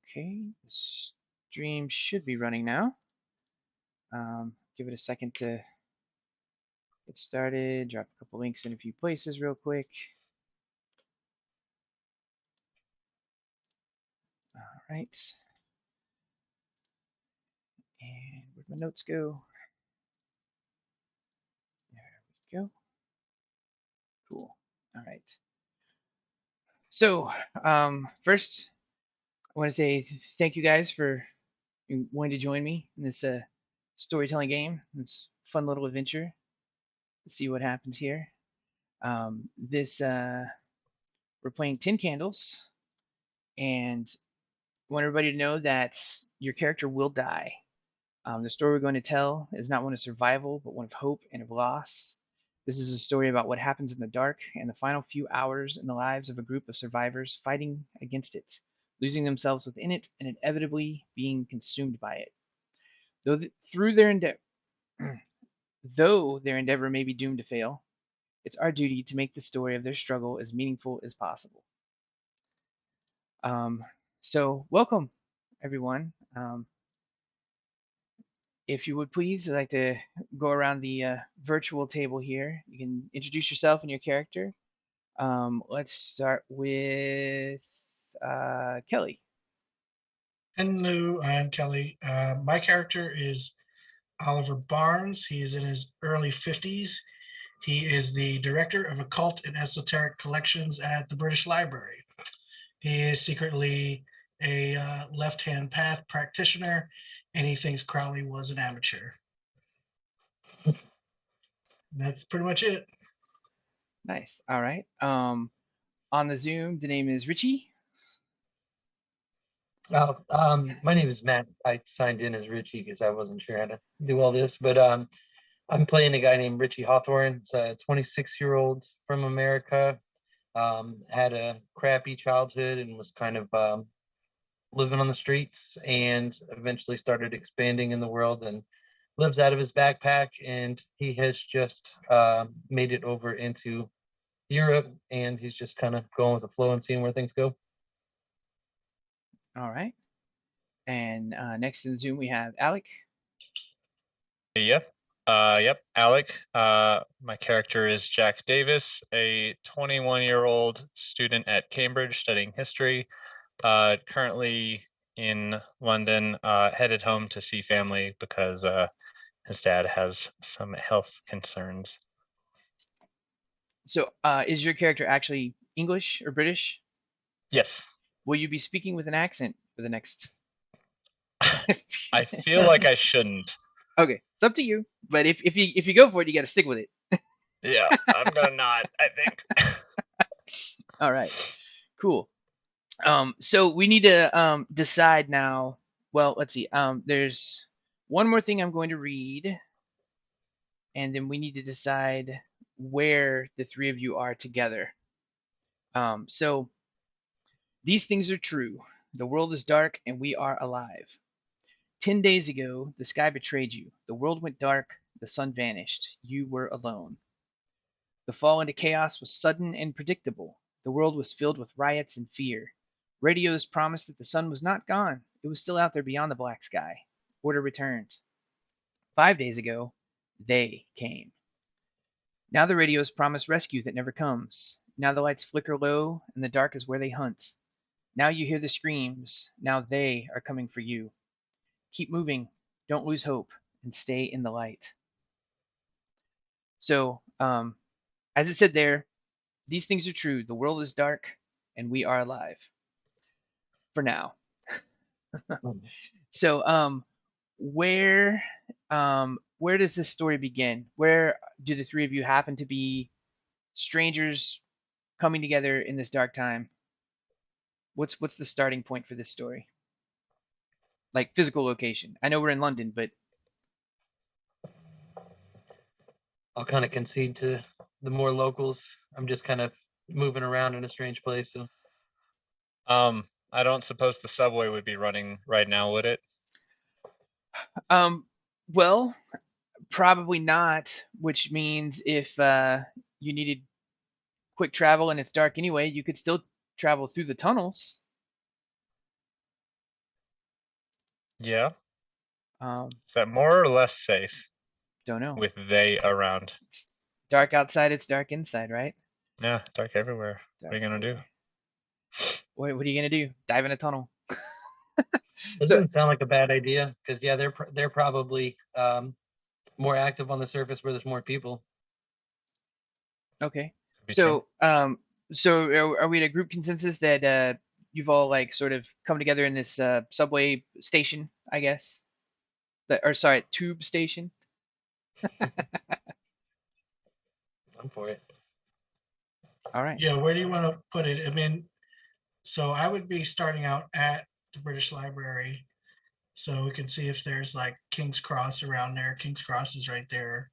Okay, the stream should be running now. Give it a second to get started. Drop a couple links in a few places real quick. All right. And where'd my notes go? There we go. Cool. All right. So, first, I want to say thank you guys for wanting to join me in this storytelling game. This fun little adventure. Let's see what happens here. This we're playing Tin Candles, and I want everybody to know that your character will die. The story we're going to tell is not one of survival, but one of hope and of loss. This is a story about what happens in the dark and the final few hours in the lives of a group of survivors fighting against it, losing themselves within it, and inevitably being consumed by it. Through their endeavor, though their endeavor may be doomed to fail, it's our duty to make the story of their struggle as meaningful as possible. Um, so, welcome, everyone. If you would please, I'd like to go around the virtual table here. You can introduce yourself and your character. Let's start with Kelly. Hello, I'm Kelly. My character is Oliver Barnes. He is in his early 50s. He is the director of occult and esoteric collections at the British Library. He is secretly a left hand path practitioner, and he thinks Crowley was an amateur. That's pretty much it. Nice. All right. On the Zoom, the name is Richie. My name is Matt. I signed in as Richie because I wasn't sure how to do all this, but I'm playing a guy named Richie Hawthorne. He's a 26-year-old from America. Had a crappy childhood and was kind of living on the streets, and eventually started expanding in the world and lives out of his backpack. And he has just made it over into Europe, and he's just kind of going with the flow and seeing where things go. All right. And next in the Zoom, we have Alec. Yep, Alec. My character is Jack Davis, a 21-year-old student at Cambridge studying history. Currently in London, headed home to see family because his dad has some health concerns. So, is your character actually English or British? Yes. Will you be speaking with an accent for the next? I feel like I shouldn't. Okay, it's up to you. But if you go for it, you got to stick with it. Yeah, I'm gonna not, I think. All right, cool. So we need to decide now. Well, let's see. There's one more thing I'm going to read, and then we need to decide where the three of you are together. So these things are true. The world is dark, and we are alive. 10 days ago, the sky betrayed you. The world went dark. The sun vanished. You were alone. The fall into chaos was sudden and predictable. The world was filled with riots and fear. Radios promised that the sun was not gone. It was still out there beyond the black sky. Order returned. 5 days ago, they came. Now the radios promise rescue that never comes. Now the lights flicker low, and the dark is where they hunt. Now you hear the screams. Now they are coming for you. Keep moving. Don't lose hope, and stay in the light. So, as it said there, these things are true. The world is dark, and we are alive. For now. So, where where does this story begin? Where do the three of you happen to be strangers coming together in this dark time? What's the starting point for this story? Like physical location. I know we're in London, but I'll kind of concede to the more locals. I'm just kind of moving around in a strange place. So I don't suppose the subway would be running right now, would it? well, probably not. Which means if you needed quick travel and it's dark anyway, you could still travel through the tunnels. Yeah. Um, Is that more or less safe don't know. with they around? Dark outside, it's dark inside, right? Yeah, dark everywhere. What are you gonna do? What are you gonna do? Dive in a tunnel? It So doesn't sound like a bad idea because yeah, they're probably more active on the surface where there's more people. okay. Could be true. So are we at a group consensus that you've all like sort of come together in this subway station, I guess? Or sorry, tube station. I'm for it. All right. Yeah, where do you want to put it? I mean, so I would be starting out at the British Library. So we can see if there's like King's Cross around there. King's Cross is right there.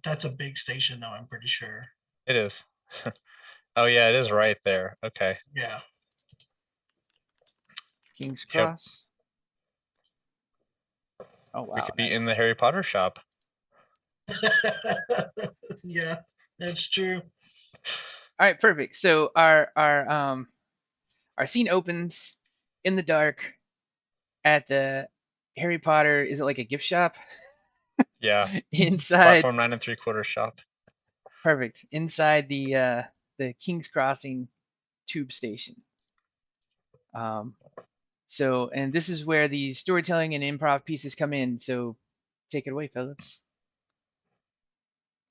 That's a big station though, I'm pretty sure. It is. Oh yeah, it is right there. Okay. Yeah. King's Yep. Cross. Oh wow. We could be in nice. the Harry Potter shop. Yeah, that's true. All right, perfect. So our scene opens in the dark at the Harry Potter. Is it like a gift shop? Yeah. Inside, Platform 9 3/4 shop. perfect. Inside the King's Crossing tube station. So and this is where the storytelling and improv pieces come in. So take it away, fellas.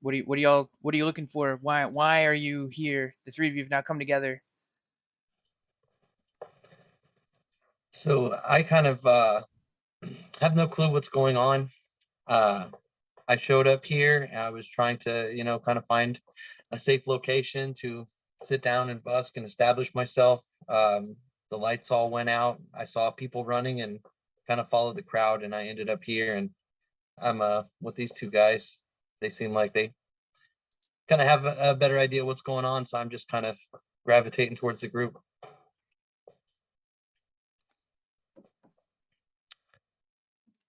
What are you looking for? Why are you here? The three of you have now come together. So I kind of have no clue what's going on. I showed up here and I was trying to, kind of find a safe location to sit down and busk and establish myself. The lights all went out. I saw people running and kind of followed the crowd, and I ended up here. And I'm with these two guys. They seem like they kind of have a better idea what's going on, so I'm just kind of gravitating towards the group.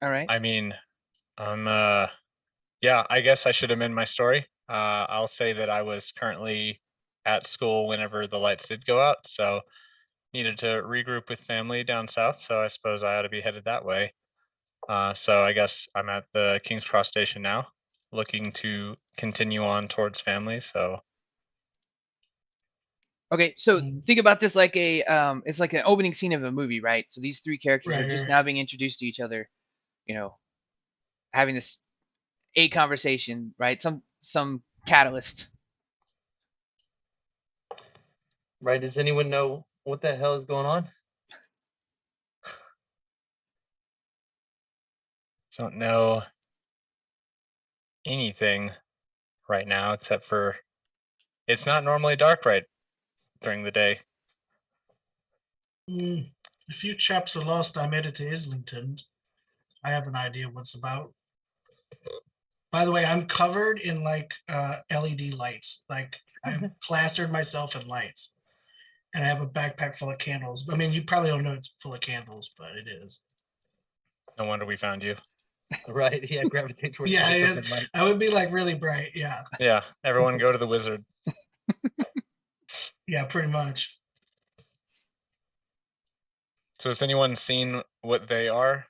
All right. I mean, yeah, I guess I should amend my story. I'll say that I was currently at school whenever the lights did go out, so needed to regroup with family down south, so I suppose I ought to be headed that way. So I guess I'm at the King's Cross station now, looking to continue on towards family, so Okay, so Mm. think about this like it's like an opening scene of a movie, right? So these three characters are Right, just right. now being introduced to each other, having this a conversation, right? Some catalyst. Right? Does anyone know what the hell is going on? don't know anything right now except for it's not normally dark right during the day. A few chaps are lost. I made it to Islington. I have an idea what's about. By the way, I'm covered in like LED lights. Like I've plastered myself in lights. And I have a backpack full of candles. I mean, you probably don't know it's full of candles, but it is. No wonder we found you. Right? Yeah, gravitate towards Yeah, lights yeah, up at night. I would be like really bright. Yeah, Yeah, everyone go to the wizard. yeah, pretty much. So has anyone seen what they are?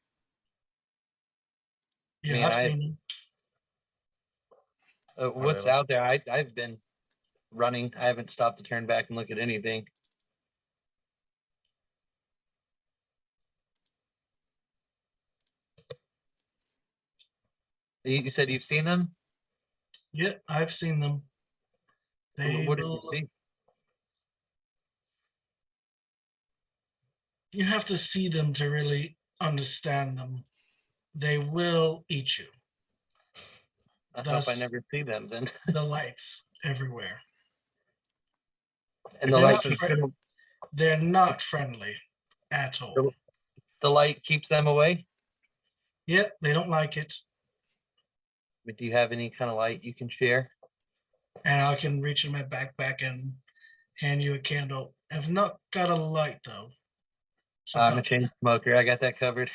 Yeah, Man, I've seen them. What do they what's look out there? I've been running. I haven't stopped to turn back and look at anything. You said you've seen them? Yeah, I've seen them. They What did you will. see? You have to see them to really understand them. They will eat you. I hope I Thus, never see them then. the lights everywhere. And the They're light not. keeps them, They're not friendly at all. the light keeps them away. Yep, they don't like it. But do you have any kind of light you can share? And I can reach in my backpack and hand you a candle. I've not got a light though. So I'm a chain smoker. I got that covered.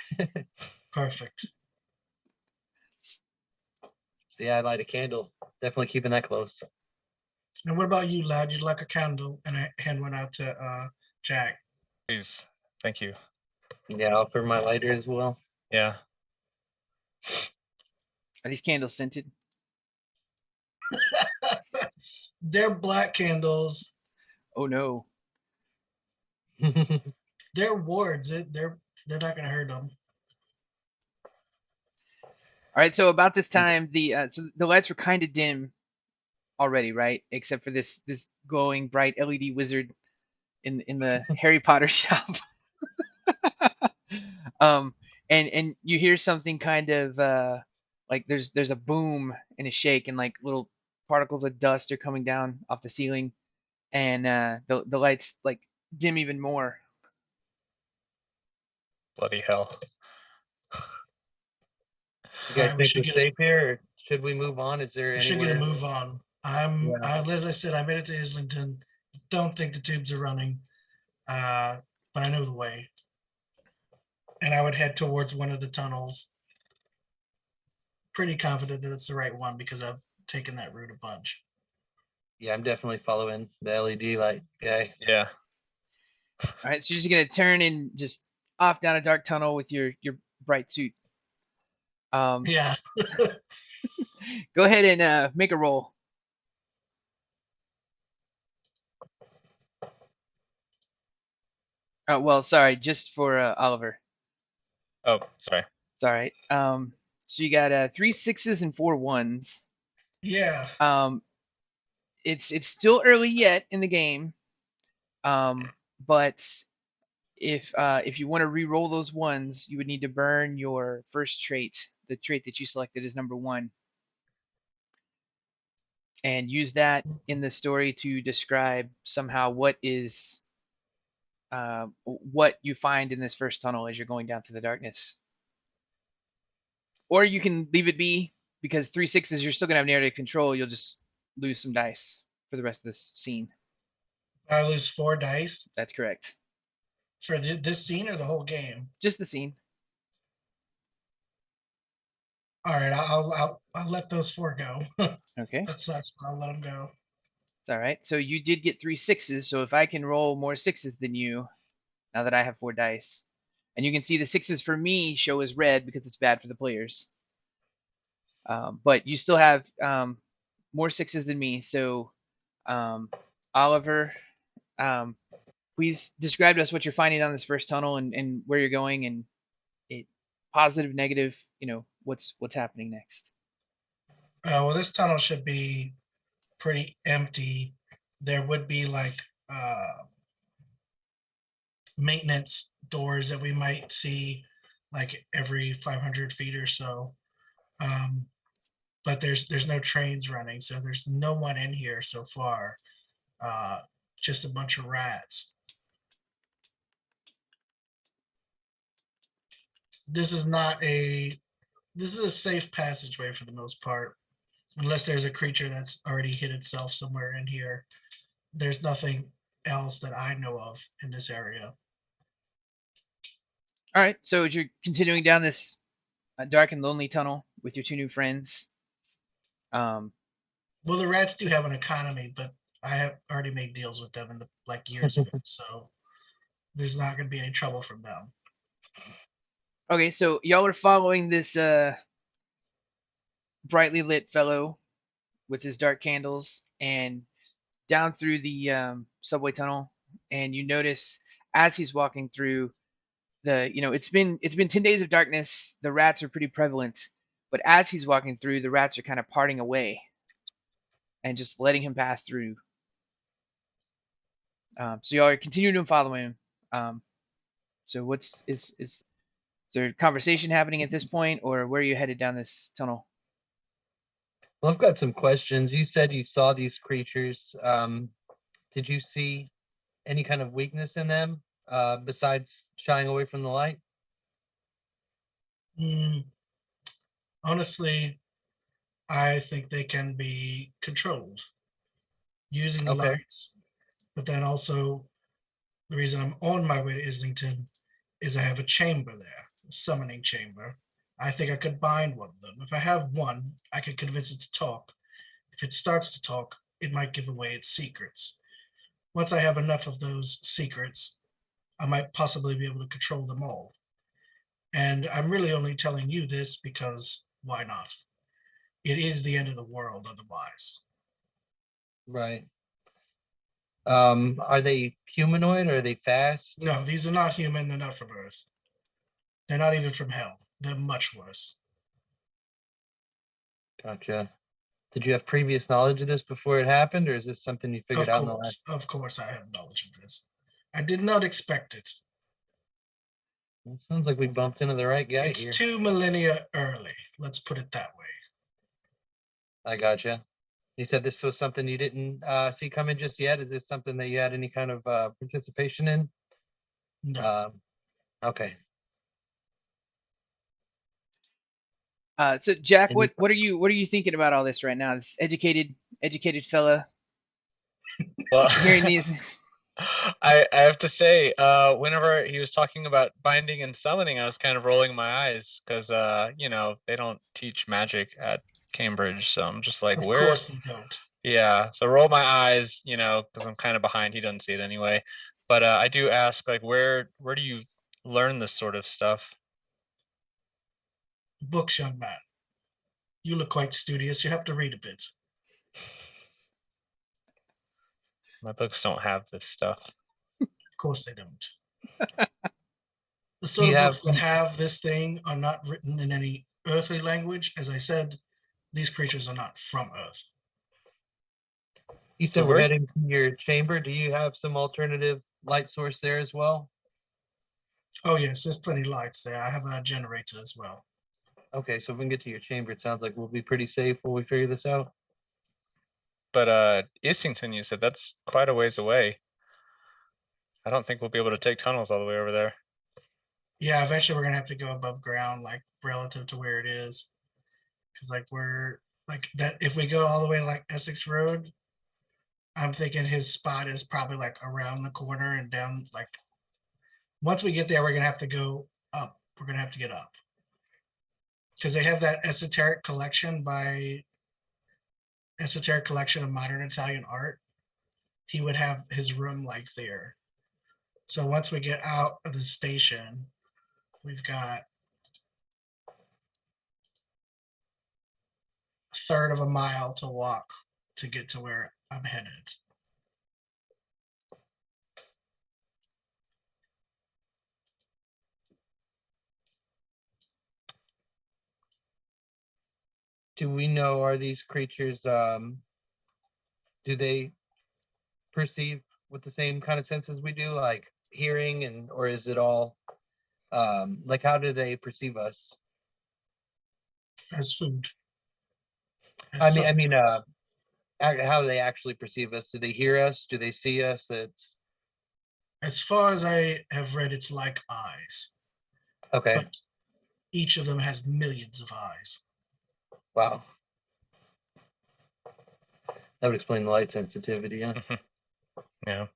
perfect. So yeah, I light a candle. Definitely keeping that close. And what about you, lad? You'd like a candle? And I hand one out to Jack. Please, thank you. Yeah, I'll offer my lighter as well. Yeah. Are these candles scented? They're black candles. Oh no. They're wards. They're not gonna hurt them. All right, so about this time, the lights were kind of dim already, right? Except for this glowing bright LED wizard in the Harry Potter shop. And you hear something kind of like there's a boom and a shake, and like little particles of dust are coming down off the ceiling, and the lights like dim even more. Bloody hell. You guys Alright, we think should we're get safe here, or should we move on? Is there we should get a anywhere? move on. As I said, I made it to Islington. Don't think the tubes are running, but I know the way, and I would head towards one of the tunnels. Pretty confident that it's the right one because I've taken that route a bunch. Yeah, I'm definitely following the LED light guy. Yeah. All right, so you're just gonna turn and just off down a dark tunnel with your bright suit. Yeah, Go ahead and make a roll. Well, sorry, just for Oliver. Oh, sorry. It's all right. So you got 3 6s and 4 1s. yeah. It's still early yet in the game, but if you want to re-roll those ones, you would need to burn your first trait, the trait that you selected as number 1, and use that in the story to describe somehow what you find in this first tunnel as you're going down to the darkness. Or you can leave it be, because 3 6s you're still gonna have narrative control. You'll just lose some dice for the rest of this scene. I lose 4 dice That's correct. for this scene or the whole game. Just the scene. All right, I'll let those 4 go. Okay. That sucks, but I'll let them go. It's all right. So you did get 3 6s. So if I can roll more 6s than you, now that I have 4 dice, and you can see the 6s for me show as red because it's bad for the players. But you still have more 6s than me. So Oliver, please describe to us what you're finding on this first tunnel and where you're going, and it positive, negative, what's happening next. Well, this tunnel should be pretty empty. There would be like maintenance doors that we might see like every 500 feet or so. But there's no trains running, so there's no one in here so far. Just a bunch of rats. This is a safe passageway for the most part, unless there's a creature that's already hid itself somewhere in here. There's nothing else that I know of in this area. All right, so as you're continuing down this dark and lonely tunnel with your 2 new friends, Well, the rats do have an economy, but I have already made deals with them years ago, so there's not going to be any trouble from them. okay, so y'all are following this brightly lit fellow with his dark candles and down through the subway tunnel, and you notice as he's walking through it's been 10 days of darkness. The rats are pretty prevalent, but as he's walking through, the rats are kind of parting away and just letting him pass through. So y'all are continuing to follow him. So is there conversation happening at this point, or where are you headed down this tunnel? Well, I've got some questions. You said you saw these creatures. Did you see any kind of weakness in them besides shying away from the light? Honestly, I think they can be controlled using the Okay. lights. But then also, the reason I'm on my way to Islington is I have a chamber there, a summoning chamber. I think I could bind one of them. If I have one, I could convince it to talk. If it starts to talk, it might give away its secrets. Once I have enough of those secrets, I might possibly be able to control them all. And I'm really only telling you this because why not? It is the end of the world otherwise. Right. Are they humanoid or are they fast? No, these are not human. They're not from Earth. They're not even from hell. They're much worse. Gotcha. Did you have previous knowledge of this before it happened, or is this something you figured out in the last? Of course, I have knowledge of this. I did not expect it. It sounds like we bumped into the right guy It's here. 2 millennia early. Let's put it that way. I gotcha. You said this was something you didn't see coming just yet. Is this something that you had any kind of participation in? No, Okay. So Jack, And what are you thinking about all this right now? This educated fella Well, hearing these. I have to say, whenever he was talking about binding and summoning, I was kind of rolling my eyes because, you know, they don't teach magic at Cambridge. So I'm just like, of where? course you don't. Yeah. So roll my eyes, you know, because I'm kind of behind. He doesn't see it anyway. But I do ask, like, where do you learn this sort of stuff? Books, young man. You look quite studious. You have to read a bit. My books don't have this stuff. Of course they don't. The Do sort you of have books that have this thing are not written in any earthly language. As I said, these creatures are not from Earth. you So said we're where- heading to your chamber. Do you have some alternative light source there as well? Oh yes, there's plenty of lights there. I have a generator as well. Okay, so if we can get to your chamber, it sounds like we'll be pretty safe while we figure this out. But Islington, you said that's quite a ways away. I don't think we'll be able to take tunnels all the way over there. Yeah, eventually we're gonna have to go above ground, like relative to where it is. Because like we're like that if we go all the way to like Essex Road, I'm thinking his spot is probably like around the corner and down like once we get there, we're gonna have to go up. We're gonna have to get up. Because they have that esoteric collection by Esoteric Collection of Modern Italian Art. He would have his room like there. So once we get out of the station, we've got a third of a mile to walk to get to where I'm headed. Do we know, are these creatures, do they perceive with the same kind of senses we do, like hearing, and or is it all like how do they perceive us? As food. I mean, sustenance. how do they actually perceive us? Do they hear us? Do they see us? It's As far as I have read, it's like eyes, okay. but each of them has millions of eyes. Wow. That would explain the light sensitivity, yeah. Yeah.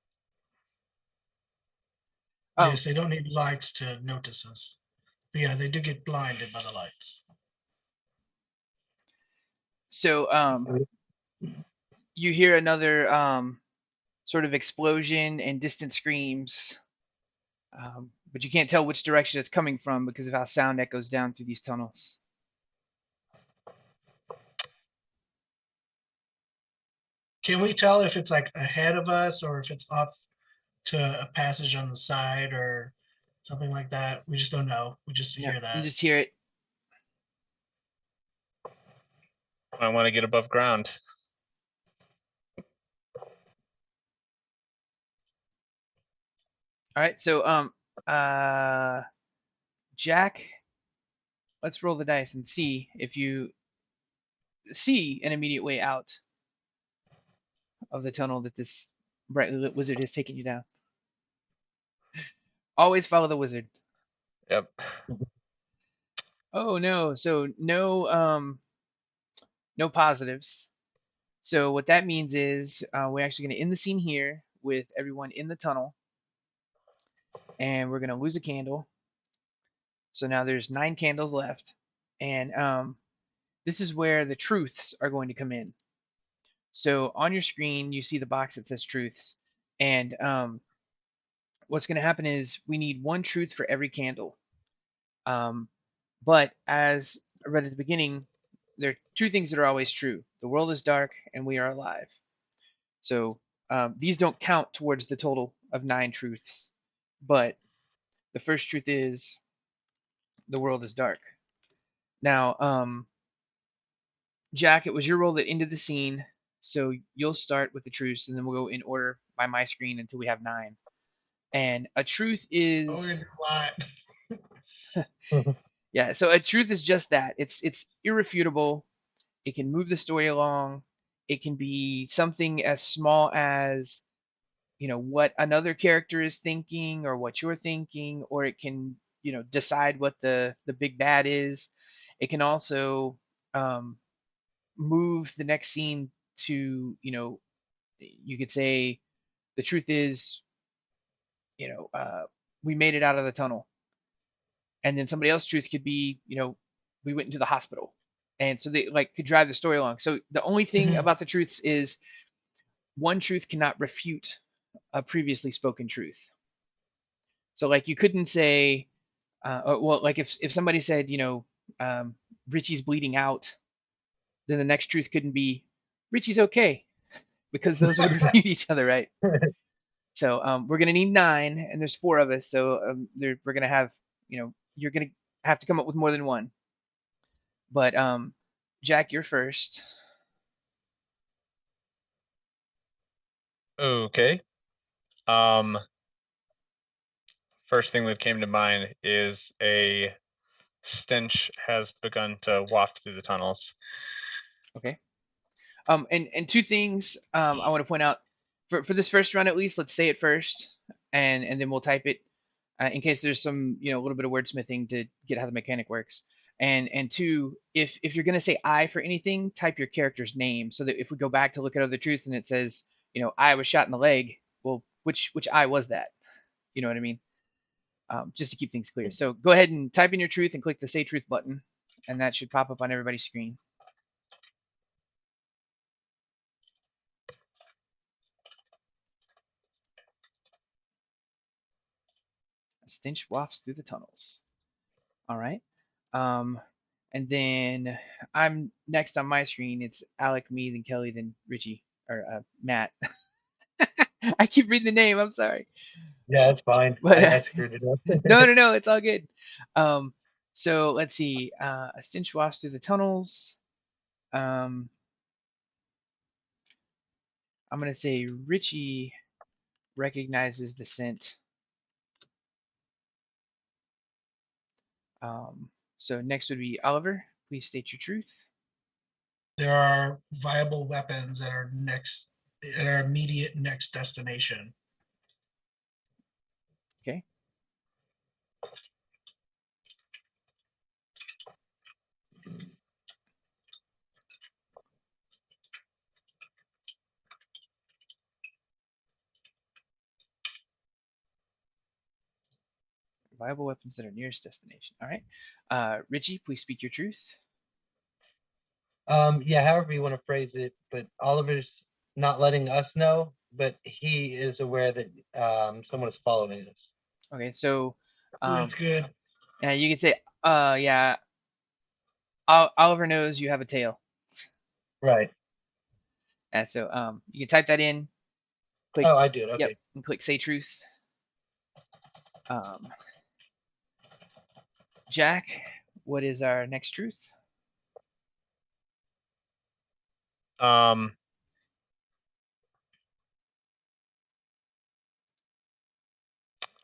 Oh. Yes, they don't need lights to notice us. But yeah, they do get blinded by the lights. So you hear another sort of explosion and distant screams, but you can't tell which direction it's coming from because of how sound echoes down through these tunnels. Can we tell if it's like ahead of us or if it's off to a passage on the side or something like that? We just don't know. We just Yeah, hear you that. just hear it. I want to get above ground. All right, so Jack, let's roll the dice and see if you see an immediate way out of the tunnel that this brightly lit wizard is taking you down. Always follow the wizard. Yep. Oh no, so no no positives. So what that means is we're actually going to end the scene here with everyone in the tunnel, and we're going to lose a candle. So now there's 9 candles left, and this is where the truths are going to come in. So on your screen, you see the box that says truths, and what's going to happen is we need one truth for every candle. But as I read at the beginning, there are two things that are always true: the world is dark and we are alive. So these don't count towards the total of 9 truths, but the first truth is the world is dark. Now, Jack, it was your role that ended the scene, so you'll start with the truths, and then we'll go in order by my screen until we have 9. And a truth Oh, you're is gonna do a lot. yeah. So a truth is just that. It's irrefutable. It can move the story along. It can be something as small as what another character is thinking or what you're thinking, or it can decide what the big bad is. It can also um, move the next scene to you could say the truth is we made it out of the tunnel, and then somebody else's truth could be we went into the hospital, and so they like could drive the story along. So the only thing Mhm. about the truths is one truth cannot refute a previously spoken truth. So like you couldn't say, well, like if somebody said, um, Richie's bleeding out, then the next truth couldn't be Richie's okay, because those would refute each other, right? So we're gonna need 9, and there's 4 of us, so we're gonna have, you're gonna have to come up with more than one. But Jack, you're first. Okay. Um, First thing that came to mind is a stench has begun to waft through the tunnels. Okay. And 2 things I want to point out for this first round at least. Let's say it first, and then we'll type it in case there's some a little bit of wordsmithing to get how the mechanic works. And 2, if you're gonna say I for anything, type your character's name so that if we go back to look at other truths and it says I was shot in the leg, well, which I was that? You know what I mean? Just to keep things clear. So go ahead and type in your truth and click the Say Truth button, and that should pop up on everybody's screen. A stench wafts through the tunnels. All right. Um, and then I'm next on my screen. It's Alec, me, then Kelly, then Richie, or Matt. I keep reading the name. I'm sorry. Yeah, that's fine. But I screwed it up. no, it's all good. Um, so let's see. A stench wafts through the tunnels. Um, I'm gonna say Richie recognizes the scent. So next would be Oliver. Please state your truth. There are viable weapons at our immediate next destination. Okay. Viable weapons that are nearest destination. All right. Richie, please speak your truth. Yeah, however you want to phrase it, but Oliver's not letting us know, but he is aware that someone is following us. Okay, so That's good. yeah, you could say, yeah, Oliver knows you have a tail. Right. And so you can type that in, click, Oh, I do it. yep, Okay. and click say truth. Jack, what is our next truth? Um,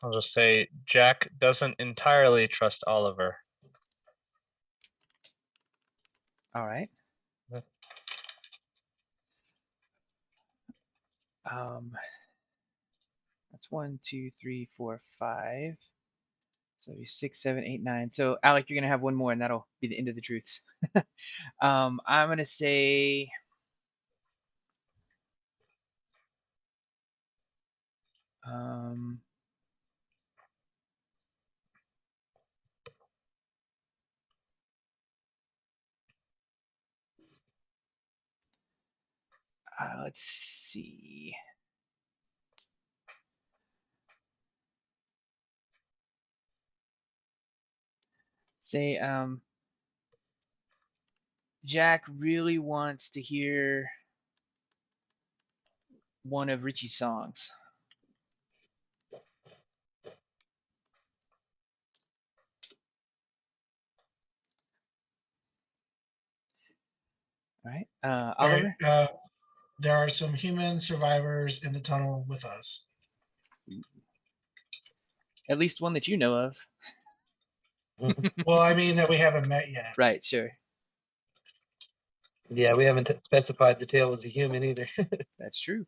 I'll just say Jack doesn't entirely trust Oliver. All right. Yep. That's 1, 2, 3, 4, 5. So 6, 7, 8, 9. So Alec, you're gonna have one more, and that'll be the end of the truths. I'm gonna say. Um, let's see. say Jack really wants to hear one of Richie's songs. All right. All Oliver? right. There are some human survivors in the tunnel with us. At least one that you know of. Well, I mean that we haven't met yet. Right, sure. Yeah, we haven't specified the tail was a human either. That's true.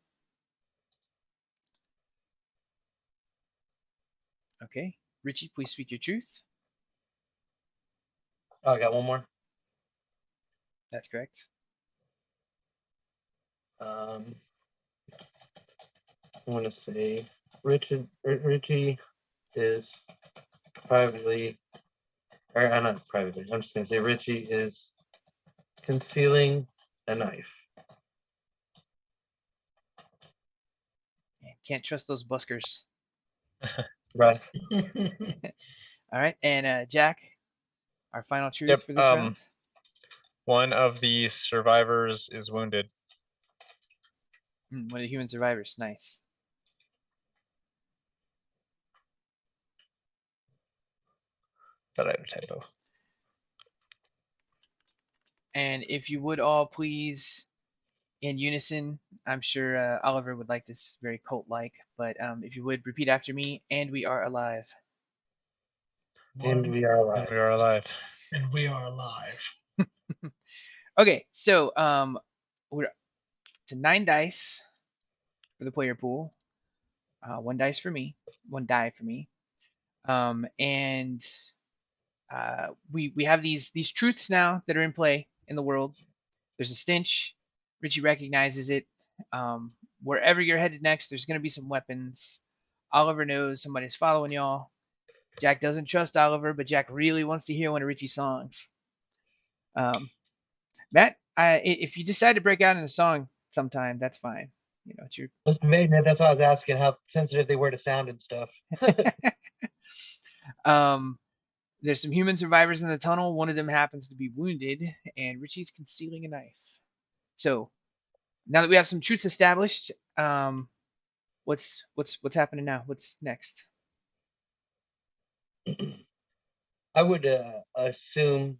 Okay. Richie, please speak your truth. Oh, I got one more. That's correct. I want to say Richie is privately, or not privately. I'm just going to say Richie is concealing a knife. Can't trust those buskers. Right. All right. And Jack, our final truth Yep, for this round. One of the survivors is wounded. One of the human survivors. Nice. Thought I had a typo. And if you would all please, in unison, I'm sure Oliver would like this very cult-like, but if you would repeat after me, and we are alive. And we are alive. And we are alive. And we are alive. Okay, so we're to 9 dice for the player pool. 1 dice for me, 1 die for me. And we have these truths now that are in play in the world. There's a stench. Richie recognizes it. Wherever you're headed next, there's going to be some weapons. Oliver knows somebody's following y'all. Jack doesn't trust Oliver, but Jack really wants to hear one of Richie's songs. Matt, if you decide to break out in a song sometime, that's fine. You know, it's your. That's why I was asking how sensitive they were to sound and stuff. There's some human survivors in the tunnel. One of them happens to be wounded, and Richie's concealing a knife. So now that we have some truths established, what's happening now? What's next? I would assume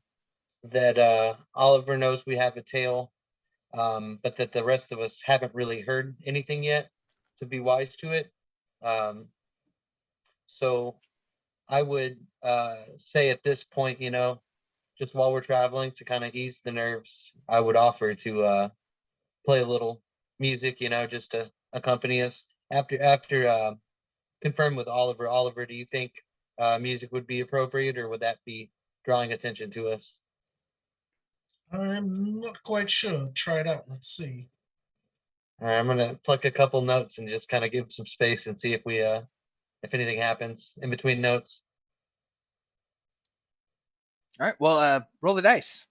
that Oliver knows we have a tail, but that the rest of us haven't really heard anything yet to be wise to it. So I would say at this point, you know, just while we're traveling to kind of ease the nerves, I would offer to play a little music, you know, just to accompany us. After confirm with Oliver. Oliver, do you think music would be appropriate, or would that be drawing attention to us? I'm not quite sure. Try it out. Let's see. All right, I'm gonna pluck a couple notes and just kind of give some space and see if we if anything happens in between notes. All right. Well, roll the dice.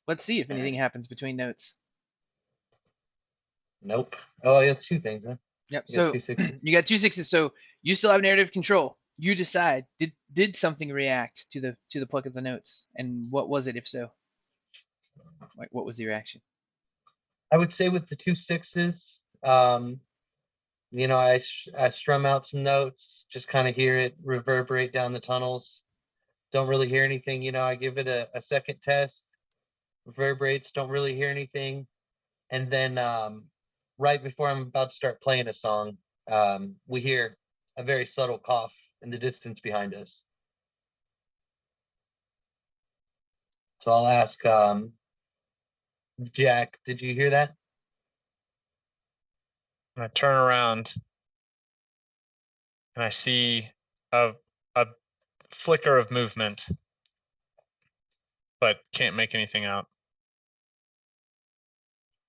Let's see if All anything right. happens between notes. Nope. Oh, I got 2 things, huh? Yep. You got So 2 6s. you got 2 6s. So you still have narrative control. You decide. Did something react to the pluck of the notes, and what was it? If so, like what was the reaction? I would say with the 2 6s, you know, I strum out some notes, just kind of hear it reverberate down the tunnels. Don't really hear anything, you know. I give it a second test, reverberates, don't really hear anything, and then right before I'm about to start playing a song, we hear a very subtle cough in the distance behind us. So I'll ask Jack, did you hear that? And I turn around and I see a flicker of movement, but can't make anything out.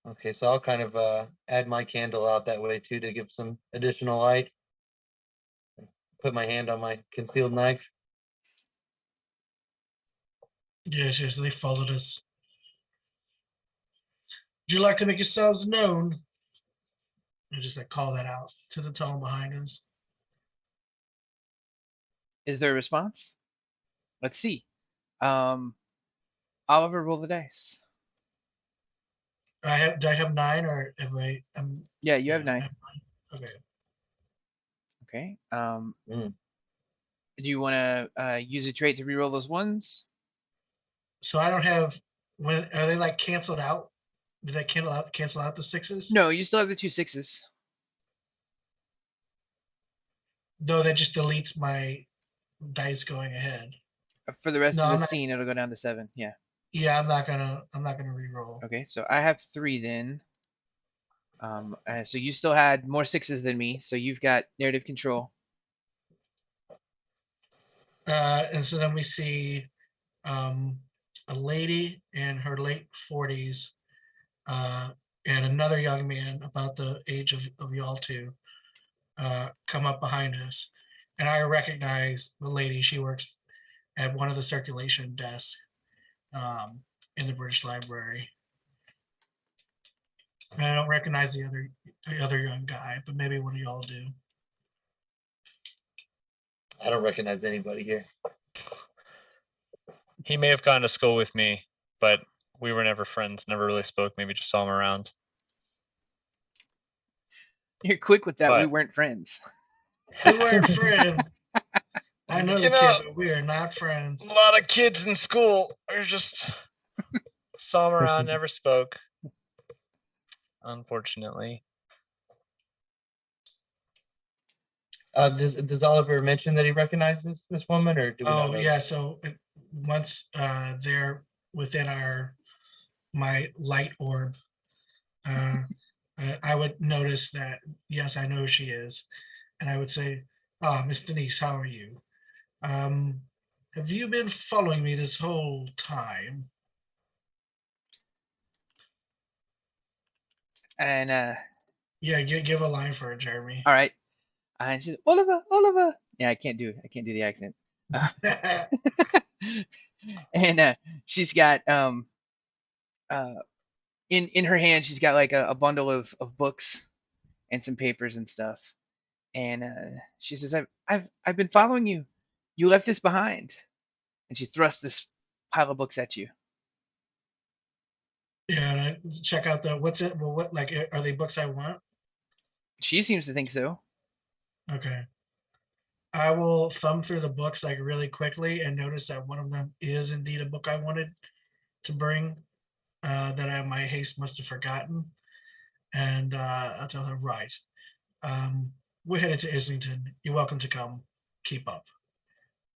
Okay, so I'll kind of add my candle out that way too to give some additional light. Put my hand on my concealed knife. Yes, they followed us. Would you like to make yourselves known? And just like call that out to the tunnel behind us. Is there a response? Let's see. Oliver, roll the dice. Do I have 9 or have I? Yeah, you have yeah, I 9. Okay. Okay. Mm. Do you want to use a trait to reroll those ones? So I don't have. When are they like canceled out? Did they cancel out the 6s? No, you still have the 2 6s. Though that just deletes my dice going ahead. For the rest No, of the I'm not. scene, it'll go down to 7. Yeah. Yeah, I'm not gonna re-roll. Okay, so I have 3 then. So you still had more 6s than me, so you've got narrative control. And so then we see a lady in her late 40s and another young man about the age of y'all two come up behind us. And I recognize the lady. She works at one of the circulation desks in the British Library. And I don't recognize the other young guy, but maybe one of y'all do. I don't recognize anybody here. He may have gone to school with me, but we were never friends, never really spoke, maybe just saw him around. You're quick with that. We But- weren't friends. We weren't friends. I know the You kid, know- but we are not friends. A lot of kids in school are just saw him around, never spoke. Unfortunately. Does Oliver mention that he recognizes this woman, or do we not Oh know? yeah, so once they're within my light orb, I would notice that yes, I know who she is, and I would say, "Ah, Miss Denise, how are you? Have you been following me this whole time?" And Yeah, give a line for it, Jeremy. all right. And she's Oliver, Oliver. Yeah, I can't do the accent. And she's got in her hand she's got like a bundle of books and some papers and stuff. And she says, I've been following you. You left this behind. And she thrusts this pile of books at you. Yeah, and I check out the what's it? Well, what like are they books I want? She seems to think so. Okay. I will thumb through the books like really quickly and notice that one of them is indeed a book I wanted to bring that my haste must have forgotten. And I'll tell her, right. We're headed to Islington. You're welcome to come. Keep up.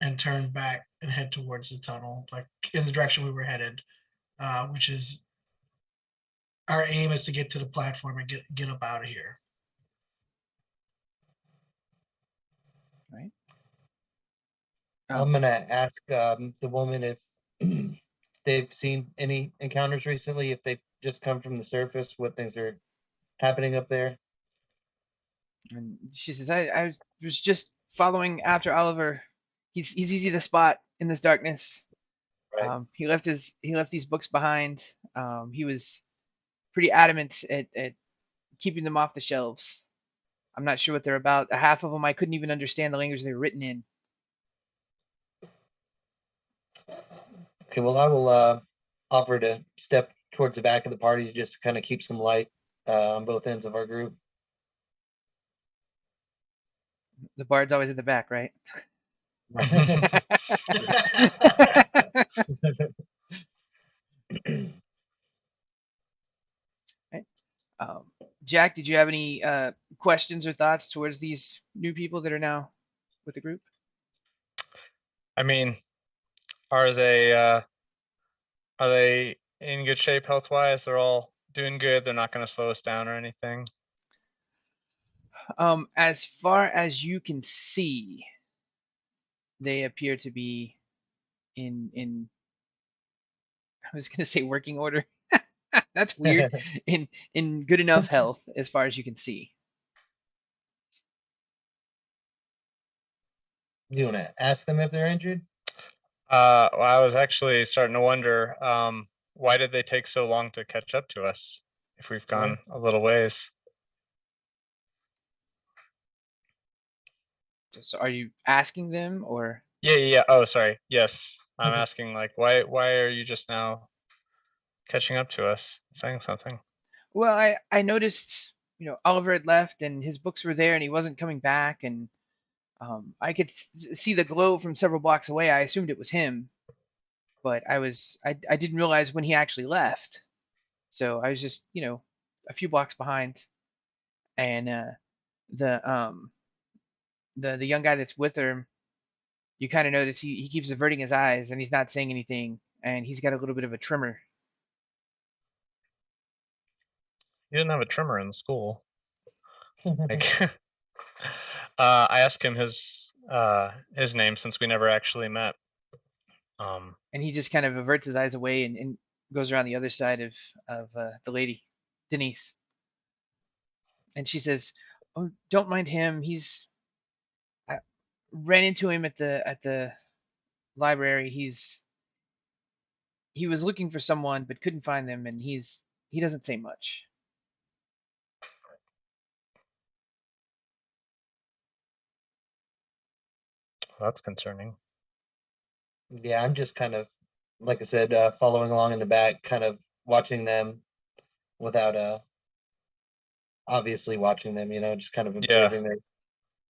And turn back and head towards the tunnel, like in the direction we were headed, which is our aim is to get to the platform and get up out of here. Right. I'm gonna ask the woman if they've seen any encounters recently, if they've just come from the surface, what things are happening up there. And she says, I was just following after Oliver. He's easy to spot in this darkness. Right. He left these books behind. He was pretty adamant at keeping them off the shelves. I'm not sure what they're about. A half of them I couldn't even understand the language they were written in. Okay, well, I will offer to step towards the back of the party to just kind of keep some light on both ends of our group. The bard's always at the back, right? Jack, did you have any questions or thoughts towards these new people that are now with the group? I mean, are they in good shape health wise? They're all doing good. They're not going to slow us down or anything. As far as you can see, they appear to be in I was gonna say working order. That's weird. In good enough health as far as you can see. Do you want to ask them if they're injured? Well, I was actually starting to wonder, why did they take so long to catch up to us if we've gone a little ways? So are you asking them or? Yeah. Oh, sorry. Yes. I'm asking like, why are you just now catching up to us, saying something? Well, I noticed, Oliver had left and his books were there and he wasn't coming back, and I could see the glow from several blocks away. I assumed it was him, but I didn't realize when he actually left. So I was just, a few blocks behind, and the the young guy that's with her, you kind of notice he keeps averting his eyes and he's not saying anything, and he's got a little bit of a tremor. You didn't have a trimmer in school. Like, I asked him his name since we never actually met. And he just kind of averts his eyes away and goes around the other side of the lady, Denise. And she says, "Oh, don't mind him. I ran into him at the library. He was looking for someone but couldn't find them, and he doesn't say much." That's concerning. Yeah, I'm just kind of, like I said, following along in the back, kind of watching them without obviously watching them, just kind of observing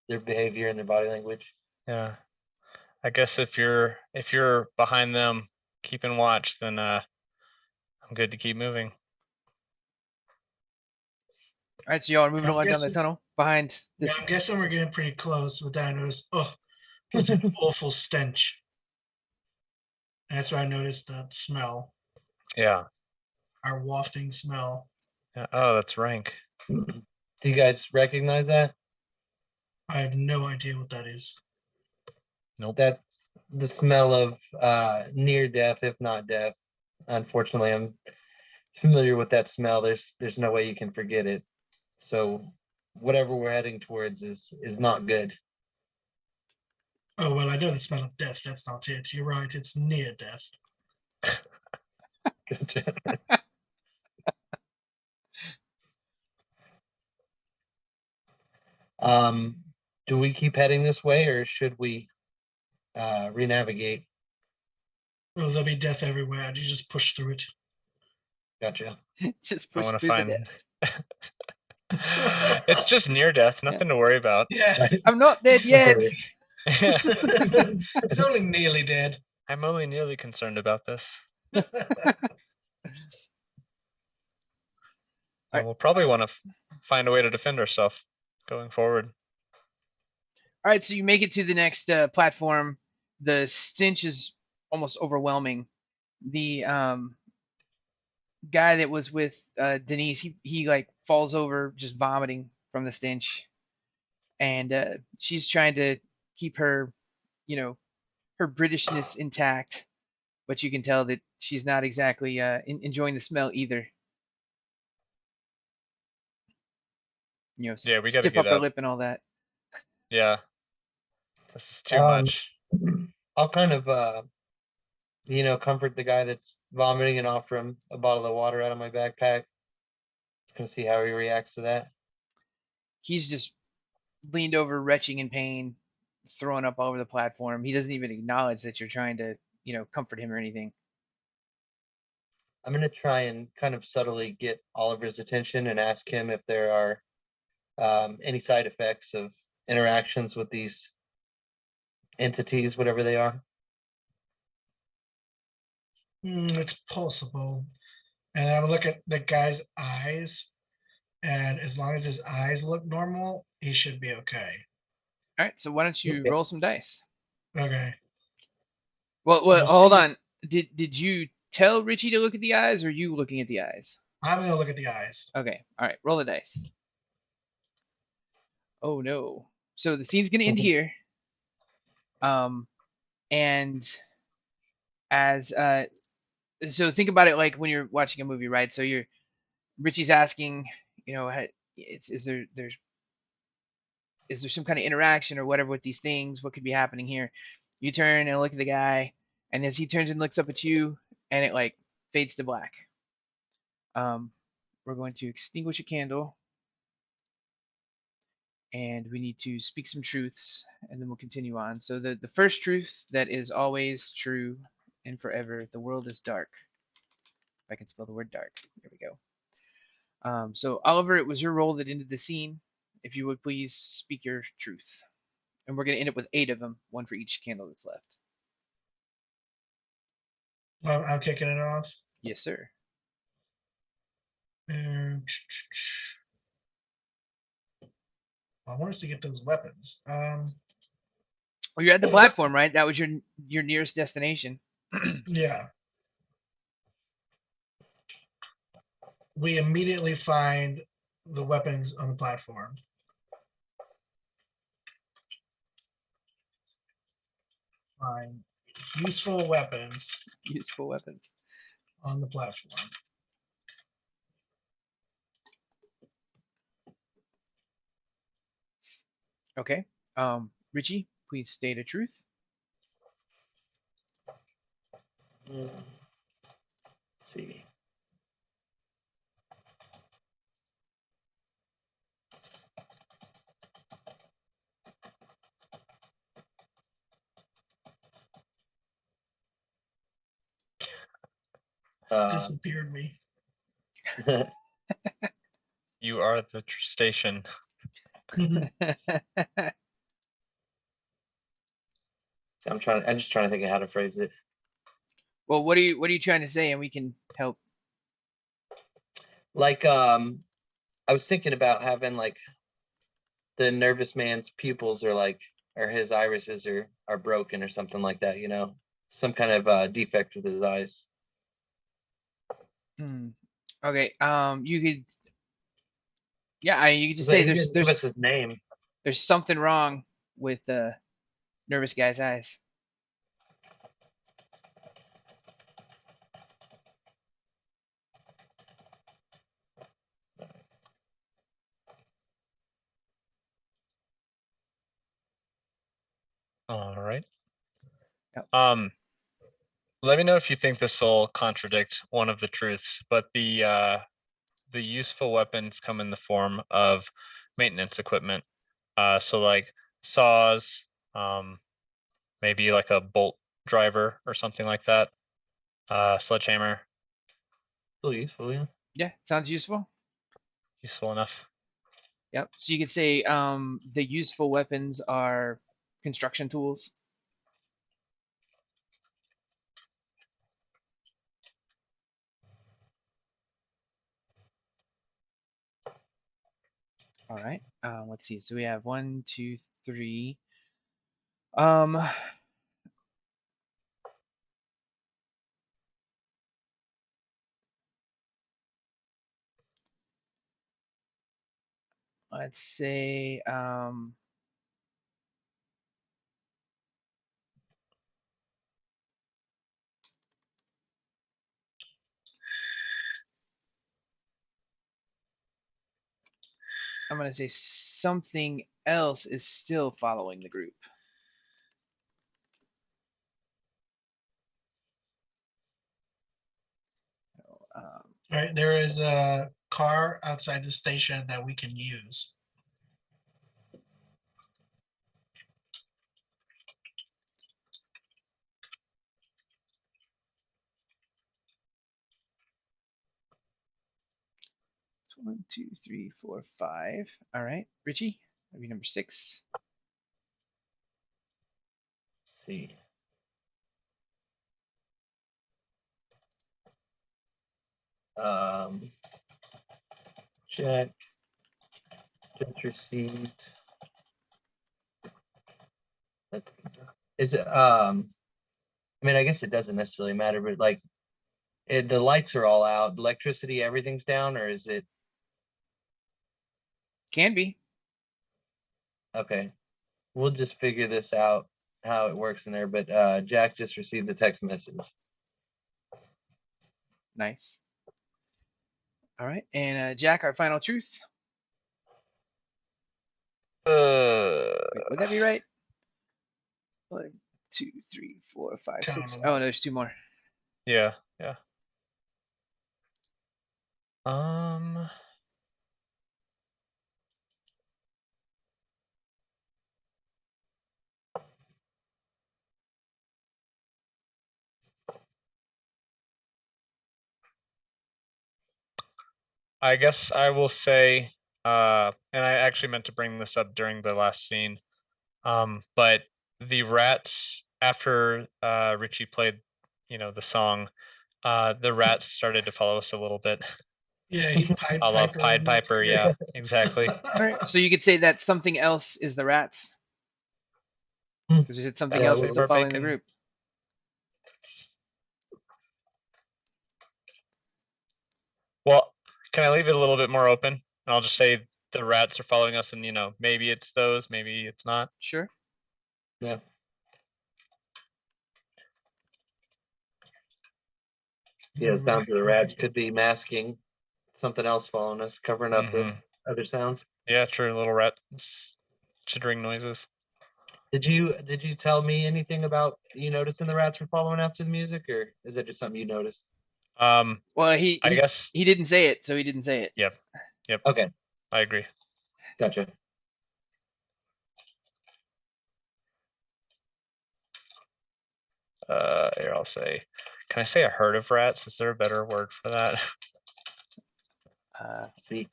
their behavior and their body language. Yeah. I guess if you're behind them, keeping watch, then I'm good to keep moving. All right, so y'all are moving I'm along down the guessing- tunnel behind this. Yeah, I'm guessing we're getting pretty close. But then I noticed, there's an awful stench. And that's why I noticed the smell, Yeah. our wafting smell. Yeah. Oh, that's rank. Do you guys recognize that? I have no idea what that is. Nope. That's the smell of near death, if not death. Unfortunately, I'm familiar with that smell. There's no way you can forget it. So whatever we're heading towards is not good. Oh, well, I know the smell of death. That's not it. You're right. It's near death. Gotcha. Do we keep heading this way or should we re-navigate? Oh, there'll be death everywhere. You just push through it. Gotcha. Just I push want to through find. the It's just near death. Nothing to worry about. Yeah. I'm not dead yet. It's only nearly dead. I'm only nearly concerned about this. Alright. We'll probably want to find a way to defend ourselves going forward. All right, so you make it to the next platform. The stench is almost overwhelming. The guy that was with Denise, he like falls over just vomiting from the stench, and she's trying to keep her, her Britishness intact, but you can tell that she's not exactly enjoying the smell either. Yeah, we gotta stiff get upper up. lip and all that. Yeah. This is too Um, much. I'll kind of comfort the guy that's vomiting and offer him a bottle of water out of my backpack. Gonna see how he reacts to that. He's just leaned over, retching in pain, throwing up all over the platform. He doesn't even acknowledge that you're trying to, comfort him or anything. I'm gonna try and kind of subtly get Oliver's attention and ask him if there are any side effects of interactions with these entities, whatever they are. It's possible. And I would look at the guy's eyes, and as long as his eyes look normal, he should be okay. All right, so why don't you Okay. roll some dice? Okay. Well, We'll hold see. on. Did you tell Richie to look at the eyes, or are you looking at the eyes? I'm gonna look at the eyes. Okay, all right, roll the dice. Oh no. So the scene's gonna end here. And as so think about it like when you're watching a movie, right? So Richie's asking, is there some kind of interaction or whatever with these things? What could be happening here? You turn and look at the guy, and as he turns and looks up at you, and it like fades to black. We're going to extinguish a candle, and we need to speak some truths, and then we'll continue on. So the first truth that is always true and forever. The world is dark. If I can spell the word dark. There we go. So Oliver, it was your role that ended the scene. If you would please speak your truth. And we're going to end up with 8 of them, one for each candle that's left. Well, I'm kicking it off. Yes, sir. I want us to get those weapons. Well, you're at the platform, right? That was your nearest destination. Yeah. We immediately find the weapons on the platform. Find useful weapons Useful weapons. on the platform. Okay. Richie, please state a truth. Let's see. Disappeared me. You are the station. I'm just trying to think of how to phrase it. Well, what are you trying to say, and we can help. Like, I was thinking about having like the nervous man's pupils or his irises are broken or something like that, you know, some kind of defect with his eyes. Okay. You could. Yeah, you could just But say he didn't give us his name. there's something wrong with the nervous guy's eyes. All right. Yep. Let me know if you think this will contradict one of the truths, but the useful weapons come in the form of maintenance equipment. So like saws, maybe like a bolt driver or something like that. Sledgehammer, Still useful, yeah. Yeah, sounds useful. useful enough. Yep. So you could say the useful weapons are construction tools. All right. Let's see. So we have 1, 2, 3. Let's say I'm gonna say something else is still following the group. All right, there is a car outside the station that we can use. It's 1, 2, 3, 4, 5. All right, Richie, that'd be number 6. Let's see. Check. Check receipt. Is it I mean, I guess it doesn't necessarily matter, but like the lights are all out, electricity, everything's down, or is it Can be. okay? We'll just figure this out how it works in there. But Jack just received the text message. Nice. All right, and Jack, our final truth. Wait, would that be right? 1, 2, 3, 4, 5, Count 6. them. Oh, there's 2 more. Yeah, yeah. Um, I guess I will say, and I actually meant to bring this up during the last scene, but the rats, after Richie played, the song, the rats started to follow us a little bit. Yeah, he Pied I love Piper. Pied Piper, yeah, exactly. All right. So you could say that something else is the rats. Hmm. Because you said something Yeah, else we is were following the bacon. group. Well, can I leave it a little bit more open? And I'll just say the rats are following us, and maybe it's those, maybe it's not. Sure. Yeah. Yeah, the sounds of the rats could be masking something else following us, covering up the other sounds. Yeah, true. Little rat chittering noises. Did you tell me anything about you noticing the rats were following after the music, or is that just something you noticed? Well, he I guess. he didn't say it, so he didn't say it. Yep. Okay, I agree. gotcha. Here I'll say. Can I say a herd of rats? Is there a better word for that? See,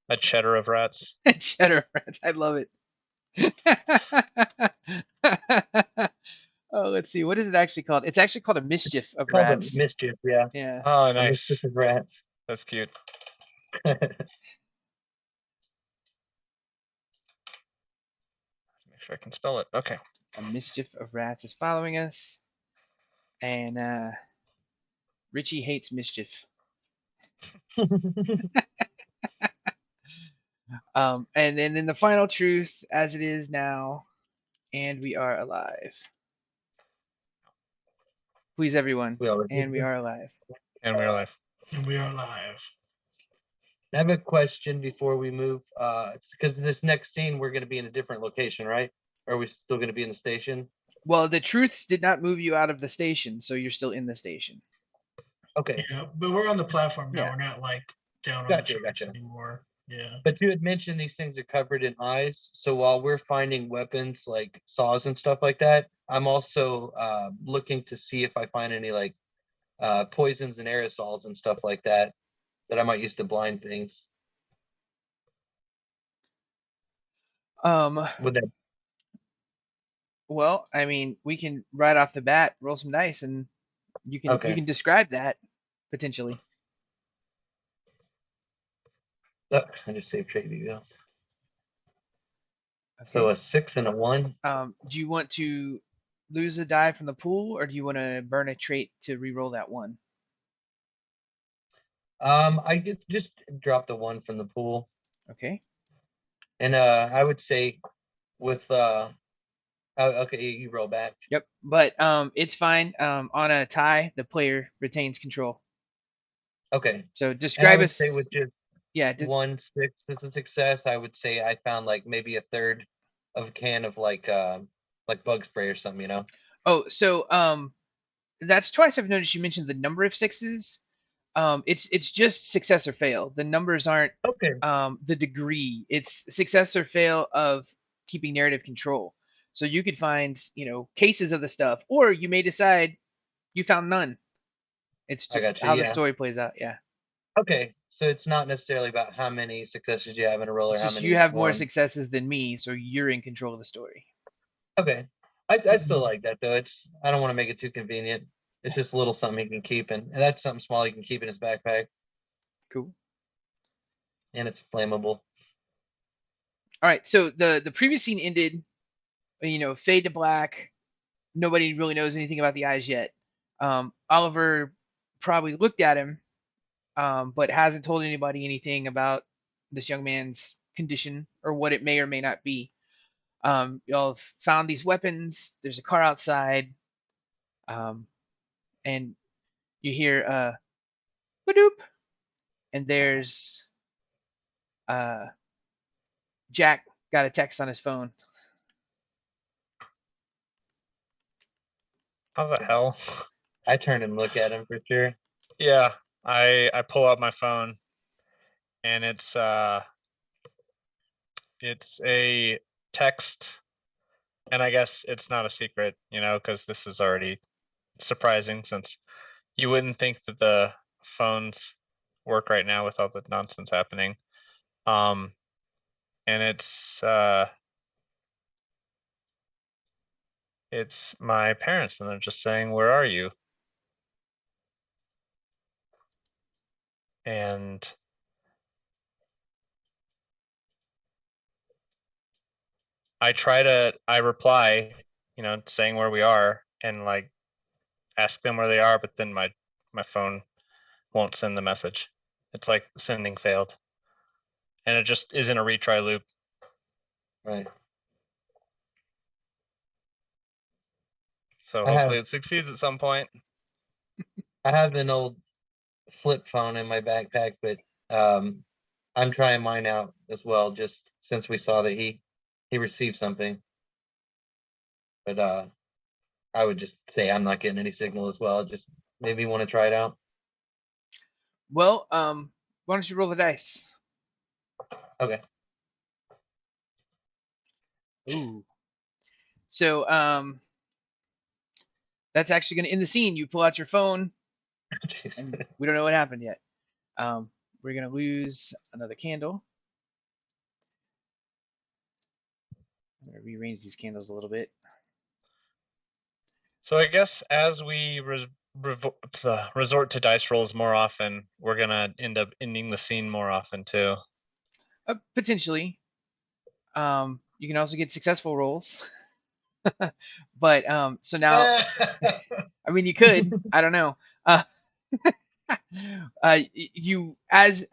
A cheddar of rats. Cheddar rats. I love it. Oh, let's see. What is it actually called? It's actually called a mischief of called them rats. mischief. Yeah, Yeah. Oh, a mischief nice. of rats. That's cute. Make sure I can spell it. Okay. A mischief of rats is following us. And Richie hates mischief. And then in the final truth, as it is now, and we are alive. Please, everyone. We all And we are alive. And we're live. And we are live. I have a question before we move, because this next scene we're going to be in a different location, right? Or are we still going to be in the station? Well, the truths did not move you out of the station, so you're still in the station. Okay, Yeah, but we're on the platform now. Yeah. We're not like down on Gotcha, the tracks gotcha. anymore. Yeah. but you had mentioned these things are covered in ice. So while we're finding weapons like saws and stuff like that, I'm also looking to see if I find any like poisons and aerosols and stuff like that that I might use to blind things. Would that Well, I mean, we can right off the bat roll some dice, and you Okay. can describe that potentially. I just saved trade details. Okay. So a 6 and a 1. Do you want to lose a die from the pool, or do you want to burn a trait to re-roll that one? I get just drop the 1 from the pool. Okay. And I would say with okay, you roll back. Yep. But it's fine. On a tie, the player retains control. Okay. So And I describe would us. say with just Yeah. 1 6 as a success, I would say I found like maybe a third of a can of like bug spray or something, you know. Oh, so that's twice I've noticed you mentioned the number of sixes. It's just success or fail. The numbers aren't Okay. the degree. It's success or fail of keeping narrative control. So you could find, cases of the stuff, or you may decide you found none. It's I just got you. how the Yeah. story plays out. Yeah. Okay. So it's not necessarily about how many successes you have in a roll or It's how just many you you've have more won. successes than me, so you're in control of the story. Okay. I still like that though. I don't want to make it too convenient. It's just a little something he can keep and that's something small he can keep in his backpack. Cool. And it's flammable. All right. So the previous scene ended, fade to black. Nobody really knows anything about the eyes yet. Oliver probably looked at him, but hasn't told anybody anything about this young man's condition or what it may or may not be. Y'all have found these weapons. There's a car outside, and you hear "badoop," and there's Jack got a text on his phone. How the hell? I turn and look at him for sure. Yeah, I pull out my phone, and it's a text, and I guess it's not a secret, because this is already surprising since you wouldn't think that the phones work right now with all the nonsense happening. And it's my parents, and they're just saying, "Where are you?" And I reply, saying where we are, and like ask them where they are, but then my phone won't send the message. It's like sending failed. And it just is in a retry loop. Right. So I have- hopefully it succeeds at some point. I have an old flip phone in my backpack, but I'm trying mine out as well, just since we saw that he received something. But I would just say I'm not getting any signal as well. Just maybe want to try it out. Well, why don't you roll the dice? Okay. Ooh. So that's actually going to end the scene. You pull out your phone, Jeez. and we don't know what happened yet. We're going to lose another candle. I'm going to rearrange these candles a little bit. So I guess as we resort to dice rolls more often, we're gonna end up ending the scene more often too. Potentially. You can also get successful rolls. But so now, I mean, you could. I don't know. You as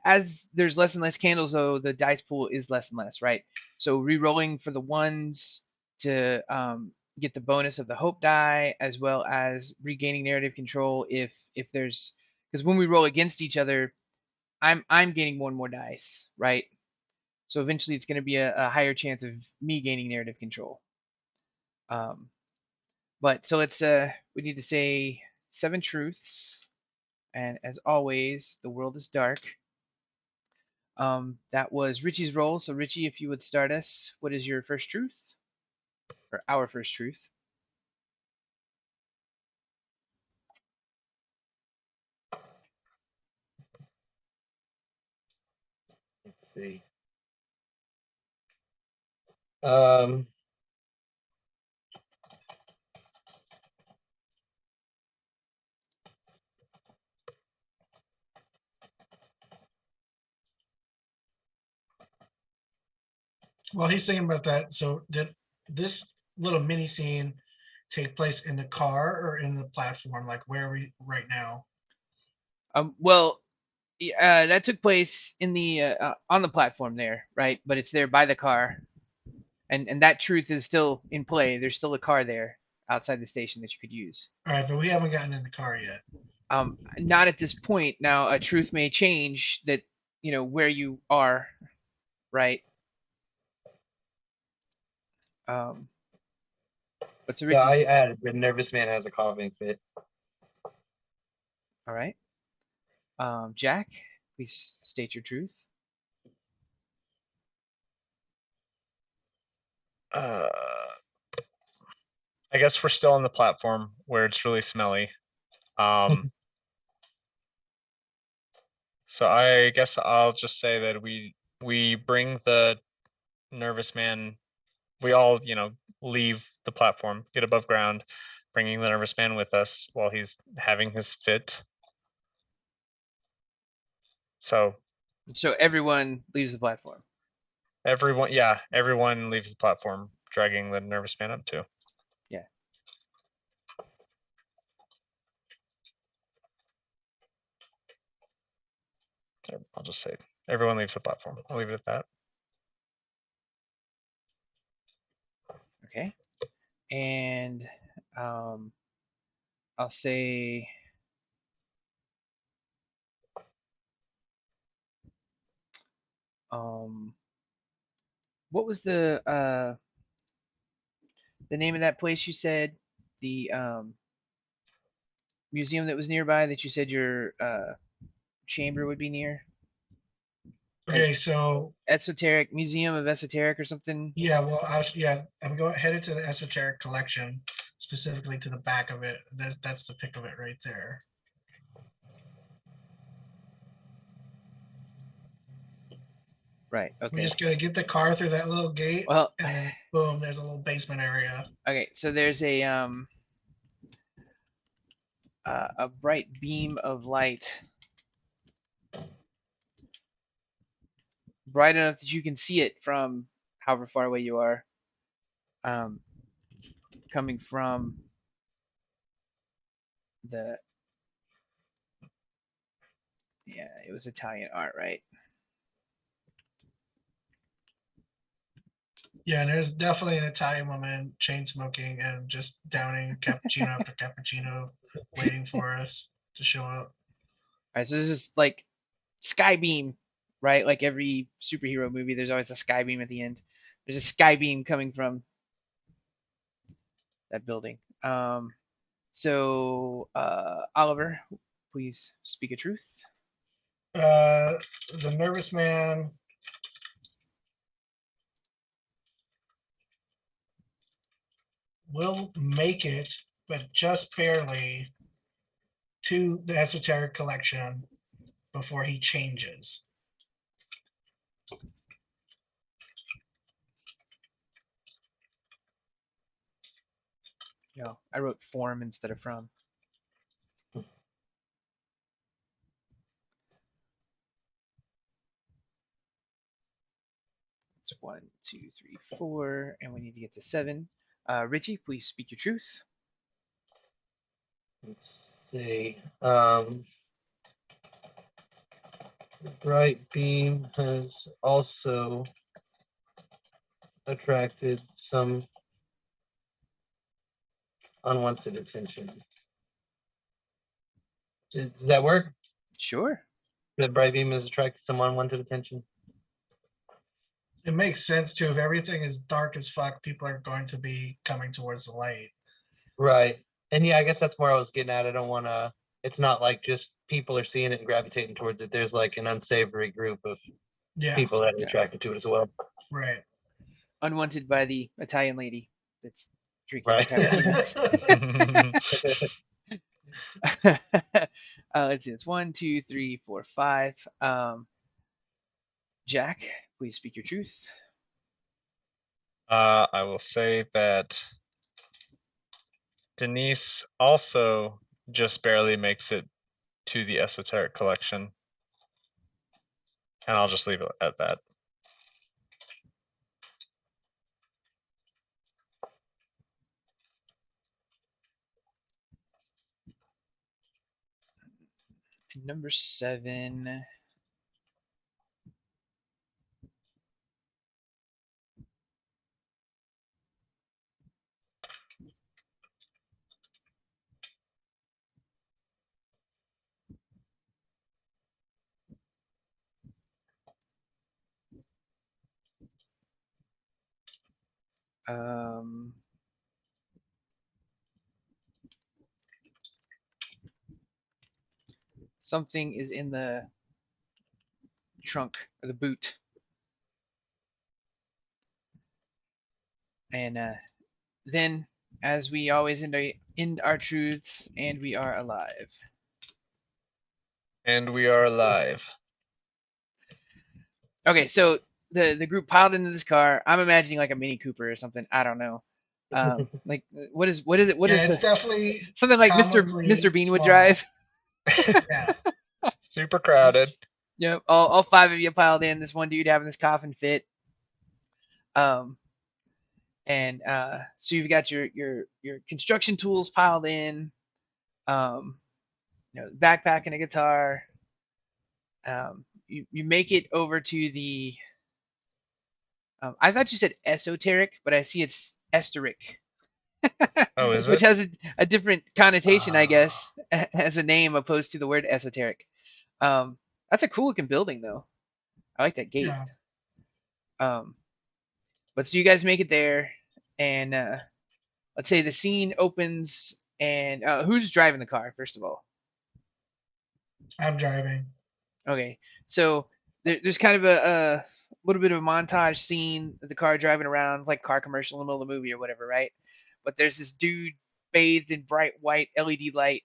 there's less and less candles, though the dice pool is less and less, right? So re-rolling for the ones to get the bonus of the hope die, as well as regaining narrative control if there's, because when we roll against each other, I'm gaining one more dice, right? So eventually it's going to be a higher chance of me gaining narrative control. But so let's we need to say 7 truths, and as always, the world is dark. That was Richie's roll. So Richie, if you would start us, what is your first truth, or our first truth? Let's see. Um. While he's thinking about that, so did this little mini scene take place in the car or in the platform? Like, where are we right now? Well, that took place in the on the platform there, right? But it's there by the car, and that truth is still in play. There's still a car there outside the station that you could use. All right, but we haven't gotten in the car yet. Not at this point. Now, a truth may change that, where you are, right? But So I added the nervous man has a coughing fit. All right. Jack, please state your truth. I guess we're still on the platform where it's really smelly. So I guess I'll just say that we bring the nervous man. We all, leave the platform, get above ground, bringing the nervous man with us while he's having his fit. So everyone leaves the platform. Everyone leaves the platform, dragging the nervous man up too. Yeah. I'll just say everyone leaves the platform. I'll leave it at that. Okay. And I'll say what was the name of that place you said? The museum that was nearby that you said your chamber would be near? Okay, so Esoteric Museum of Esoteric or something? yeah, well, I'm going headed to the esoteric collection, specifically to the back of it. That's the pick of it right there. Right. We Okay. just gotta get the car through that little gate, Well, and then boom, there's a little basement area. okay. So there's a bright beam of light, bright enough that you can see it from however far away you are, um, coming from the, yeah, it was Italian art, right? Yeah, and there's definitely an Italian woman chain smoking and just downing cappuccino after cappuccino, waiting for us to show up. All right. So this is like sky beam, right? Like every superhero movie, there's always a sky beam at the end. There's a sky beam coming from that building. So Oliver, please speak a truth. The nervous man will make it, but just barely, to the esoteric collection before he changes. No, I wrote form instead of from. It's 1, 2, 3, 4, and we need to get to 7. Richie, please speak your truth. Let's see. Bright beam has also attracted some unwanted attention. Does that work? Sure. The bright beam has attracted some unwanted attention. It makes sense too. If everything is dark as fuck, people are going to be coming towards the light. Right. And yeah, I guess that's where I was getting at. I don't want to, it's not like just people are seeing it and gravitating towards it. There's like an unsavory group of Yeah, people that are Yeah. attracted to it as well. right. Unwanted by the Italian lady that's drinking Right. cappuccinos. Let's see. It's 1, 2, 3, 4, 5. Jack, please speak your truth. I will say that Denise also just barely makes it to the esoteric collection. And I'll just leave it at that. Number 7. Something is in the trunk or the boot. And then, as we always end our truths, and we are alive. And we are alive. Okay, so the group piled into this car. I'm imagining like a Mini Cooper or something. I don't know. Like what is it? What Yeah, is it's definitely something like comically Mr. Bean would small. drive? Yeah. Super crowded. Yep. All 5 of you piled in. This one dude having this coffin fit. And so you've got your construction tools piled in. Backpack and a guitar. You make it over to the. I thought you said esoteric, but I see it's esteric. Oh, is Which it? has a different connotation, I guess, as a name opposed to the word esoteric. That's a cool looking building, though. I like that gate. Yeah. But so you guys make it there, and let's say the scene opens, and who's driving the car, first of all? I'm driving. Okay, so there's kind of a little bit of a montage scene of the car driving around, like car commercial in the middle of the movie or whatever, right? But there's this dude bathed in bright white LED light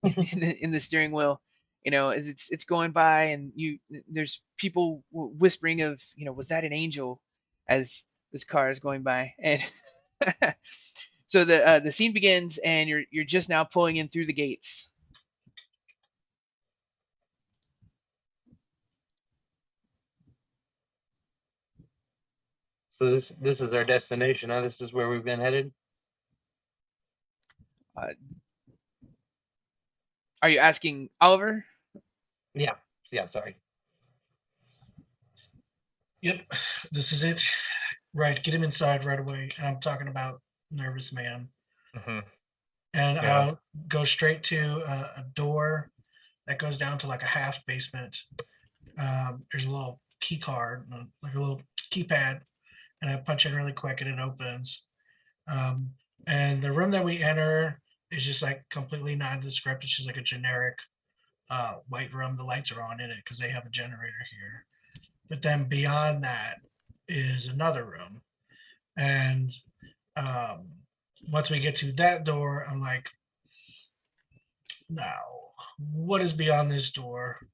in the steering wheel, as it's going by, and there's people whispering of, was that an angel, as this car is going by, and so the scene begins, and you're just now pulling in through the gates. So this is our destination. Huh? This is where we've been headed. Are you asking Oliver? Yeah. Sorry. Yep, this is it. Right, get him inside right away. And I'm talking about Nervous Man. Hmm. And Yeah. I'll go straight to a door that goes down to like a half basement. There's a little key card, like a little keypad, and I punch in really quick and it opens. And the room that we enter is just like completely nondescript. It's just like a generic white room. The lights are on in it because they have a generator here. But then beyond that is another room. And once we get to that door, I'm like, now, what is beyond this door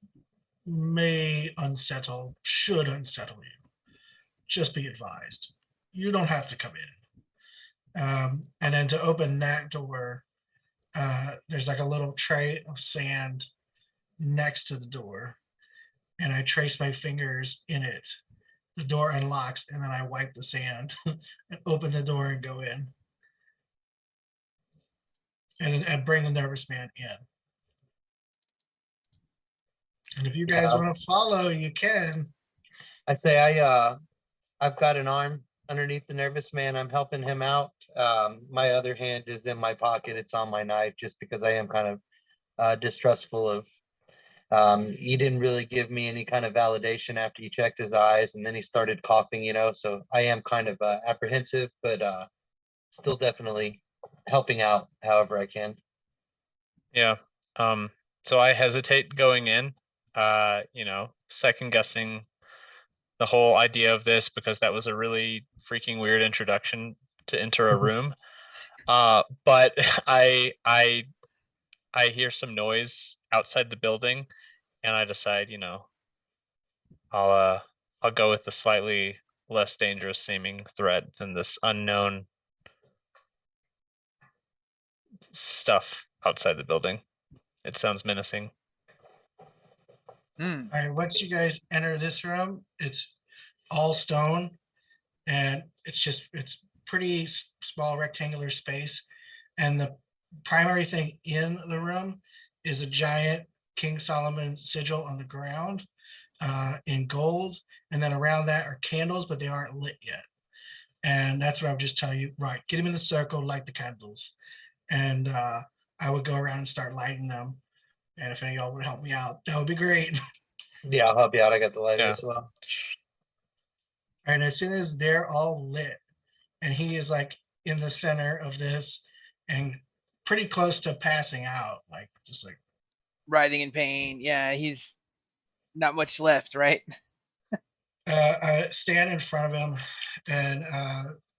may unsettle, should unsettle you. Just be advised. You don't have to come in. And then to open that door, there's like a little tray of sand next to the door. And I trace my fingers in it. The door unlocks, and then I wipe the sand and open the door and go in. And bring the Nervous Man in. And if you guys Yeah. want to follow, you can. I say I've got an arm underneath the Nervous Man. I'm helping him out. My other hand is in my pocket. It's on my knife, just because I am kind of distrustful of. He didn't really give me any kind of validation after he checked his eyes, and then he started coughing. So I am kind of apprehensive, but still definitely helping out however I can. Yeah. So I hesitate going in, second guessing the whole idea of this, because that was a really freaking weird introduction to enter a room. But I hear some noise outside the building, and I decide, I'll go with the slightly less dangerous seeming threat than this unknown stuff outside the building. It sounds menacing. All right, once you guys enter this room, it's all stone, and it's pretty small rectangular space. And the primary thing in the room is a giant King Solomon sigil on the ground in gold. And then around that are candles, but they aren't lit yet. And that's what I would just tell you, right, get them in a circle, light the candles. And I would go around and start lighting them. And if any of y'all would help me out, that would be great. Yeah, I'll help you out. I got the lighter Yeah. as well. And as soon as they're all lit, and he is like in the center of this and pretty close to passing out, like just like Writhing in pain. Yeah, he's not much left, right? I stand in front of him and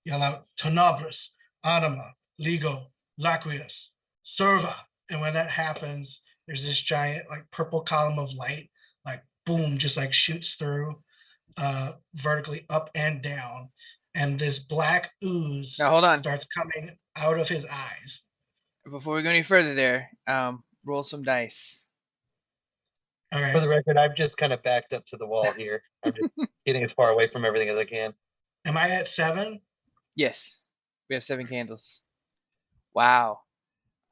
yell out, Tenebris, Anima, Ligo, Laquius, Serva. And when that happens, there's this giant like purple column of light, like boom, just like shoots through vertically up and down. And this black ooze Now hold on. starts coming out of his eyes. Before we go any further there, roll some dice. All For right. the record, I've just kind of backed up to the wall here. I'm just getting as far away from everything as I can. Am I at 7? Yes, we have 7 candles. Wow.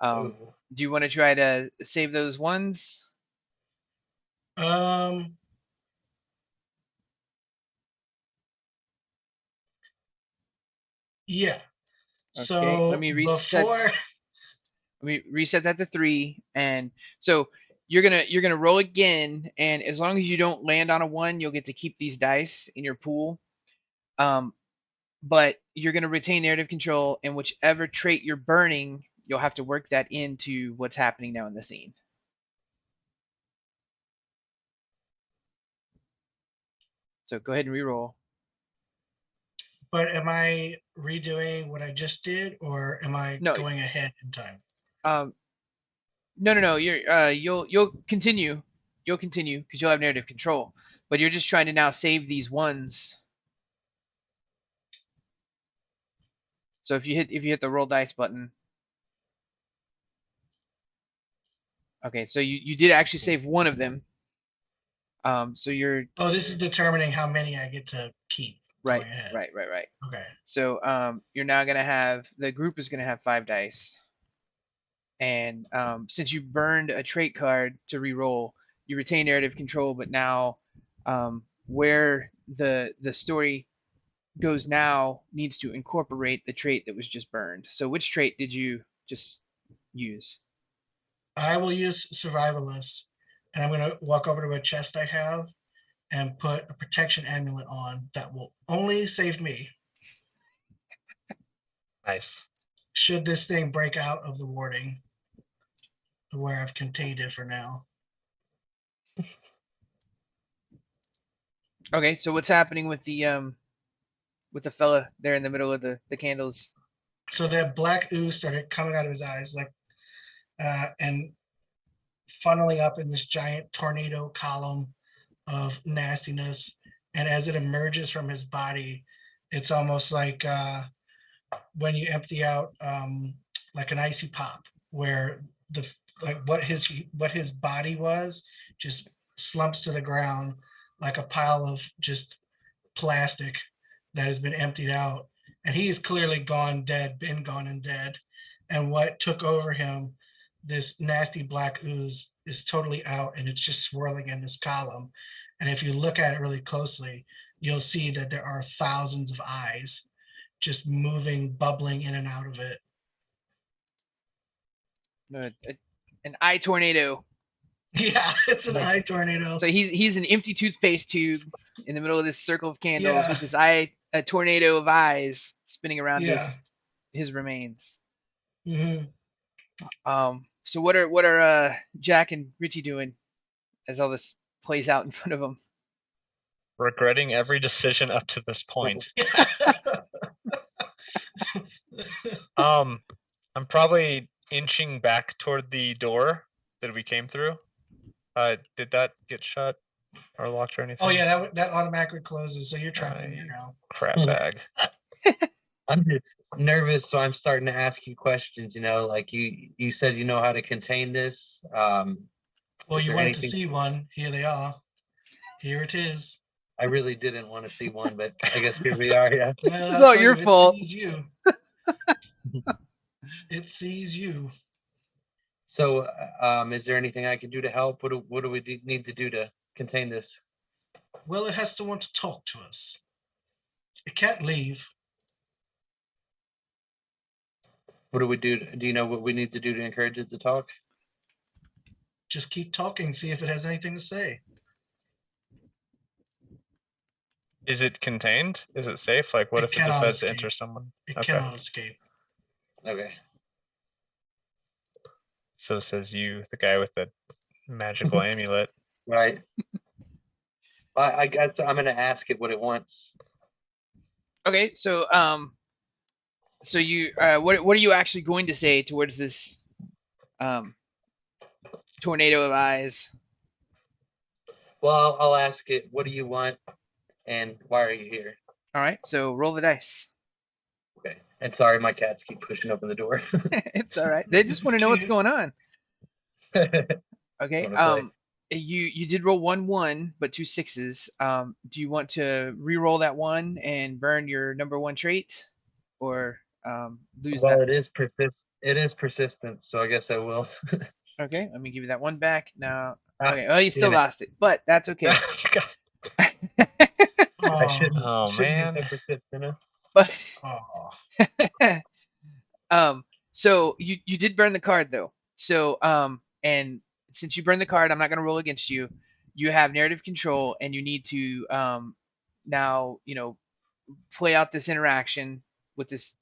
Ooh. Do you want to try to save those ones? Yeah. Okay, So let me reset. before Let me reset that to 3, and so you're gonna roll again, and as long as you don't land on a 1, you'll get to keep these dice in your pool. But you're gonna retain narrative control, and whichever trait you're burning, you'll have to work that into what's happening now in the scene. So go ahead and reroll. But am I redoing what I just did, or am I going ahead in time? No. You're you'll continue, you'll continue because you'll have narrative control. But you're just trying to now save these ones. So if you hit the roll dice button. Okay, so you did actually save one of them. So you're Oh, this is determining how many I get to keep. right, Going ahead. right. Okay. So you're now gonna have the group is gonna have 5 dice, and since you burned a trait card to re-roll, you retain narrative control. But now, where the story goes now needs to incorporate the trait that was just burned. So which trait did you just use? I will use survivalist, and I'm going to walk over to a chest I have and put a protection amulet on that will only save me Nice. should this thing break out of the warding where I've contained it for now. Okay, so what's happening with the fella there in the middle of the candles? So that black ooze started coming out of his eyes, like, and funneling up in this giant tornado column of nastiness. And as it emerges from his body, it's almost like when you empty out like an icy pop, where the like what his body was just slumps to the ground like a pile of just plastic that has been emptied out. And he is clearly gone dead, been gone and dead. And what took over him, this nasty black ooze, is totally out and it's just swirling in this column. And if you look at it really closely, you'll see that there are thousands of eyes just moving, bubbling in and out of it. An eye tornado. Yeah, it's an eye tornado. So he's an empty toothpaste tube in the middle of this circle of candles Yeah. with this a tornado of eyes spinning around Yeah. his remains. hmm So what are Jack and Richie doing as all this plays out in front of them? Regretting every decision up to this point. I'm probably inching back toward the door that we came through. Did that get shut or locked or anything? Oh yeah, that automatically closes, so you're trapped in there Right. now. Crap bag. I'm just nervous, so I'm starting to ask you questions. You know, like you said, you know how to contain this. Well, Is you there wanted to anything- see one. Here they are. Here it is. I really didn't want to see one, but I guess here we are. Yeah. Well, It's I'll all tell your you, fault. It sees you. It sees you. So, is there anything I can do to help? What do we need to do to contain this? Well, it has to want to talk to us. It can't leave. What do we do? Do you know what we need to do to encourage it to talk? Just keep talking, see if it has anything to say. Is it contained? Is it safe? Like, what It if it cannot decides to escape. enter someone? It Okay. cannot escape. Okay. So says you, the guy with the magical amulet. Right. I guess I'm gonna ask it what it wants. Okay, so so you what are you actually going to say towards this tornado of eyes? Well, I'll ask it, what do you want, and why are you here? All right, so roll the dice. Okay. And sorry, my cats keep pushing open the door. It's all right. They just want to know what's going on. Okay. Wanna play. You did roll 1-1, but 2 6s. Do you want to re-roll that one and burn your number 1 trait, or lose Well, that? it is persistence, so I guess I will. Okay, let me give you that one back now. Ah, Okay, well you still damn it. lost it, but that's okay. I Oh, shouldn't. Oh, shouldn't be so man. persistent. Huh? But so you did burn the card though. So and since you burned the card, I'm not going to roll against you. You have narrative control, and you need to now play out this interaction with this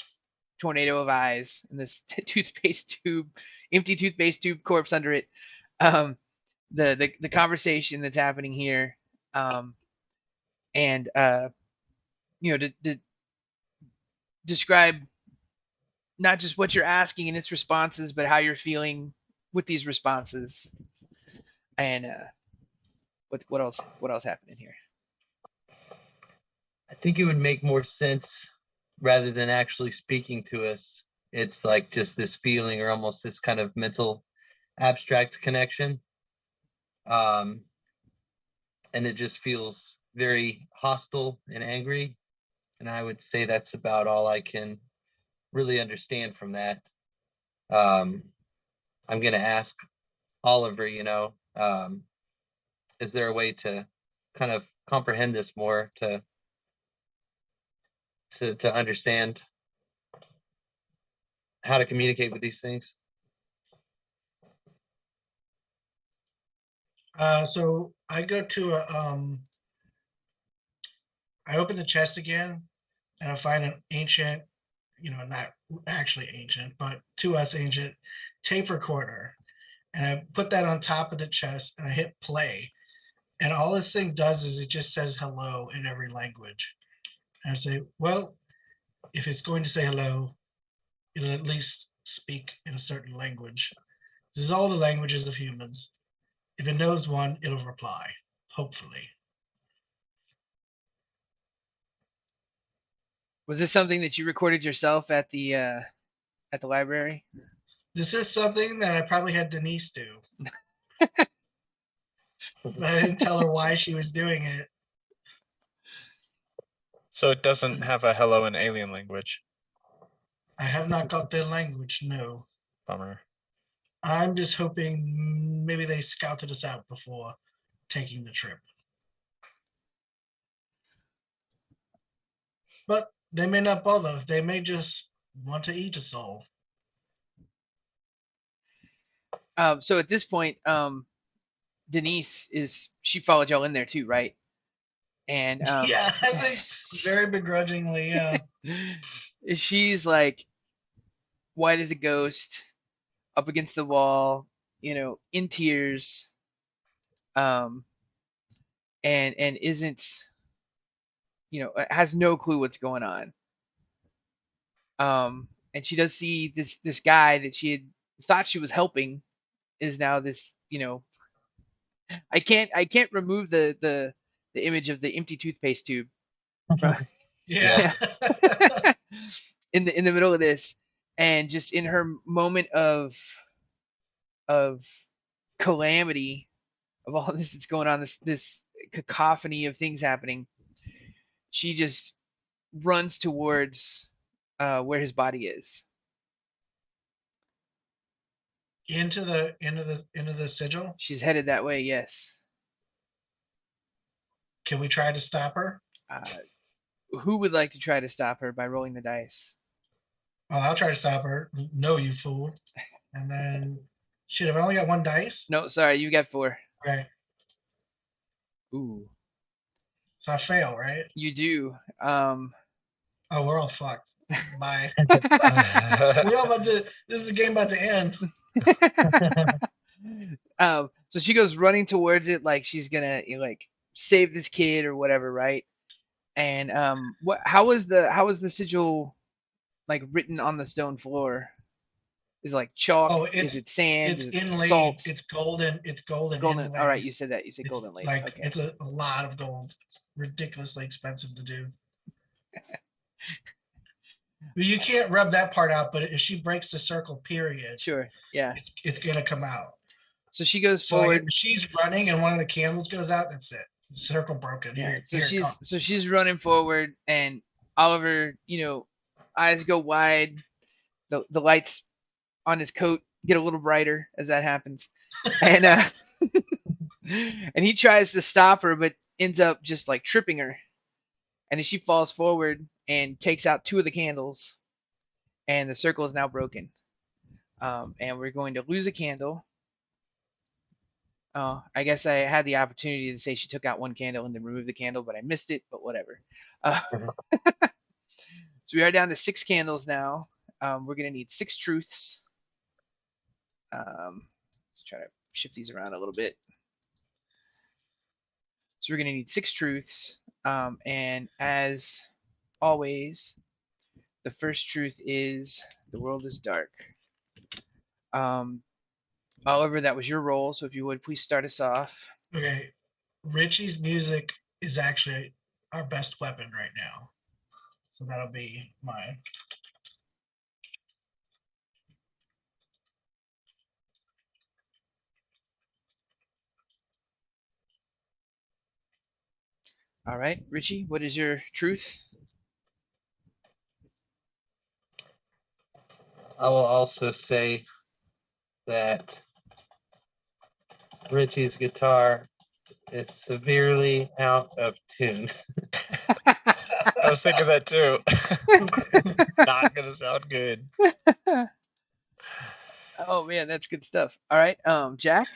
tornado of eyes and this toothpaste tube, empty toothpaste tube corpse under it. The conversation that's happening here, and to describe not just what you're asking and its responses, but how you're feeling with these responses. And What else? What else happened in here? I think it would make more sense rather than actually speaking to us. It's like just this feeling or almost this kind of mental abstract connection. And it just feels very hostile and angry. And I would say that's about all I can really understand from that. I'm going to ask Oliver, is there a way to kind of comprehend this more, to understand how to communicate with these things? So I go to I open the chest again, and I find an ancient, not actually ancient, but to us ancient tape recorder, and I put that on top of the chest, and I hit play, and all this thing does is it just says hello in every language. And I say, well, if it's going to say hello, it'll at least speak in a certain language. This is all the languages of humans. If it knows one, it'll reply, hopefully. Was this something that you recorded yourself at the library? This is something that I probably had Denise do. But I didn't tell her why she was doing it. So it doesn't have a hello in alien language. I have not got their language, no. Bummer. I'm just hoping maybe they scouted us out before taking the trip. But they may not bother. They may just want to eat us all. So at this point, Denise she followed y'all in there too, right? And Yeah, I think very begrudgingly, yeah. she's like white as a ghost, up against the wall, in tears, and isn't, has no clue what's going on. And she does see this guy that she had thought she was helping is now this, I can't remove the image of the empty toothpaste tube from Yeah. in the middle of this, and just in her moment of calamity of all this that's going on, this cacophony of things happening, she just runs towards where his body is. Into the sigil. She's headed that way. Yes. Can we try to stop her? Who would like to try to stop her by rolling the dice? Oh, I'll try to stop her. No, you fool. And then, shit, have I only got one dice? No, sorry, you got 4. Right. Ooh, So I fail, right? you do. Oh, we're all fucked. Bye. We're all about to. This is a game about to end. So she goes running towards it like she's gonna like save this kid or whatever, right? And how was the sigil like written on the stone floor? Is it like chalk? Oh, is it sand? it's is it inlaid. salt? It's golden. It's golden. Golden. Inlaid. All right, you said that. You said It's golden lake. like Okay. it's a lot of gold. It's ridiculously expensive to do. You can't rub that part out, but if she breaks the circle, period, Sure. Yeah. it's gonna come out. So she goes So like, forward. if she's running and one of the candles goes out, that's it. The circle broken. Yeah. Here it comes. So she's running forward, and Oliver, eyes go wide. The lights on his coat get a little brighter as that happens, and and he tries to stop her, but ends up just like tripping her, and then she falls forward and takes out 2 of the candles, and the circle is now broken. And we're going to lose a candle. Oh, I guess I had the opportunity to say she took out 1 candle and then remove the candle, but I missed it. But whatever. So we are down to 6 candles now. We're gonna need 6 truths. Let's try to shift these around a little bit. So we're gonna need 6 truths, and as always, the first truth is the world is dark. Oliver, that was your roll, so if you would please start us off. Okay. Richie's music is actually our best weapon right now. So that'll be mine. All right, Richie, what is your truth? I will also say that Richie's guitar is severely out of tune. I was thinking that too. Not gonna sound good. Oh man, that's good stuff. All right, Jack.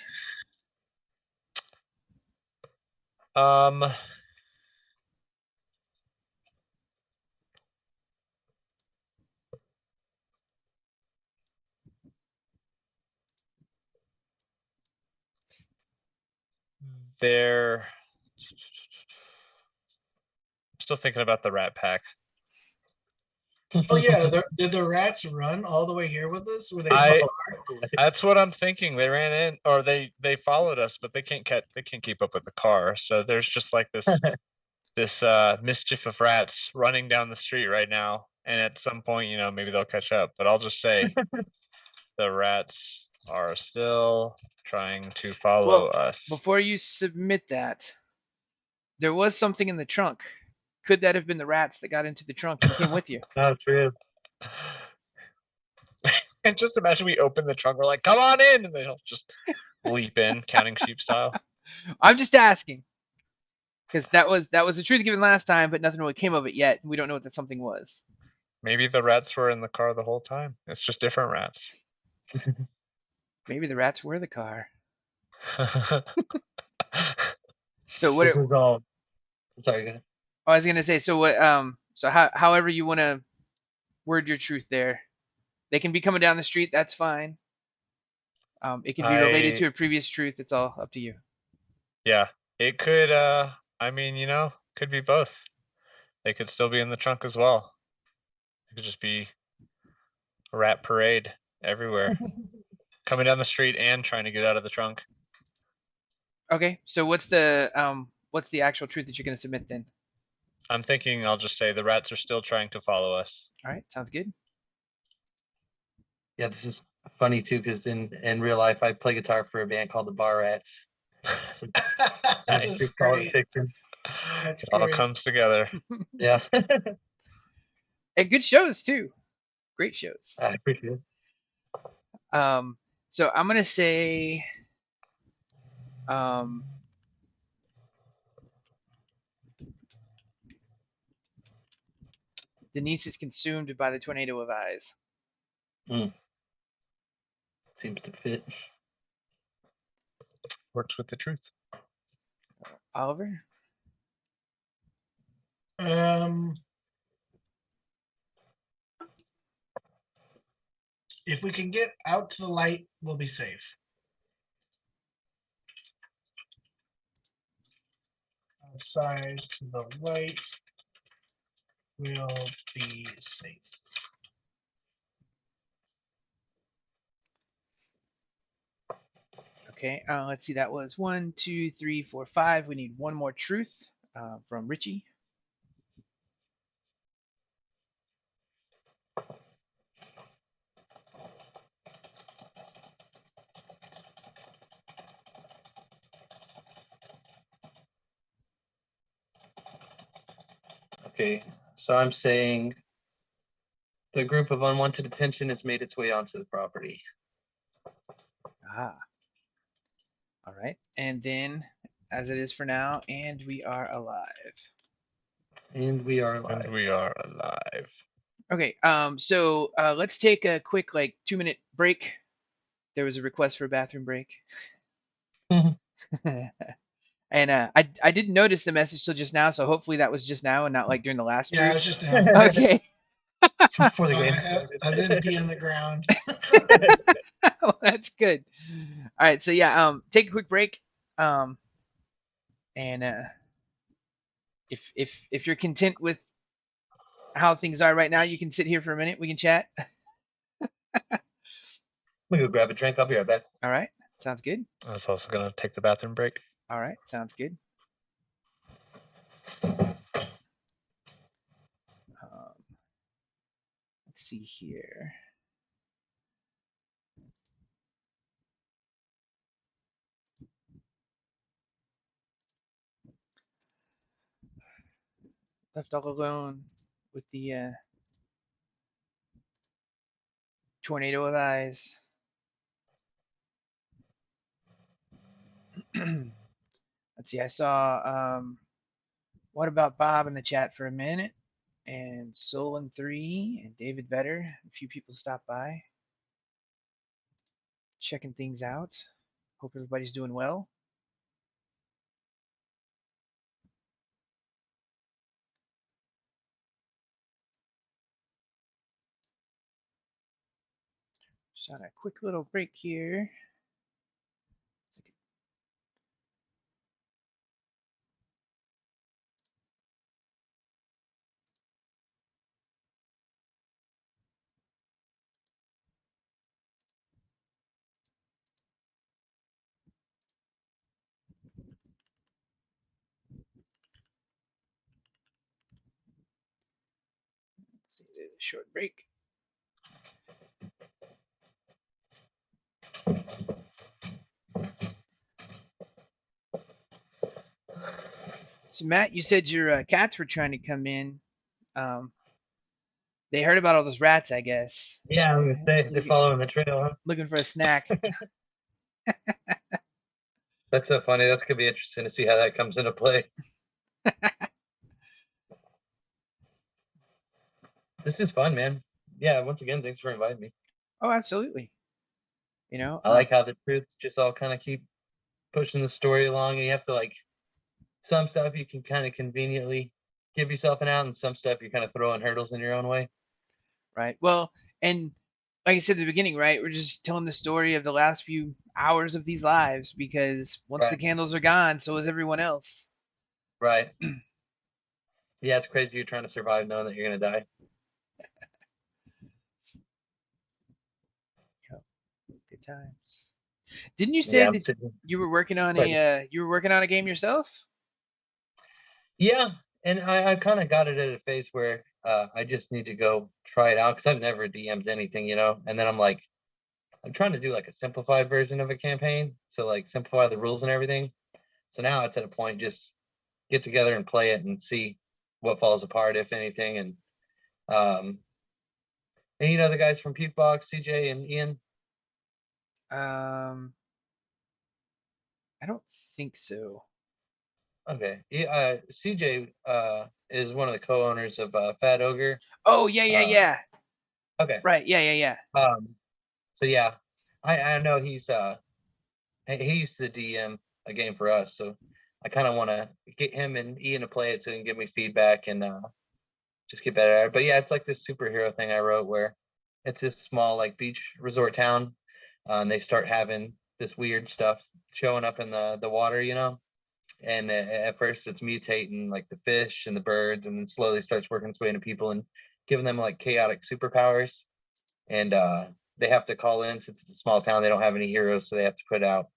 Um, they're I'm still thinking about the Rat Pack. Oh yeah, did the rats run all the way here with us? Were they? I That's what I'm thinking. They ran in, or they followed us, but they can't keep up with the car. So there's just like this mischief of rats running down the street right now. And at some point, maybe they'll catch up. But I'll just say the rats are still trying to follow Well, us. before you submit that, there was something in the trunk. Could that have been the rats that got into the trunk and came with you? Oh, true. And just imagine we open the trunk, we're like, come on in, and they'll just leap in, counting sheep style. I'm just asking, because that was the truth given last time, but nothing really came of it yet. We don't know what that something was. Maybe the rats were in the car the whole time. It's just different rats. Maybe the rats were the car. So what? This is all. Sorry, go ahead. I was gonna say. So what? So however you want to word your truth there, they can be coming down the street. That's fine. It can be related to a previous truth. It's all up to you. Yeah, it could. I mean, could be both. They could still be in the trunk as well. It could just be a rat parade everywhere, coming down the street and trying to get out of the trunk. Okay. So what's the actual truth that you're gonna submit then? I'm thinking I'll just say the rats are still trying to follow us. All right. Sounds good. Yeah, this is funny too, because in real life, I play guitar for a band called the Bar Rats. So That's it's called great. fiction. That's It all great. comes together. Yeah, And good shows too. Great shows. I appreciate it. So I'm gonna say, Denise is consumed by the tornado of eyes. Seems to fit. Works with the truth. Oliver. If we can get out to the light, we'll be safe. Outside to the light, we'll be safe. Okay. Let's see. That was 1, 2, 3, 4, 5. We need one more truth from Richie. Okay, so I'm saying the group of unwanted attention has made its way onto the property. Ah. All right. And then, as it is for now, and we are alive. And we are alive. And we are alive. Okay. So let's take a quick 2-minute break. There was a request for a bathroom break. And I didn't notice the message till just now, so hopefully that was just now and not during the last Yeah, break. it's just now. Okay. It's before the game. I didn't pee on the ground. Well, that's good. All right, so yeah, take a quick break. And if you're content with how things are right now, you can sit here for a minute. We can chat. I'm gonna go grab a drink. I'll be right back. All right, sounds good. I was also gonna take the bathroom break. All right, sounds good. see here. Left all alone with the tornado of eyes. Let's see. I saw what about Bob in the chat for a minute, and Solon3 and David Vetter. A few people stopped by, checking things out. Hope everybody's doing well. Just on a quick little break here. Let's see, there's a short break. So Matt, you said your cats were trying to come in. They heard about all those rats, I guess. Yeah, I was gonna say they're following the trail, huh? Looking for a snack. That's so funny. That's gonna be interesting to see how that comes into play. This is fun, man. Yeah, once again, thanks for inviting me. Oh, absolutely. You know, I like how the truths just all kind of keep pushing the story along, and you have to like some stuff you can kind of conveniently give yourself an out, and some stuff you're kind of throwing hurdles in your own way. right. Well, and like I said at the beginning, right, we're just telling the story of the last few hours of these lives, because once the Right. candles are gone, so is everyone else. Right. Yeah, it's crazy you're trying to survive knowing that you're gonna die. Good times. Didn't you say Yeah, I'm that sitting. you were working on Sorry. a game yourself? Yeah, and I kind of got it at a phase where I just need to go try it out because I've never DM'd anything, and then I'm like, I'm trying to do like a simplified version of a campaign, so like simplify the rules and everything. So now it's at a point just get together and play it and see what falls apart, if anything, um, and the guys from Pukebox, CJ and Ian. I don't think so. Okay, CJ is one of the co-owners of Fat Ogre. Oh, yeah. Okay. Right, yeah. So yeah, I know he used to DM a game for us, so I kind of want to get him and Ian to play it so he can give me feedback and just get better at it. But yeah, it's like this superhero thing I wrote where it's this small like beach resort town, and they start having this weird stuff showing up in the water, and at first it's mutating like the fish and the birds, and then slowly starts working its way into people and giving them like chaotic superpowers. And they have to call in, since it's a small town, they don't have any heroes, so they have to put out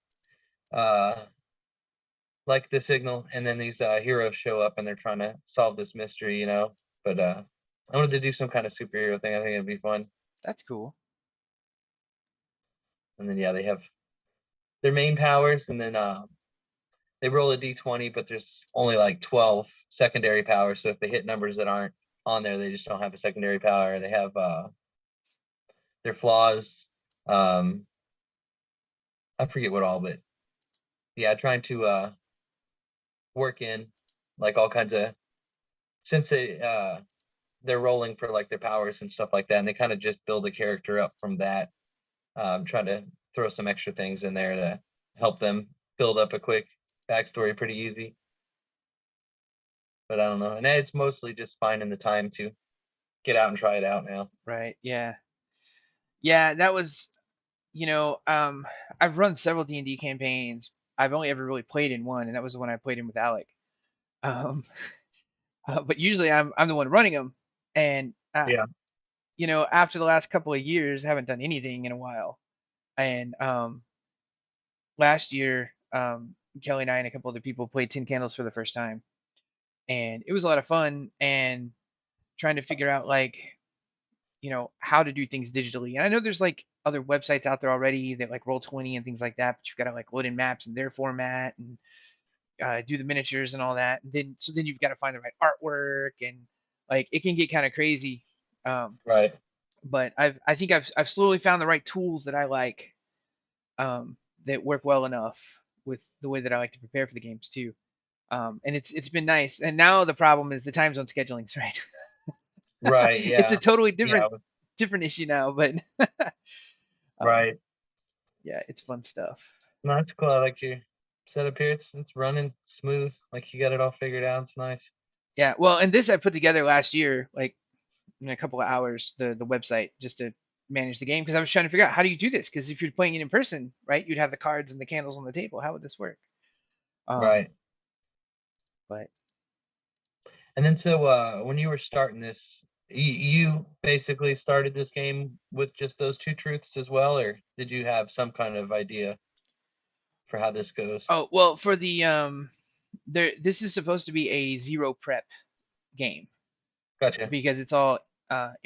like the signal, and then these heroes show up and they're trying to solve this mystery, but I wanted to do some kind of superhero thing. I think it'd be fun. That's cool. And then yeah, they have their main powers, and then they roll a d20, but there's only like 12 secondary powers, so if they hit numbers that aren't on there, they just don't have a secondary power. They have their flaws. I forget what all, but yeah, trying to work in like all kinds of, since they're rolling for like their powers and stuff like that, and they kind of just build a character up from that. Trying to throw some extra things in there to help them build up a quick backstory pretty easy. But I don't know, and it's mostly just finding the time to get out and try it out now. Right, yeah. Yeah, that was, I've run several D&D campaigns. I've only ever really played in one, and that was the one I played in with Alec. But usually I'm the one running them, and Yeah. after the last couple of years, I haven't done anything in a while. And last year, Kelly and I and a couple other people played Tin Candles for the first time, and it was a lot of fun. And trying to figure out like how to do things digitally. And I know there's like other websites out there already that like Roll20 and things like that, but you've got to like load in maps in their format and do the miniatures and all that. And then you've got to find the right artwork, and like it can get kind of crazy. Right. But I think I've slowly found the right tools that I like, that work well enough with the way that I like to prepare for the games too. And it's been nice. And now the problem is the time zone scheduling's right. Right. It's a Yeah. totally Yeah. different issue now, but Right. yeah, it's fun stuff. No, that's cool. I like your setup here. It's running smooth. Like you got it all figured out. It's nice. Yeah, well, and this I put together last year, like in a couple of hours, the website just to manage the game because I was trying to figure out how do you do this? Because if you're playing it in person, right, you'd have the cards and the candles on the table. How would this work? Right. But And then so when you were starting this, you basically started this game with just those two truths as well, or did you have some kind of idea for how this goes? oh well, for the this is supposed to be a zero prep game Gotcha. because it's all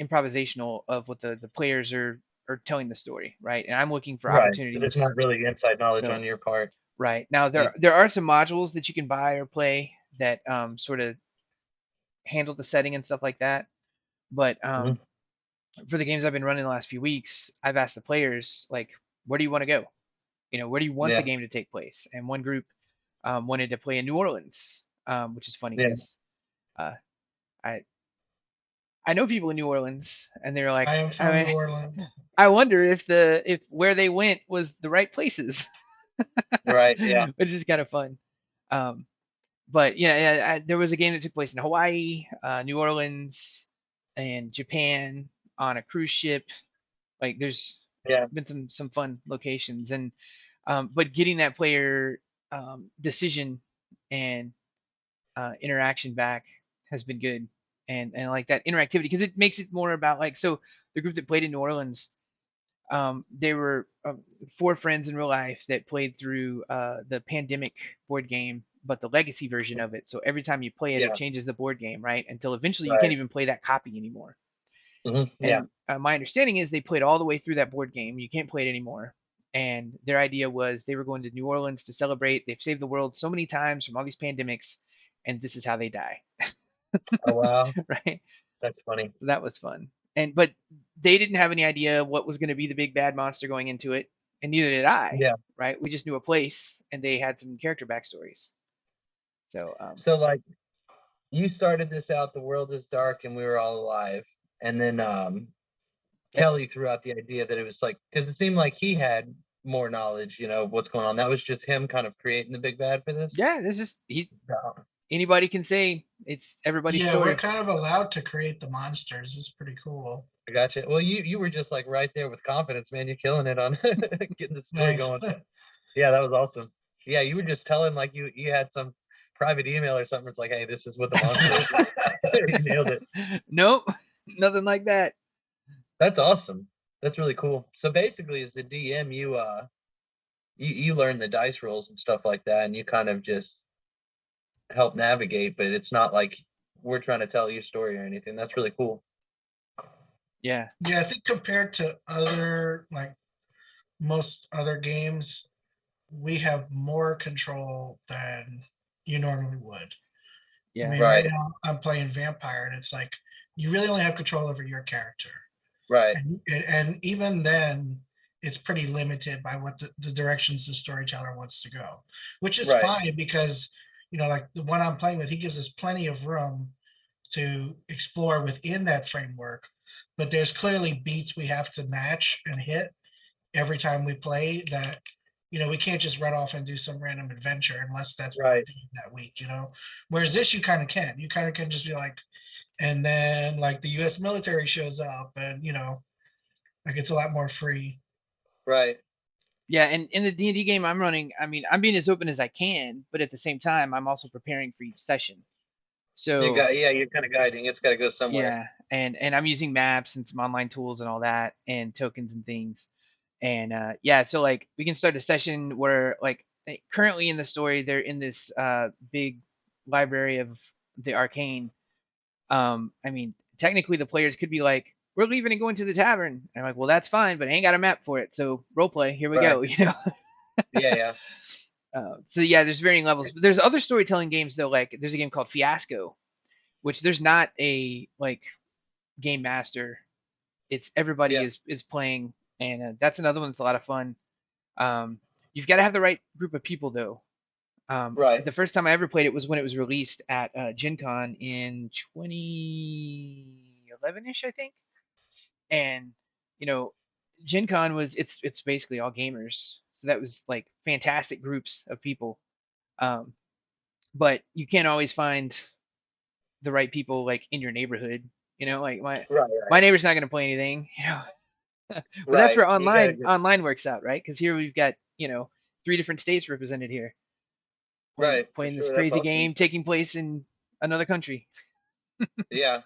improvisational of what the players are telling the story, right? And I'm looking for Right. So opportunities. there's not really inside knowledge So- on your part. Right. Now there are some modules that you can buy or play that sort of handle the setting and stuff like that. But for the games I've been running the last few weeks, I've asked the players like, where do you want to go? Where do you want Yeah. the game to take place? And one group wanted to play in New Orleans, which is funny Yeah. because I know people in New Orleans, and they're like, I am from New Orleans. I wonder if where they went was the right places. Right. Yeah. Which is kind of fun. But yeah, there was a game that took place in Hawaii, New Orleans, and Japan on a cruise ship. Like there's Yeah. been some fun locations, and but getting that player decision and interaction back has been good, and like that interactivity because it makes it more about like so the group that played in New Orleans. They were 4 friends in real life that played through the Pandemic board game, but the legacy version of it. So every time you play it, Yeah. it changes the board game, right? Until eventually you Right. can't even play that copy anymore. Yeah. And my understanding is they played all the way through that board game. You can't play it anymore. And their idea was they were going to New Orleans to celebrate. They've saved the world so many times from all these pandemics, and this is how they die, Oh wow. right? That's funny. That was fun. But they didn't have any idea what was going to be the big bad monster going into it, and neither did I. Yeah. Right? We just knew a place, and they had some character backstories. So So like you started this out, the world is dark and we were all alive. And then Kelly threw out the idea that it was like because it seemed like he had more knowledge, of what's going on. That was just him kind of creating the big bad for this. yeah, this is Yeah. anybody can say it's everybody's Yeah, story. we're kind of allowed to create the monsters. It's pretty cool. I gotcha. Well, you were just like right there with confidence, man. You're killing it on getting the story Thanks. going. Yeah, that was awesome. Yeah, you were just telling like you had some private email or something. It's like, hey, this is what the monster is. You nailed it. Nope, nothing like that. That's awesome. That's really cool. So basically, as the DM, you learn the dice rolls and stuff like that, and you kind of just help navigate. But it's not like we're trying to tell your story or anything. That's really cool. Yeah. Yeah, I think compared to other like most other games, we have more control than you normally would. Yeah. I mean, Right. right now I'm playing Vampire, and it's like you really only have control over your character, Right. and even then, it's pretty limited by what the directions the storyteller wants to go, which is Right. fine because like the one I'm playing with, he gives us plenty of room to explore within that framework, but there's clearly beats we have to match and hit every time we play that we can't just run off and do some random adventure unless that's what we're Right. doing that week. Whereas this you kind of can just be like, and then like the US military shows up, and like it's a lot more free. Right. Yeah, and in the D&D game I'm running, I mean, I'm being as open as I can, but at the same time, I'm also preparing for each session. So You're kind of guiding. It's got to go somewhere. yeah, and I'm using maps and some online tools and all that, and tokens and things. And yeah, so like we can start a session where like currently in the story they're in this big library of the arcane. I mean, technically the players could be like, we're leaving and going to the tavern. And I'm like, well, that's fine, but I ain't got a map for it. So role play, here we Right. go. You know. Yeah. So yeah, there's varying levels. But there's other storytelling games though. Like there's a game called Fiasco, which there's not a like game master. It's everybody Yeah. is playing, and that's another one that's a lot of fun. You've got to have the right group of people though. Right. The first time I ever played it was when it was released at Gen Con in 2011ish, I think. And you know, Gen Con was it's basically all gamers, so that was like fantastic groups of people. Um, but you can't always find the right people like in your neighborhood. You know, like Right. my neighbor's not going to play anything. You know, but that's Right. where You gotta just online works out, right? Because here we've got 3 different states represented here right for playing this sure. That's crazy awesome. game taking place in another country. Yeah.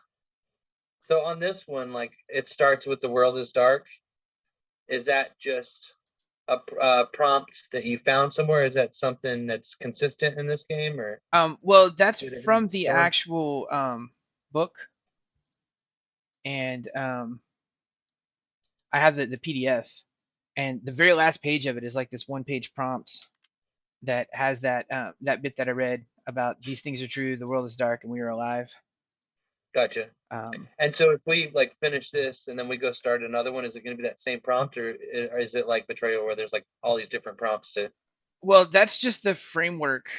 So on this one, like it starts with the world is dark. Is that just a prompt that you found somewhere? Is that something that's consistent in this game, or Well, that's did it from the going? actual book, and I have the PDF, and the very last page of it is like this 1-page prompt that has that bit that I read about these things are true, the world is dark, and we are alive. Gotcha. And so if we like finish this and then we go start another one, is it going to be that same prompt, or is it like Betrayal where there's like all these different prompts to? Well, that's just the framework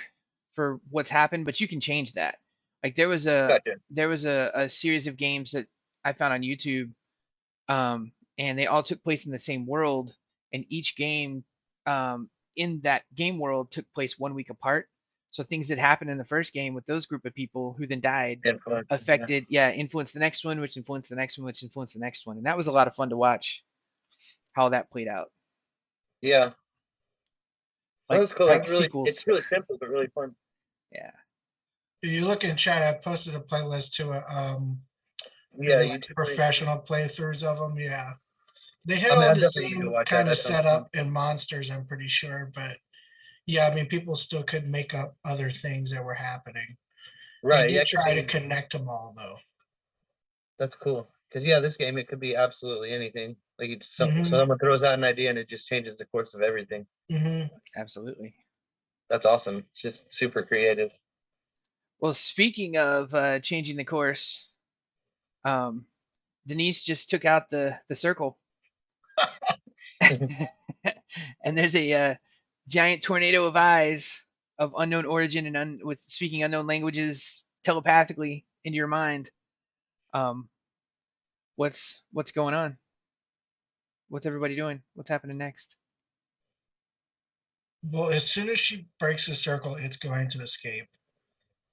for what's happened, but you can change that. Like Gotcha. there was a series of games that I found on YouTube, and they all took place in the same world, and each game in that game world took place 1 week apart. So things that happened in the first game with those group of people who then died Influence. influenced the next one, which influenced the next one, which influenced the next one, and that was a lot of fun to watch how that played out. Yeah. That Like was cool. like That's really, sequels. it's really simple but really fun. Yeah. If you look in chat, I posted a playlist to Yeah, like YouTube professional playthroughs of them. Yeah, they had I mean, all I'm the definitely gonna go same watch that. kind of That sounds fun. setup and monsters. I'm pretty sure, but yeah, I mean, people still could make up other things that were happening. Right. They Yeah, did it could try to be. connect them all, though. That's cool. Because yeah, this game it could be absolutely anything. Like you just, Mhm. someone throws out an idea and it just changes the course of everything. hmm Absolutely. That's awesome. It's just super creative. Well, speaking of changing the course, Denise just took out the circle, and there's a giant tornado of eyes of unknown origin and with speaking unknown languages telepathically into your mind. Um, what's going on? What's everybody doing? What's happening next? Well, as soon as she breaks the circle, it's going to escape.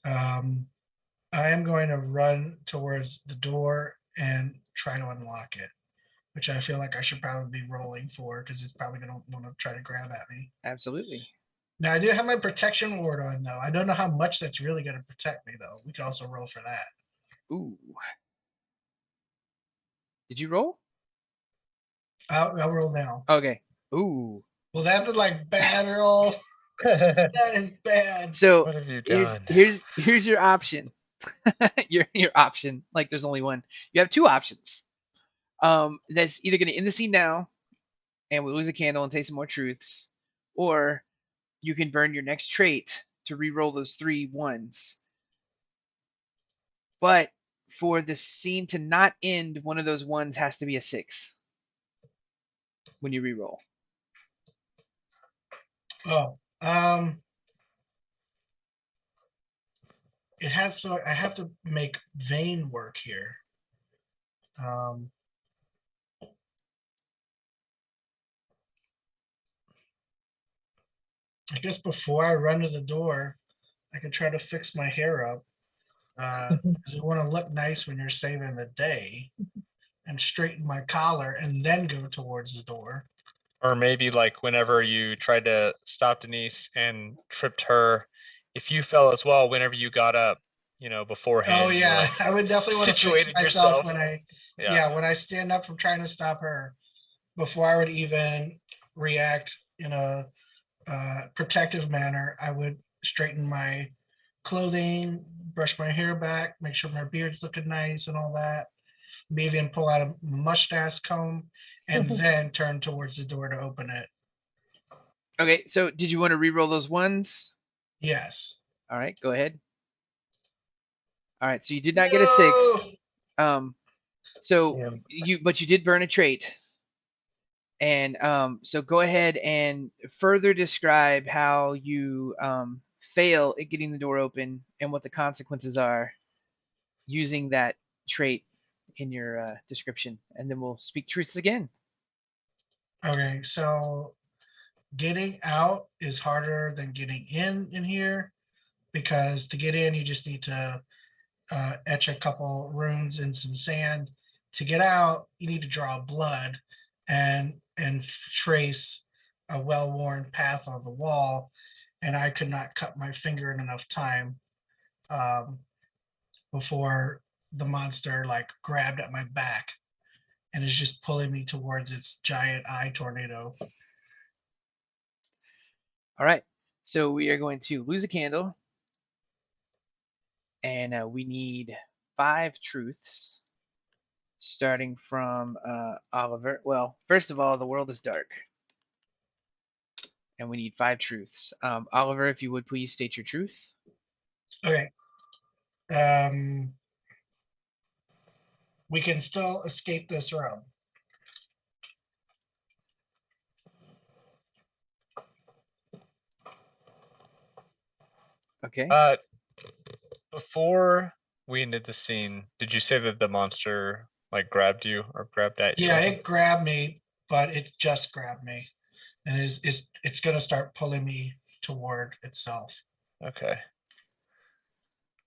I am going to run towards the door and try to unlock it, which I feel like I should probably be rolling for because it's probably going to want to try to grab at me. Absolutely. Now, I do have my protection ward on, though. I don't know how much that's really going to protect me, though. We could also roll for that. Ooh. Did you roll? I'll roll now. Okay. Ooh. Well, that's like bad roll. That is bad. So What have you done? here's your option. your option. Like there's only one. You have 2 options. That's either gonna end the scene now, and we lose a candle and take some more truths, or you can burn your next trait to re-roll those 3 ones. But for the scene to not end, one of those ones has to be a 6 when you re-roll. Oh, it has, so I have to make vein work here. I guess before I run to the door, I can try to fix my hair up. Because you want to look nice when you're saving the day, and straighten my collar and then go towards the door. Or maybe like whenever you tried to stop Denise and tripped her, if you fell as well, whenever you got up, beforehand. Oh you, yeah, like, I would definitely want to fix situated myself yourself. when Yeah. when I stand up from trying to stop her, before I would even react in a protective manner. I would straighten my clothing, brush my hair back, make sure my beard's looking nice and all that. Mavian pull out a mustache comb and then turn towards the door to open it. Okay, so did you want to re-roll those ones? Yes. All right, go ahead. All right, so you did not get a 6. So Damn. you did burn a trait. And so go ahead and further describe how you fail at getting the door open and what the consequences are using that trait in your description, and then we'll speak truths again. Okay, so getting out is harder than getting in here, because to get in you just need to etch a couple runes in some sand. To get out you need to draw blood and trace a well-worn path on the wall, and I could not cut my finger in enough time um, before the monster like grabbed at my back and is just pulling me towards its giant eye tornado. All right, so we are going to lose a candle, and we need 5 truths, starting from Oliver. Well, first of all, the world is dark, and we need 5 truths. Oliver, if you would please state your truth. Okay. We can still escape this room. Okay. Before we ended the scene, did you say that the monster like grabbed you or grabbed at you? Yeah, it grabbed me, but it just grabbed me, and it's gonna start pulling me toward itself. Okay.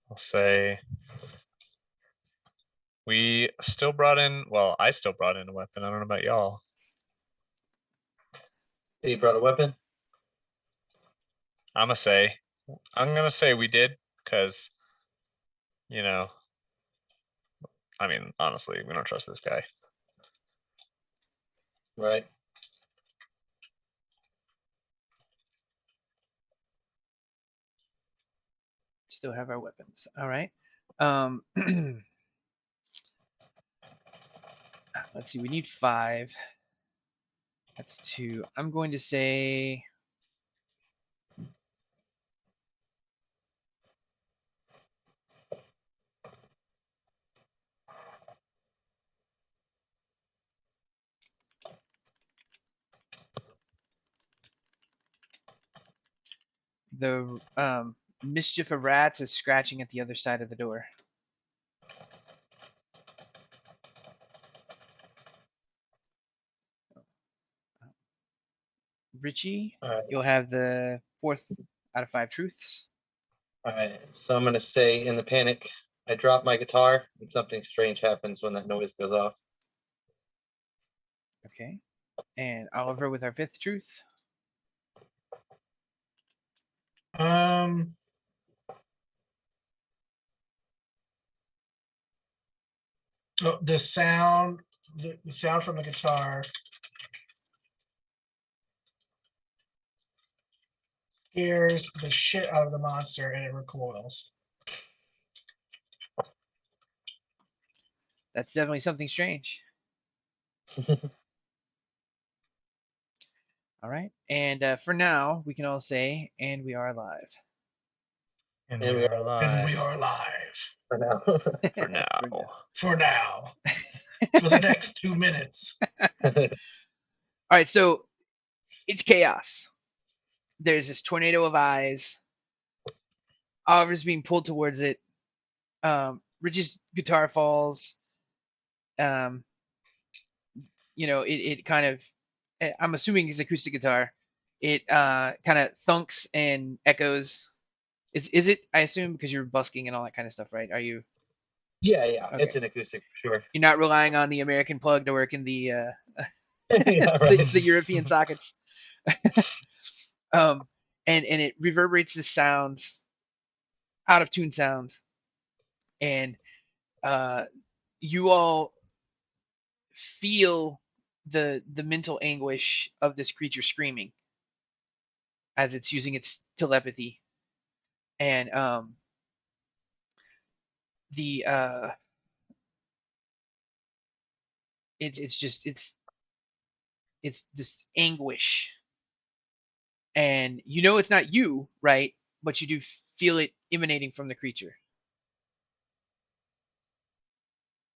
I'll say we still brought in, well, I still brought in a weapon. I don't know about y'all. You brought a weapon? I'm gonna say we did, because, you know, I mean, honestly, we don't trust this guy. Right. Still have our weapons. All right. Let's see. We need 5. That's 2. I'm going to say the mischief of rats is scratching at the other side of the door. Richie, All right. you'll have the 4th out of 5 truths. All right. So I'm gonna say, in the panic, I drop my guitar and something strange happens when that noise goes off. Okay. And Oliver with our 5th truth. Um, the sound from the guitar scares the shit out of the monster and it recoils. That's definitely something strange. All right. And for now, we can all say, and we are alive. And And we we are are And we alive are alive for now. for now. for now. For the next 2 minutes. All right. So it's chaos. There's this tornado of eyes. Oliver's being pulled towards it. Richie's guitar falls. It kind of, I'm assuming it's acoustic guitar. It kind of thunks and echoes. Is it? I assume because you're busking and all that kind of stuff, right? Are you? Yeah, Okay. it's an acoustic for sure. You're not relying on the American plug to work in the Yeah, right. the European sockets. And it reverberates this sound, out of tune sound, and you all feel the mental anguish of this creature screaming as it's using its telepathy, and the it's just it's this anguish, and you know it's not you, right? But you do feel it emanating from the creature.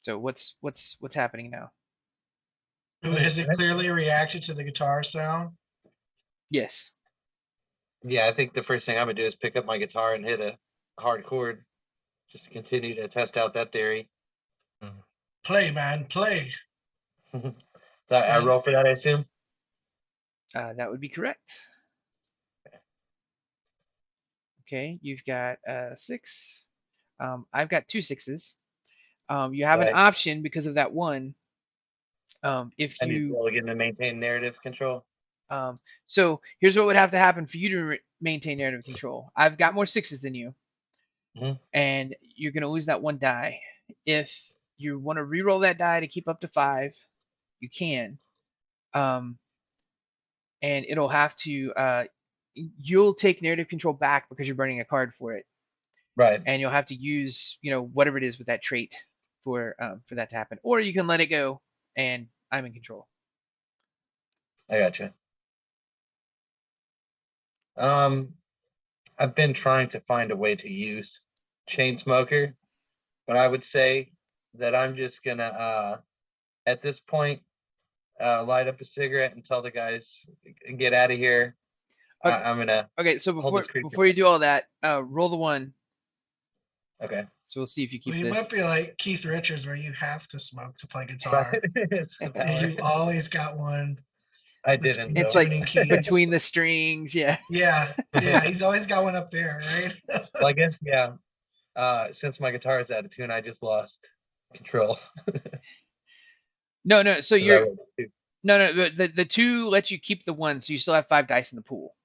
So what's happening now? Is it clearly a reaction to the guitar sound? Yes. Yeah, I think the first thing I'm gonna do is pick up my guitar and hit a hard chord just to continue to test out that theory. Play, man, play. So I roll for that, I assume. That would be correct. Okay, you've got 6. I've got 2 6s. You have an So option because of that one. If I need to you roll again to maintain narrative control. so here's what would have to happen for you to maintain narrative control. I've got more 6s than you, Mhm. and you're gonna lose that 1 die. If you want to re-roll that die to keep up to 5, you can. And it'll have to you'll take narrative control back because you're burning a card for it, Right. and you'll have to use whatever it is with that trait for that to happen, or you can let it go and I'm in control. I gotcha. I've been trying to find a way to use chain smoker, but I would say that I'm just gonna at this point light up a cigarette and tell the guys get out of here. Okay. I'm gonna Okay, so hold this creature. before you do all that, roll the 1. Okay. So we'll see if you keep Well, you the. might be like Keith Richards, where you have to smoke to play guitar, It's the and power. you've always got one. I didn't. It's though. like tuning keys. between the strings, yeah. Yeah, yeah, he's always got one up there, right? Well, I guess yeah. Since my guitar is out of tune, I just lost control. No, no. So 'Cause I you're rolled a 2. no. The 2 lets you keep the 1, so you still have 5 dice in the pool.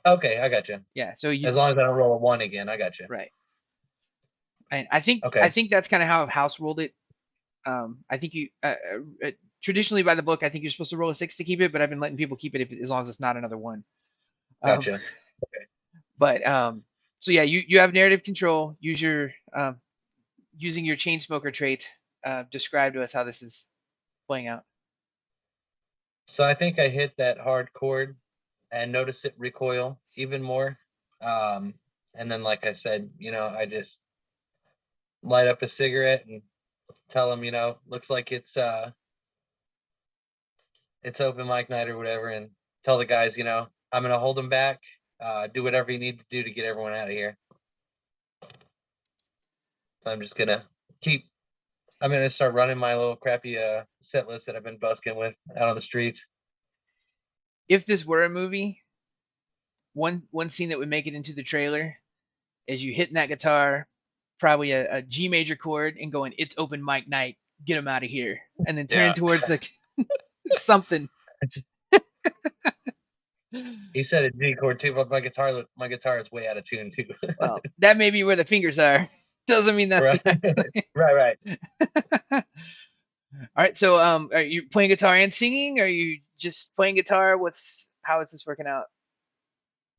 Okay, I got you. Yeah. So you As long as I don't roll a 1 again, I got you. right. And I think Okay. that's kind of how House rolled it. I think you traditionally by the book, I think you're supposed to roll a 6 to keep it, but I've been letting people keep it as long as it's not another 1. Gotcha. But so yeah, you have narrative control. Use your using your chain smoker trait. Describe to us how this is playing out. So I think I hit that hard chord and notice it recoil even more. And then, like I said, I just light up a cigarette and tell them, looks like it's open mic night or whatever, and tell the guys, I'm gonna hold them back. Do whatever you need to do to get everyone out of here. So I'm just gonna I'm gonna start running my little crappy set list that I've been busking with out on the streets. If this were a movie, one scene that would make it into the trailer is you hitting that guitar, probably a G major chord, and going, "It's open mic night. Get them out of here," and then turn Yeah. towards the something. He said a G chord too, but my guitar is way out of tune too. Well, that may be where the fingers are. Doesn't mean that's right. the right. All right. So, are you playing guitar and singing? Are you just playing guitar? How is this working out?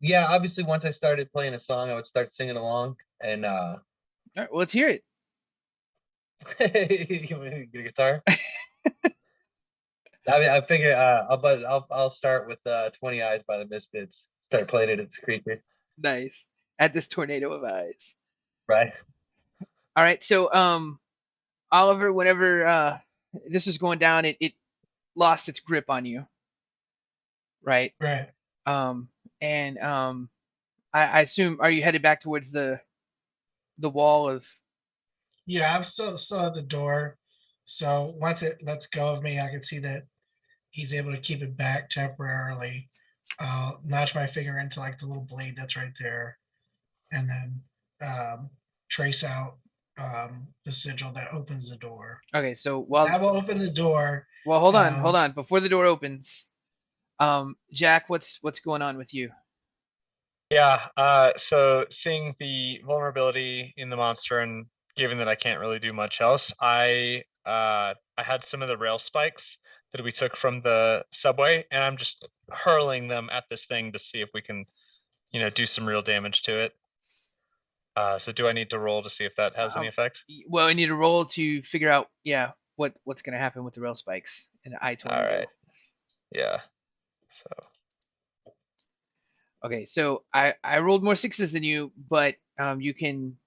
Yeah, obviously once I started playing a song, I would start singing along and All right. Well, let's hear it. you want to get a guitar? I mean, I figure I'll start with 20 Eyes by the Misfits. Start playing it at Screecher. Nice. At this tornado of eyes. Right. All right. So, Oliver, whenever this was going down, it lost its grip on you, right? Right. And I assume, are you headed back towards the wall of? Yeah, I'm still at the door. So once it lets go of me, I can see that he's able to keep it back temporarily. I'll notch my finger into like the little blade that's right there, and then trace out the sigil that opens the door. Okay. So That will open the door. well, hold on. Before the door opens, Jack, what's going on with you? Yeah, so seeing the vulnerability in the monster and given that I can't really do much else, I had some of the rail spikes that we took from the subway, and I'm just hurling them at this thing to see if we can, do some real damage to it. So do I need to roll to see if that has any effect? Well, I need a roll to figure out, yeah, what's going to happen with the rail spikes and the I All tornado. right. Yeah. So Okay, so I rolled more sixes than you, but you can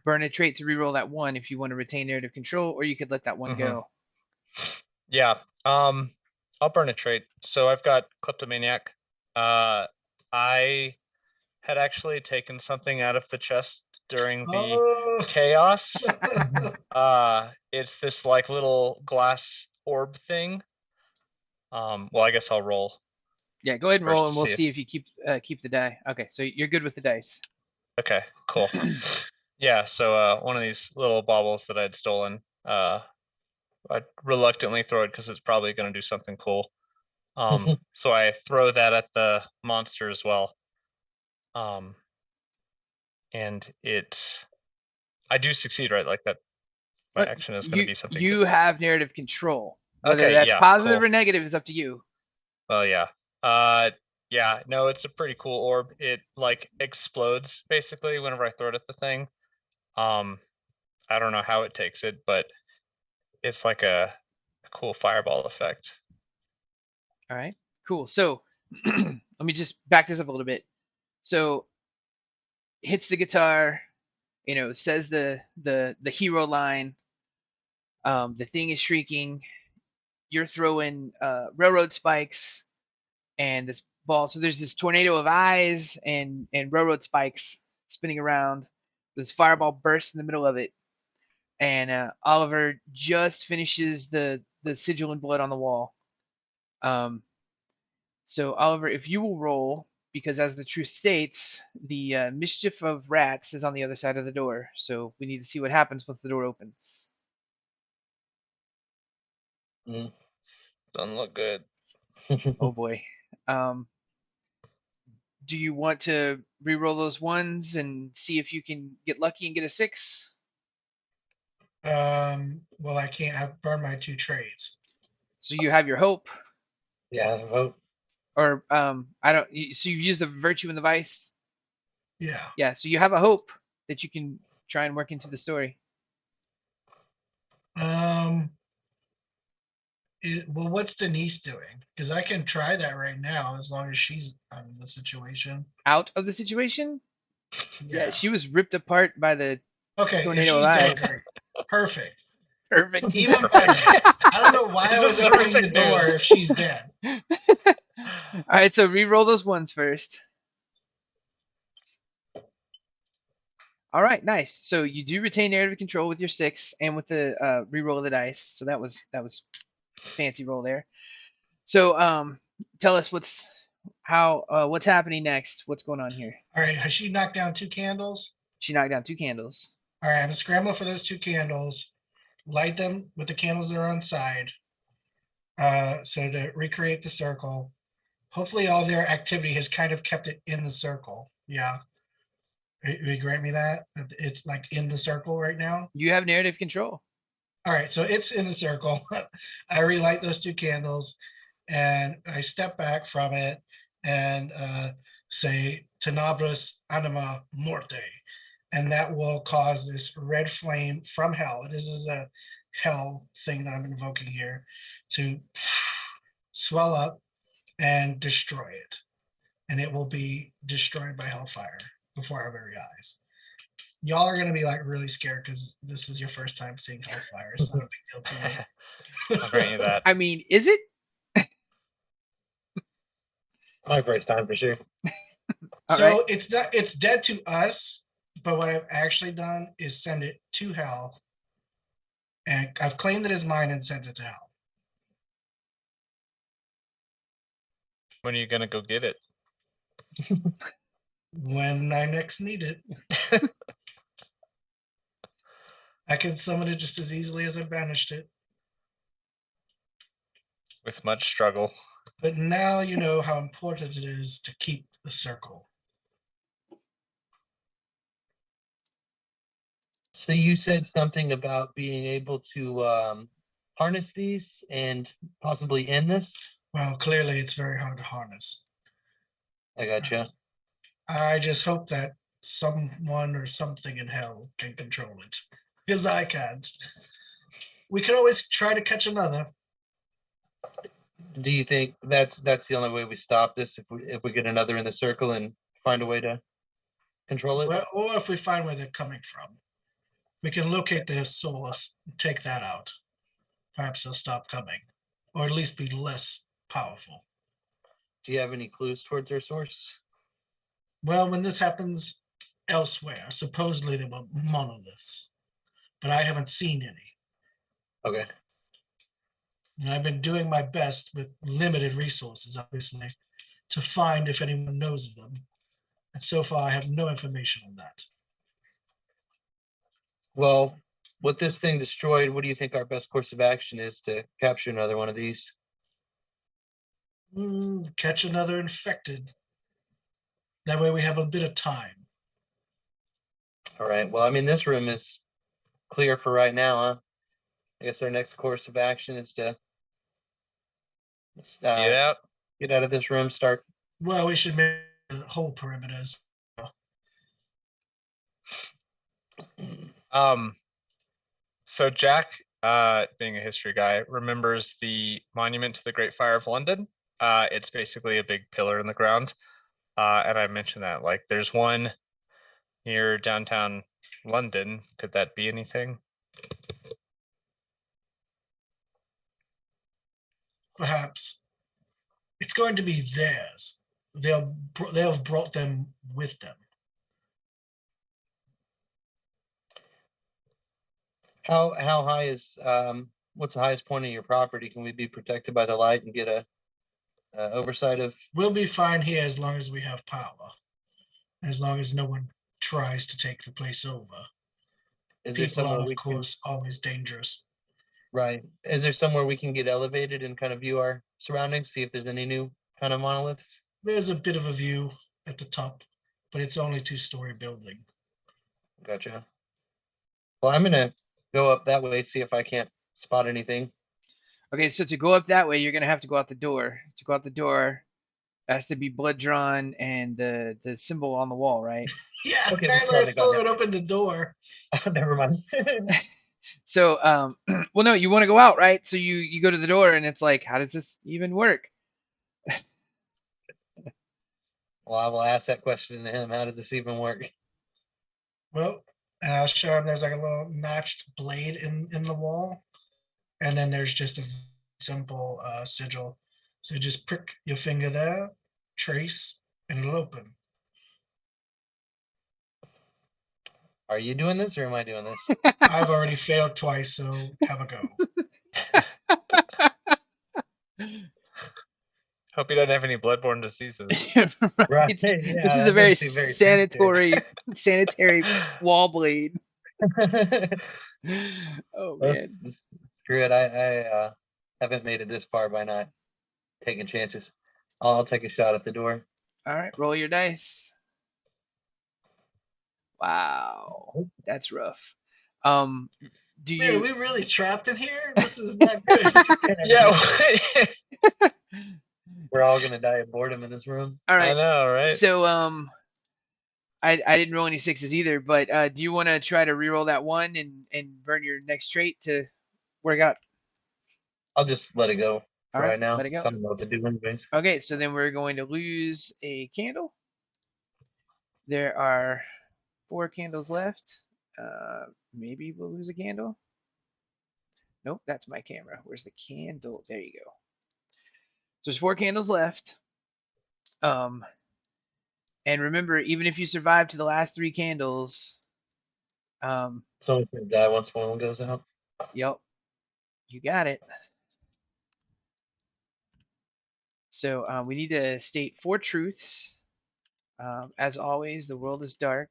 burn a trait to reroll that one if you want to retain narrative control, or you could let that one Mhm. go. yeah. I'll burn a trait. So I've got kleptomaniac. I had actually taken something out of the chest during the Oh. chaos. It's this like little glass orb thing. Well, I guess I'll roll. Yeah, go ahead and First roll, to and we'll see if- see if you keep the die. Okay, so you're good with the dice. Okay, cool. Yeah, so one of these little baubles that I'd stolen, I'd reluctantly throw it because it's probably going to do something cool. So I throw that at the monster as well. And I do succeed, right? Like that, my But action is going to be something. You have narrative control. Whether Okay, that's yeah, positive cool. or negative is up to you. Well, yeah. Yeah, no, it's a pretty cool orb. It like explodes basically whenever I throw it at the thing. I don't know how it takes it, but it's like a cool fireball effect. All right, cool. So let me just back this up a little bit. So hits the guitar, says the hero line. The thing is shrieking. You're throwing railroad spikes and this ball. So there's this tornado of eyes and railroad spikes spinning around. This fireball bursts in the middle of it, and Oliver just finishes the sigil and blood on the wall. So Oliver, if you will roll, because as the truth states, the mischief of rats is on the other side of the door. So we need to see what happens once the door opens. Mm. Doesn't look good. Oh boy. Do you want to re-roll those ones and see if you can get lucky and get a 6? Well, I can't. I've burned my 2 trades. So you have your hope, Yeah, vote. or I don't. So you've used the virtue and the vice. Yeah. Yeah. So you have a hope that you can try and work into the story. Well, what's Denise doing? Because I can try that right now as long as she's out of the situation. Out of the situation. Yeah. Yeah, she was ripped apart by the Okay. If tornado she's of dead, eyes. great. Perfect. Perfect. Even better. I don't know why I This was is opening the terrific door news. if she's dead. All right, so re-roll those ones first. All right, nice. So you do retain narrative control with your 6 and with the re-roll of the dice. So that was fancy roll there. So tell us what's happening next. What's going on here? All right. Has she knocked down 2 candles? She knocked down 2 candles. All right. I'm scrambling for those 2 candles. Light them with the candles that are on side. So to recreate the circle. Hopefully, all their activity has kind of kept it in the circle. Yeah. Will you grant me that? That it's like in the circle right now? You have narrative control. All right, so it's in the circle. I relight those 2 candles and I step back from it and say Tenebris Anima Morte. And that will cause this red flame from hell. This is a hell thing that I'm invoking here to swell up and destroy it. And it will be destroyed by hellfire before our very eyes. Y'all are gonna be like really scared because this is your first time seeing hellfire. It's not a big deal to you. I'll grant you that. I mean, is it? My first time for sure. All So right. it's dead to us, but what I've actually done is send it to hell. And I've claimed it as mine and sent it to hell. When are you gonna go get it? When I next need it. I can summon it just as easily as I banished it. With much struggle. But now you know how important it is to keep the circle. So you said something about being able to harness these and possibly end this. Well, clearly it's very hard to harness. I gotcha. I just hope that someone or something in hell can control it. Because I can't. we could always try to catch another. Do you think that's the only way we stop this, if we get another in the circle and find a way to control it? Well, or if we find where they're coming from, we can locate their source and take that out. Perhaps they'll stop coming, or at least be less powerful. Do you have any clues towards their source? Well, when this happens elsewhere, supposedly there were monoliths, but I haven't seen any. Okay. And I've been doing my best with limited resources, obviously, to find if anyone knows of them. And so far, I have no information on that. Well, with this thing destroyed, what do you think our best course of action is to capture another one of these? Catch another infected. That way we have a bit of time. All right. Well, I mean, this room is clear for right now, huh? I guess our next course of action is to Get out. get out of this room, start. Well, we should make the whole perimeters. So Jack, being a history guy, remembers the monument to the Great Fire of London. It's basically a big pillar in the ground. And I mentioned that, like, there's one near downtown London. Could that be anything? Perhaps it's going to be theirs. They'll have brought them with them. How high is what's the highest point of your property? Can we be protected by the light and get a oversight of? We'll be fine here as long as we have power, as long as no one tries to take the place over. Is there People somewhere are, of we can? course, always dangerous. Right. Is there somewhere we can get elevated and kind of view our surroundings, see if there's any new kind of monoliths? There's a bit of a view at the top, but it's only 2-story building. Gotcha. Well, I'm gonna go up that way, see if I can't spot anything. Okay, so to go up that way, you're gonna have to go out the door. To go out the door, it has to be blood drawn and the symbol on the wall, right? Yeah, Okay, apparently I let's still go haven't opened the door. Never mind. So, well, no, you want to go out, right? So you go to the door, and it's like, how does this even work? Well, I will ask that question to him. How does this even work? Well, and I'll show him there's like a little notched blade in the wall. And then there's just a simple sigil. So just prick your finger there, trace, and it'll open. Are you doing this or am I doing this? I've already failed twice, so have a go. Hope you don't have any bloodborne diseases. Right, This yeah, is a that very does seem very sanitary wall blade. Oh man. Screw it. I haven't made it this far by not taking chances. I'll take a shot at the door. All right, roll your dice. Wow, that's rough. Do Wait, are you? we really trapped in here? This is not good. Yeah, We're all gonna die of boredom in this room. All I right. know, right? So I didn't roll any sixes either, but do you want to try to reroll that one and burn your next trait to work out? I'll just let it go for All right, right now. let it go. 'Cause I don't know what to do anyways. Okay, so then we're going to lose a candle. There are 4 candles left. Maybe we'll lose a candle. Nope, that's my camera. Where's the candle? There you go. So there's 4 candles left. And remember, even if you survive to the last 3 candles, Someone's gonna die once one goes out. yep, you got it. So we need to state 4 truths. As always, the world is dark,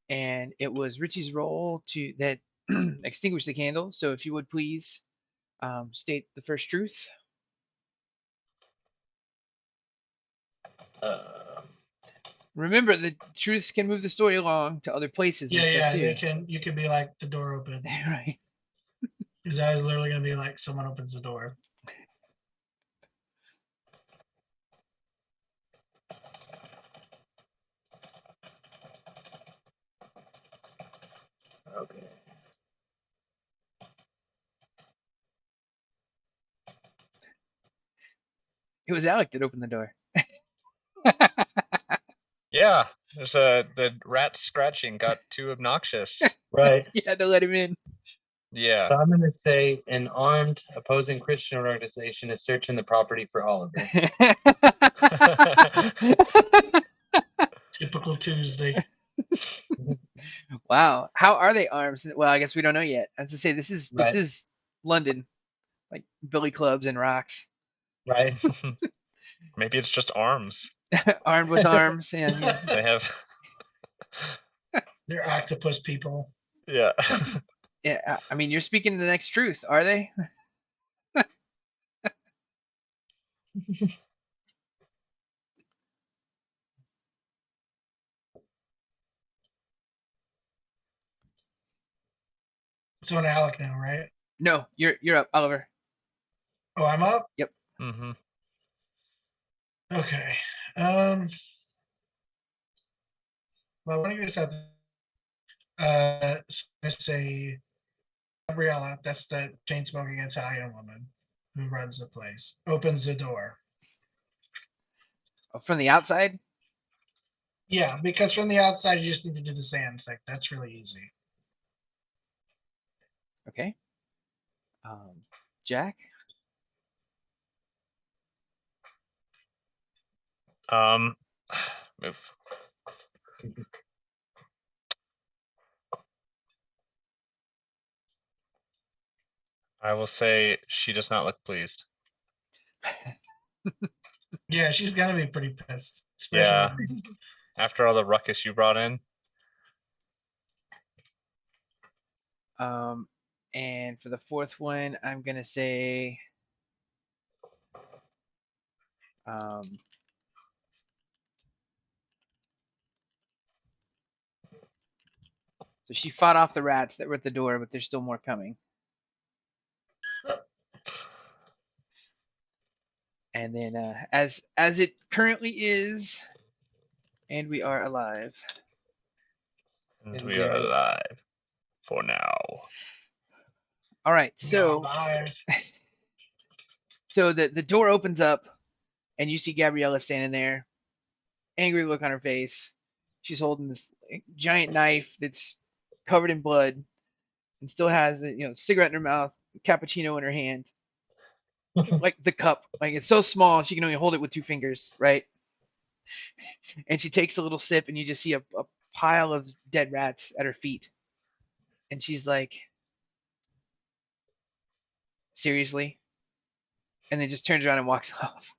and it was Richie's role to that extinguish the candle. So if you would please state the first truth. Remember, the truths can move the story along to other places. Yeah, and yeah, stuff they too. can. You can be like the door opens. Right. His eyes literally gonna be like someone opens the door. Okay. It was Alec that opened the door. Yeah, the rat scratching got too obnoxious. Right. You had to let him in. Yeah. So I'm going to say an armed opposing Christian organization is searching the property for Oliver. Typical Tuesday. Wow. How are they arms? Well, I guess we don't know yet. As to say, this Right. is London, like billy clubs and rocks, Right. Maybe it's just arms. armed with arms, and you know, They have. They're octopus people. Yeah. yeah. I mean, you're speaking the next truth, are they? So an Alec now, right? No, you're up, Oliver. Oh, I'm up? Mm-hmm. Okay. Well, I want to get us out. So I'm gonna say Gabriella, that's the chain smoking Italian woman who runs the place, opens the door. Oh, from the outside. Yeah, because from the outside you just need to do the sand thing. That's really easy. Okay. Jack. Move. I will say she does not look pleased. Yeah, she's gonna be pretty pissed. Yeah. Especially After all the ruckus you brought in. And for the fourth one, I'm gonna say, so she fought off the rats that were at the door, but there's still more coming. And then, as it currently is, and we are alive. And And we we are are- alive for now. All right, so alive. so the door opens up, and you see Gabriella standing there, angry look on her face. She's holding this giant knife that's covered in blood, and still has a cigarette in her mouth, cappuccino in her hand, like the cup, like it's so small she can only hold it with 2 fingers, right? And she takes a little sip, and you just see a pile of dead rats at her feet, and she's like, seriously? And then just turns around and walks off.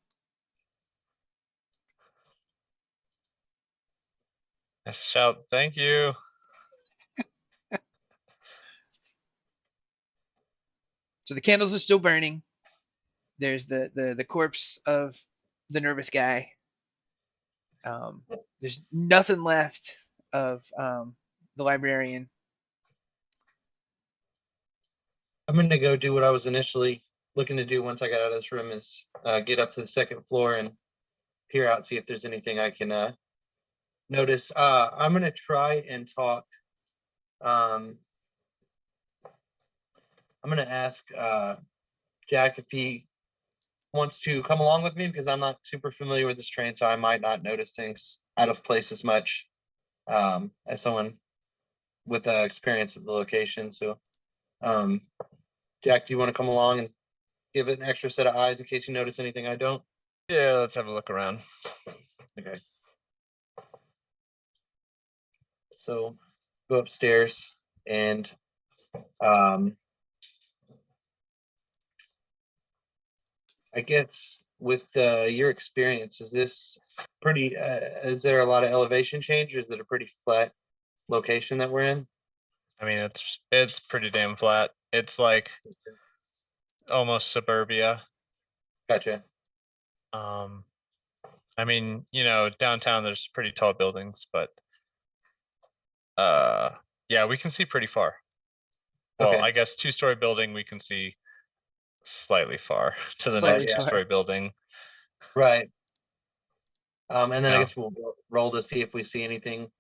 I shout, thank you. So the candles are still burning. There's the corpse of the nervous guy. There's nothing left of the librarian. I'm going to go do what I was initially looking to do once I got out of this room is get up to the second floor and peer out, see if there's anything I can notice. I'm going to try and talk. I'm going to ask Jack if he wants to come along with me because I'm not super familiar with this train, so I might not notice things out of place as much as someone with experience at the location. So, Jack, do you want to come along and give it an extra set of eyes in case you notice anything I don't? Yeah, let's have a look around. Okay. So go upstairs and I guess with your experience, is this pretty, is there a lot of elevation change or is it a pretty flat location that we're in? I mean, it's pretty damn flat. It's like almost suburbia. Gotcha. I mean, downtown there's pretty tall buildings, but yeah, we can see pretty far. Well, Okay. I guess 2-story building we can see slightly far to the Slightly next far. 2-story building. Right. And then I Yeah. guess we'll roll to see if we see anything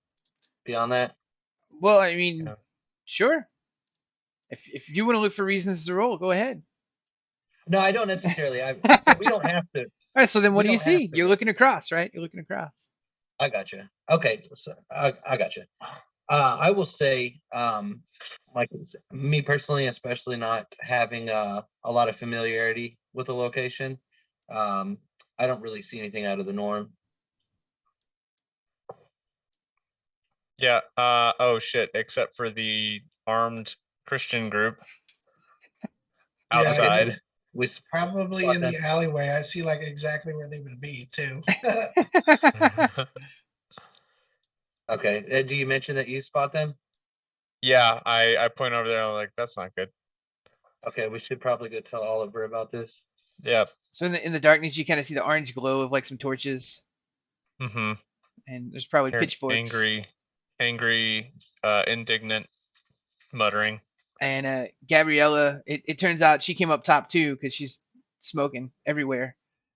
beyond that. Well, I mean, Yeah. sure. If you want to look for reasons to roll, go ahead. No, I don't necessarily. So we don't have to. All right. So then, what We do you don't have see? to. You're looking across, right? You're looking across. I got you. Okay, so I got you. I will say, like me personally, especially not having a lot of familiarity with the location, I don't really see anything out of the norm. Yeah. Oh shit. Except for the armed Christian group Yeah, outside. We probably spot in them. the alleyway. I see like exactly where they would be too. Okay. Do you mention that you spot them? Yeah. I point over there. I'm like, that's not good. Okay, we should probably go tell Oliver about this. Yeah. So in the darkness, you kind of see the orange glow of like some torches, Mm-hmm. and there's probably Hear pitchforks. angry, indignant muttering. And Gabriella, it turns out she came up top too because she's smoking everywhere,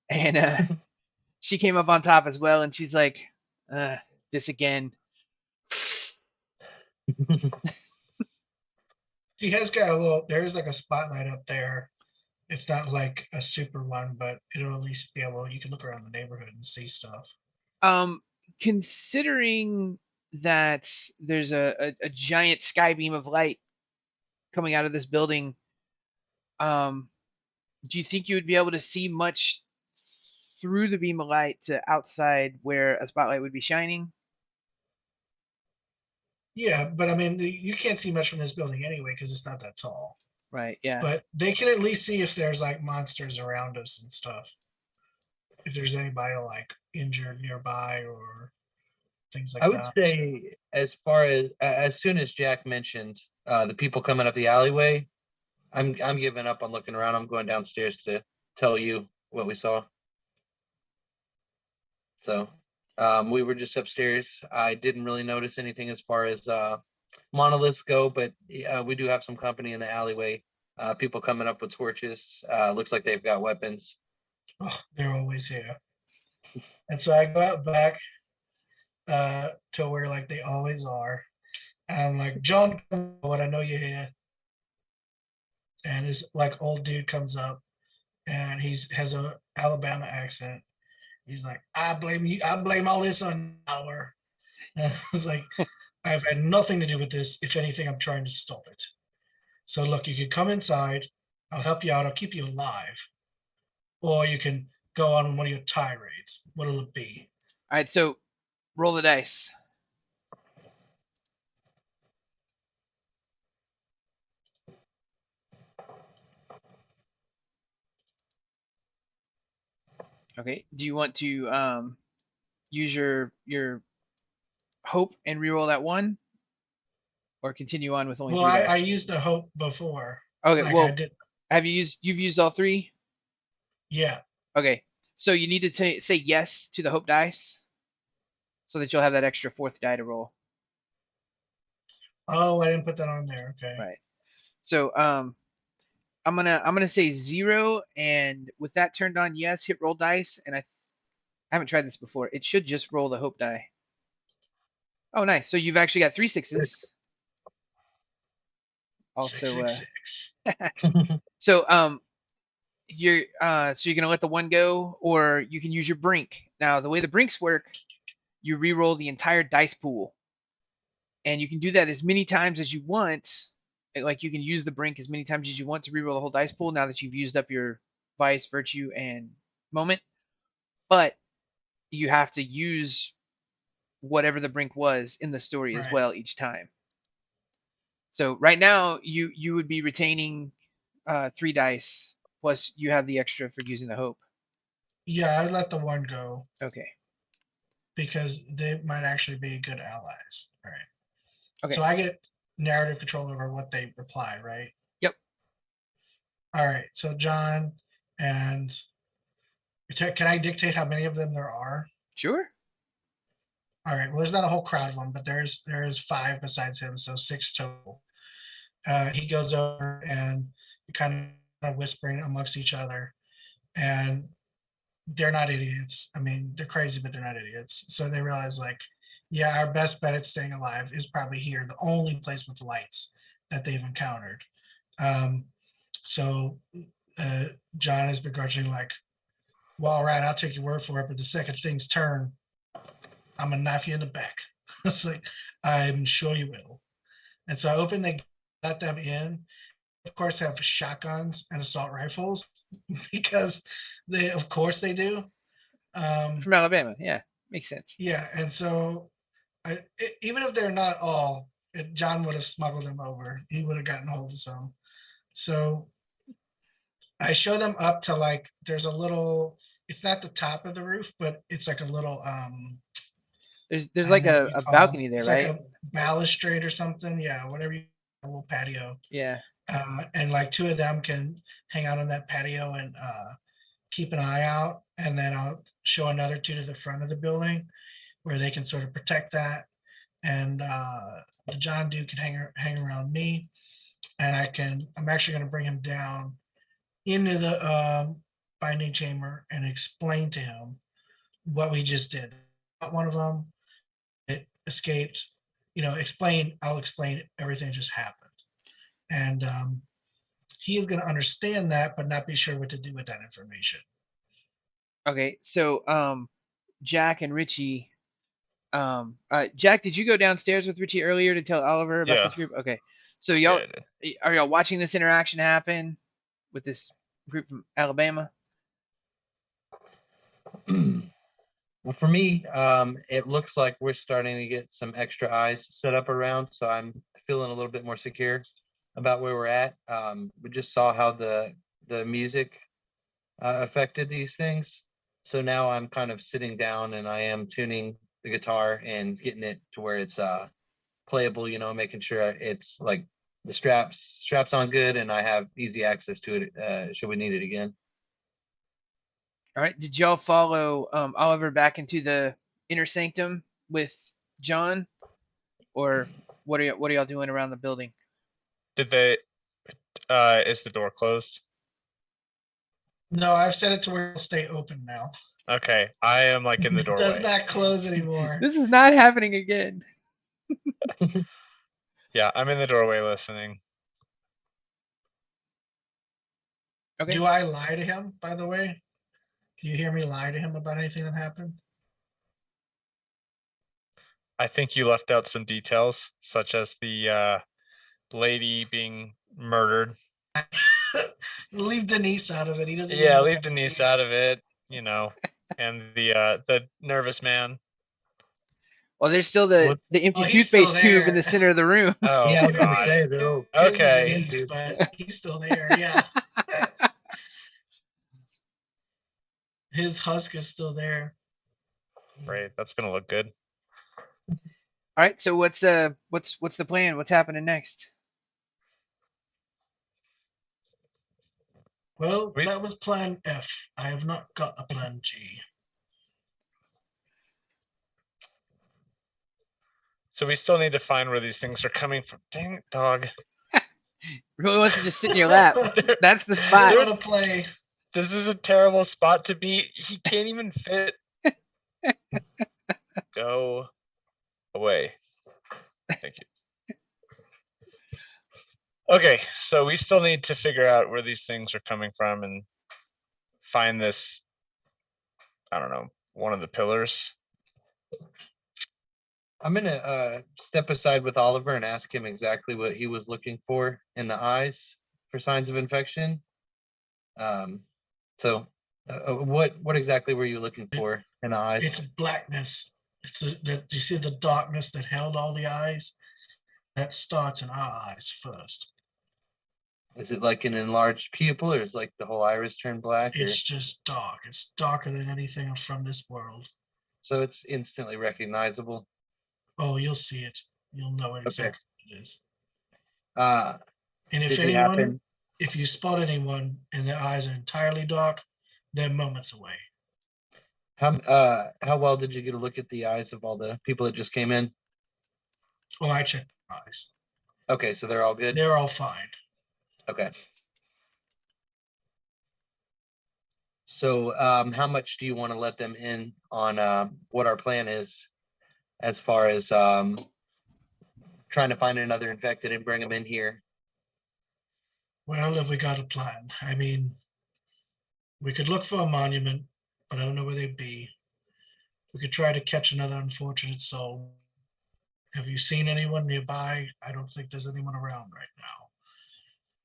and she came up on top as well, and she's like, "This again." She has got a little. There's like a spotlight up there. It's not like a super one, but it'll at least be able. You can look around the neighborhood and see stuff. Considering that there's a giant sky beam of light coming out of this building, do you think you would be able to see much through the beam of light to outside where a spotlight would be shining? Yeah, but I mean, you can't see much from this building anyway because it's not that tall. Right. Yeah. But they can at least see if there's like monsters around us and stuff. If there's anybody like injured nearby or things like I would that. say, as far as soon as Jack mentioned the people coming up the alleyway, I'm giving up on looking around. I'm going downstairs to tell you what we saw. So we were just upstairs. I didn't really notice anything as far as monoliths go, but we do have some company in the alleyway. People coming up with torches. Looks like they've got weapons. Oh, they're always here. And so I go out back to where like they always are. And I'm like, John, what I know you're here. And this like old dude comes up and he's has a Alabama accent. He's like, I blame you, I blame all this on our. It's like, I've had nothing to do with this. If anything, I'm trying to stop it. So look, you can come inside, I'll help you out, I'll keep you alive. Or you can go on one of your tirades. What'll it be? All right. So roll the dice. Okay. Do you want to use your hope and reroll that one, or continue on with only Well, three I dice? used the hope before. Okay. Like I Well, did. you've used all three? Yeah. Okay. So you need to say yes to the hope dice, so that you'll have that extra fourth die to roll. Oh, I didn't put that on there. Okay. Right. So I'm gonna say 0, and with that turned on, yes, hit roll dice, and I haven't tried this before. It should just roll the hope die. Oh, nice. So you've actually got 3 6s. Also, 666. so you're gonna let the one go, or you can use your brink. Now, the way the brinks work, you re-roll the entire dice pool, and you can do that as many times as you want. Like you can use the brink as many times as you want to re-roll the whole dice pool. Now that you've used up your vice, virtue, and moment, but you have to use whatever the brink was in the story as Right. well each time. So right now you would be retaining 3 dice, plus you have the extra for using the hope. Yeah, I'd let the one go Okay. because they might actually be good allies. All right. Okay. So I get narrative control over what they reply, right? Yep. All right. So John and can I dictate how many of them there are? Sure. All right. Well, there's not a whole crowd of them, but there's 5 besides him, so 6 total. He goes over and kind of whispering amongst each other, and they're not idiots. I mean, they're crazy, but they're not idiots. So they realize, like, yeah, our best bet at staying alive is probably here, the only place with lights that they've encountered. So John is begrudging, like, well, all right, I'll take your word for it, but the second things turn, I'm gonna knife you in the back. It's like, I'm sure you will. And so I open the, let them in. Of course, have shotguns and assault rifles because they, of course, they do. From Alabama. Yeah, makes sense. Yeah, and so even if they're not all, John would have smuggled them over. He would have gotten hold of some. So I show them up to like there's a little. It's not the top of the roof, but it's like a little. There's I like don't know what you a call balcony it. there, It's like right? a balustrade or something. Yeah, whatever. A little patio, Yeah. and like two of them can hang out on that patio and keep an eye out, and then I'll show another two to the front of the building where they can sort of protect that, and the John Duke can hang around me, and I'm actually going to bring him down into the binding chamber and explain to him what we just did. One of them, it escaped. I'll explain everything that just happened, and he is going to understand that, but not be sure what to do with that information. Okay. So Jack and Richie. Jack, did you go downstairs with Richie earlier to tell Oliver about Yeah. this group? Okay. So Yeah, are y'all watching this interaction happen with this group from Alabama? Well, for me, it looks like we're starting to get some extra eyes set up around, so I'm feeling a little bit more secure about where we're at. We just saw how the music affected these things, so now I'm kind of sitting down and I am tuning the guitar and getting it to where it's playable. Making sure it's like the straps on good, and I have easy access to it should we need it again. All right. Did y'all follow Oliver back into the inner sanctum with John, or what are y'all doing around the building? Did they? Is the door closed? No, I've set it to where it'll stay open now. Okay, I am like in the It does doorway. not close anymore. This is not happening again. Yeah, I'm in the doorway listening. Okay. Do I lie to him, by the way? Can you hear me lie to him about anything that happened? I think you left out some details, such as the lady being murdered. Leave Denise out of it. He doesn't. Yeah, even leave know Denise out of it, and the nervous man. Well, there's still the What's- empty Oh, he's still toothpaste tube in there. the center of the room. Oh Yeah, I was gonna God. say they're all Okay. Denise, but he's still there. Yeah. His husk is still there. Great, that's gonna look good. All right. So what's the plan? What's happening next? Well, We- that was plan F. I have not got a plan G. So we still need to find where these things are coming from. Dang it, dog. Really wants to just sit in your lap. That's the I spot. want to play. This is a terrible spot to be. He can't even fit. Go away. Thank you. Okay, so we still need to figure out where these things are coming from and find this, I don't know, one of the pillars. I'm gonna step aside with Oliver and ask him exactly what he was looking for in the eyes for signs of infection. So what exactly were you looking for in the eyes? It's blackness. Do you see the darkness that held all the eyes? That starts in our eyes first. Is it like an enlarged pupil, or is like the whole iris turned black? Or... It's just dark. It's darker than anything from this world. So it's instantly recognizable. Oh, you'll see it. You'll know exactly what it is. Uh, And if did you anyone, happen? if you spot anyone and their eyes are entirely dark, they're moments away. How well did you get a look at the eyes of all the people that just came in? Oh, I checked their eyes. Okay, so they're all good. They're all fine. Okay. So how much do you want to let them in on what our plan is as far as trying to find another infected and bring them in here? Well, have we got a plan? I mean, we could look for a monument. but I don't know where they'd be. We could try to catch another unfortunate soul. Have you seen anyone nearby? I don't think there's anyone around right now.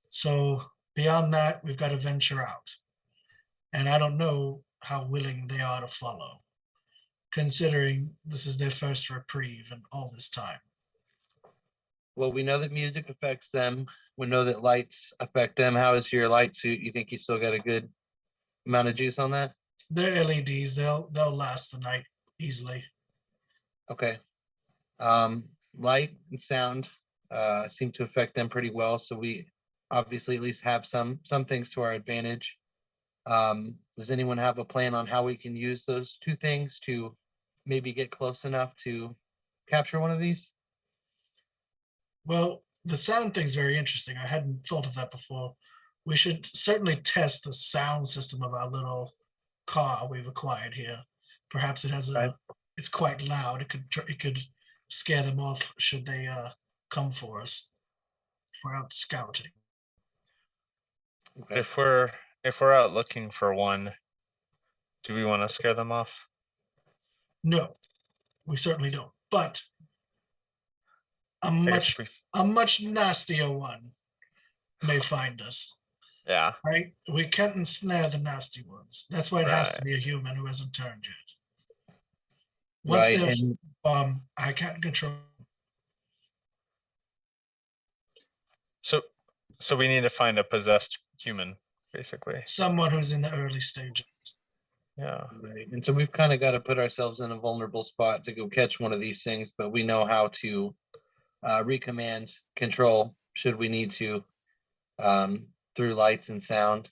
So beyond that, we've got to venture out. And I don't know how willing they are to follow, considering this is their first reprieve in all this time. Well, we know that music affects them. We know that lights affect them. How is your light suit? You think you still got a good amount of juice on that? They're LEDs, they'll last the night easily. Okay. Light and sound seem to affect them pretty well. So we obviously at least have some things to our advantage. Does anyone have a plan on how we can use those two things to maybe get close enough to capture one of these? Well, the sound thing's very interesting. I hadn't thought of that before. We should certainly test the sound system of our little car we've acquired here. Perhaps it has Right. it's quite loud. It could scare them off should they come for us if we're out scouting. Okay. If we're out looking for one, do we want to scare them off? No, we certainly don't. But a I guess much nastier one may find us. yeah, Right? We can't ensnare the nasty ones. That's why it has to Right. be a human who hasn't turned yet. Once Right. they're And I can't control. so we need to find a possessed human, basically. Someone who's in the early stages. Yeah. right. And so we've kind of got to put ourselves in a vulnerable spot to go catch one of these things, but we know how to recommand control should we need to through lights and sound.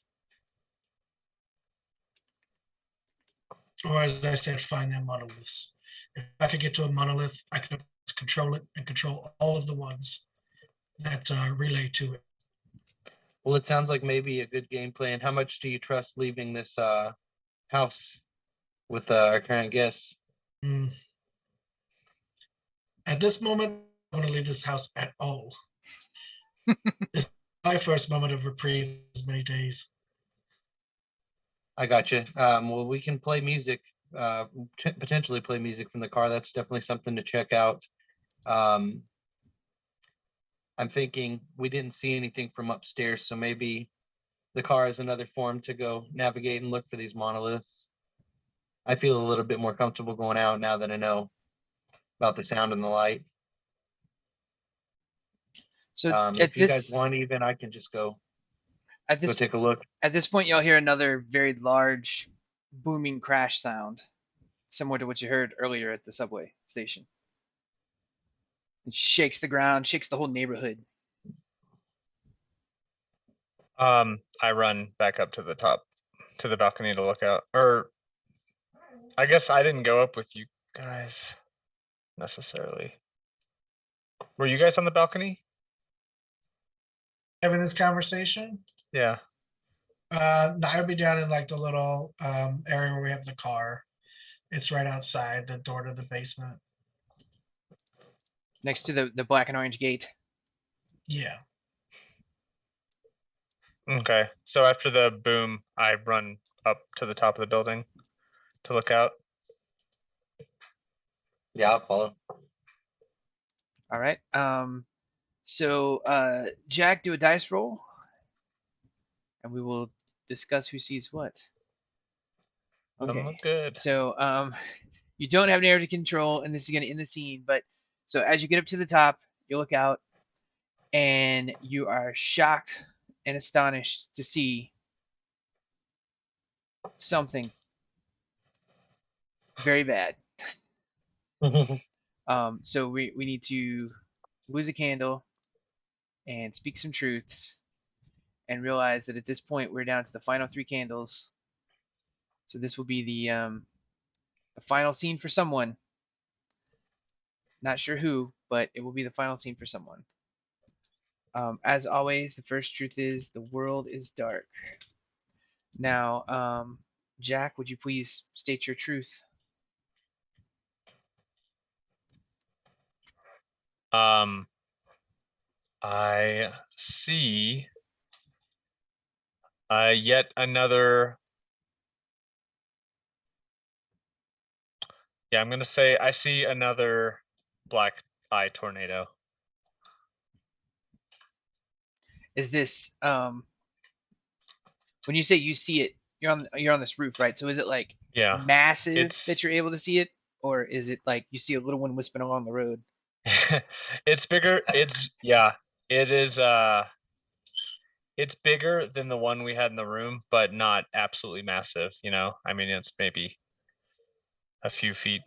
Or as I said, find their monoliths. If I could get to a monolith, I could control it and control all of the ones that relay to it. Well, it sounds like maybe a good game plan. How much do you trust leaving this house with our current guests? Mm. At this moment, I want to leave this house at all. This is my first moment of reprieve as many days. I got you. Well, we can play music, potentially play music from the car. That's definitely something to check out. I'm thinking we didn't see anything from upstairs, so maybe the car is another form to go navigate and look for these monoliths. I feel a little bit more comfortable going out now that I know about the sound and the light. So If you guys want, even I can just go take a look. at this point, you'll hear another very large, booming crash sound, similar to what you heard earlier at the subway station. It shakes the ground, shakes the whole neighborhood. I run back up to the top, to the balcony to look out. Or I guess I didn't go up with you guys necessarily. Were you guys on the balcony? Having this conversation, Yeah. no, I would be down in like the little area where we have the car. It's right outside the door to the basement. Next to the black and orange gate. Yeah. Okay. So after the boom, I run up to the top of the building to look out. Yeah, I'll follow. All right. So Jack, do a dice roll, and we will discuss who sees what. Doesn't look good. So you don't have narrative control, and this is going to end the scene. But so as you get up to the top, you look out, and you are shocked and astonished to see something very bad. So we need to lose a candle and speak some truths and realize that at this point we're down to the final 3 candles. So this will be the final scene for someone. Not sure who, but it will be the final scene for someone. As always, the first truth is the world is dark. Now, Jack, would you please state your truth? I see yet another Yeah, I'm gonna say I see another black eye tornado. Is this when you say you see it, you're on this roof, right? So is it like Yeah, massive it's that you're able to see it, or is it like you see a little one wisping along the road? it's bigger. It is. It's bigger than the one we had in the room, but not absolutely massive. You know, I mean, it's maybe a few feet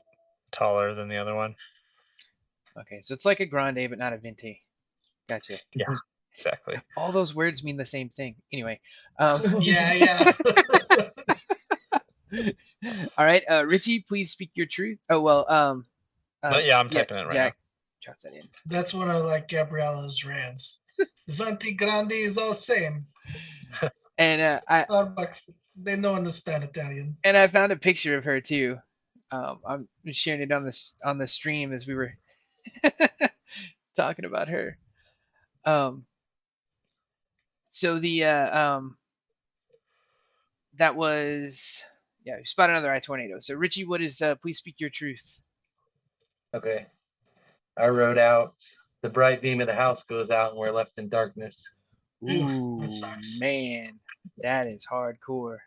taller than the other one. Okay, so it's like a grande, but not a venti. Gotcha. Yeah, exactly. All those words mean the same thing. Anyway, Yeah. all right, Richie, please speak your truth. Oh well, But yeah, I'm typing it right Jack, drop that in. That's one of like Gabriella's rants. Venti Grande is all same. And Starbucks, they don't understand Italian. I found a picture of her too. I'm sharing it on the stream as we were talking about her. So that was we spot another eye tornado. So Richie, what is please speak your truth. Okay. I wrote out the bright beam of the house goes out and we're left in darkness. Ooh, that sucks. Man, that is hardcore.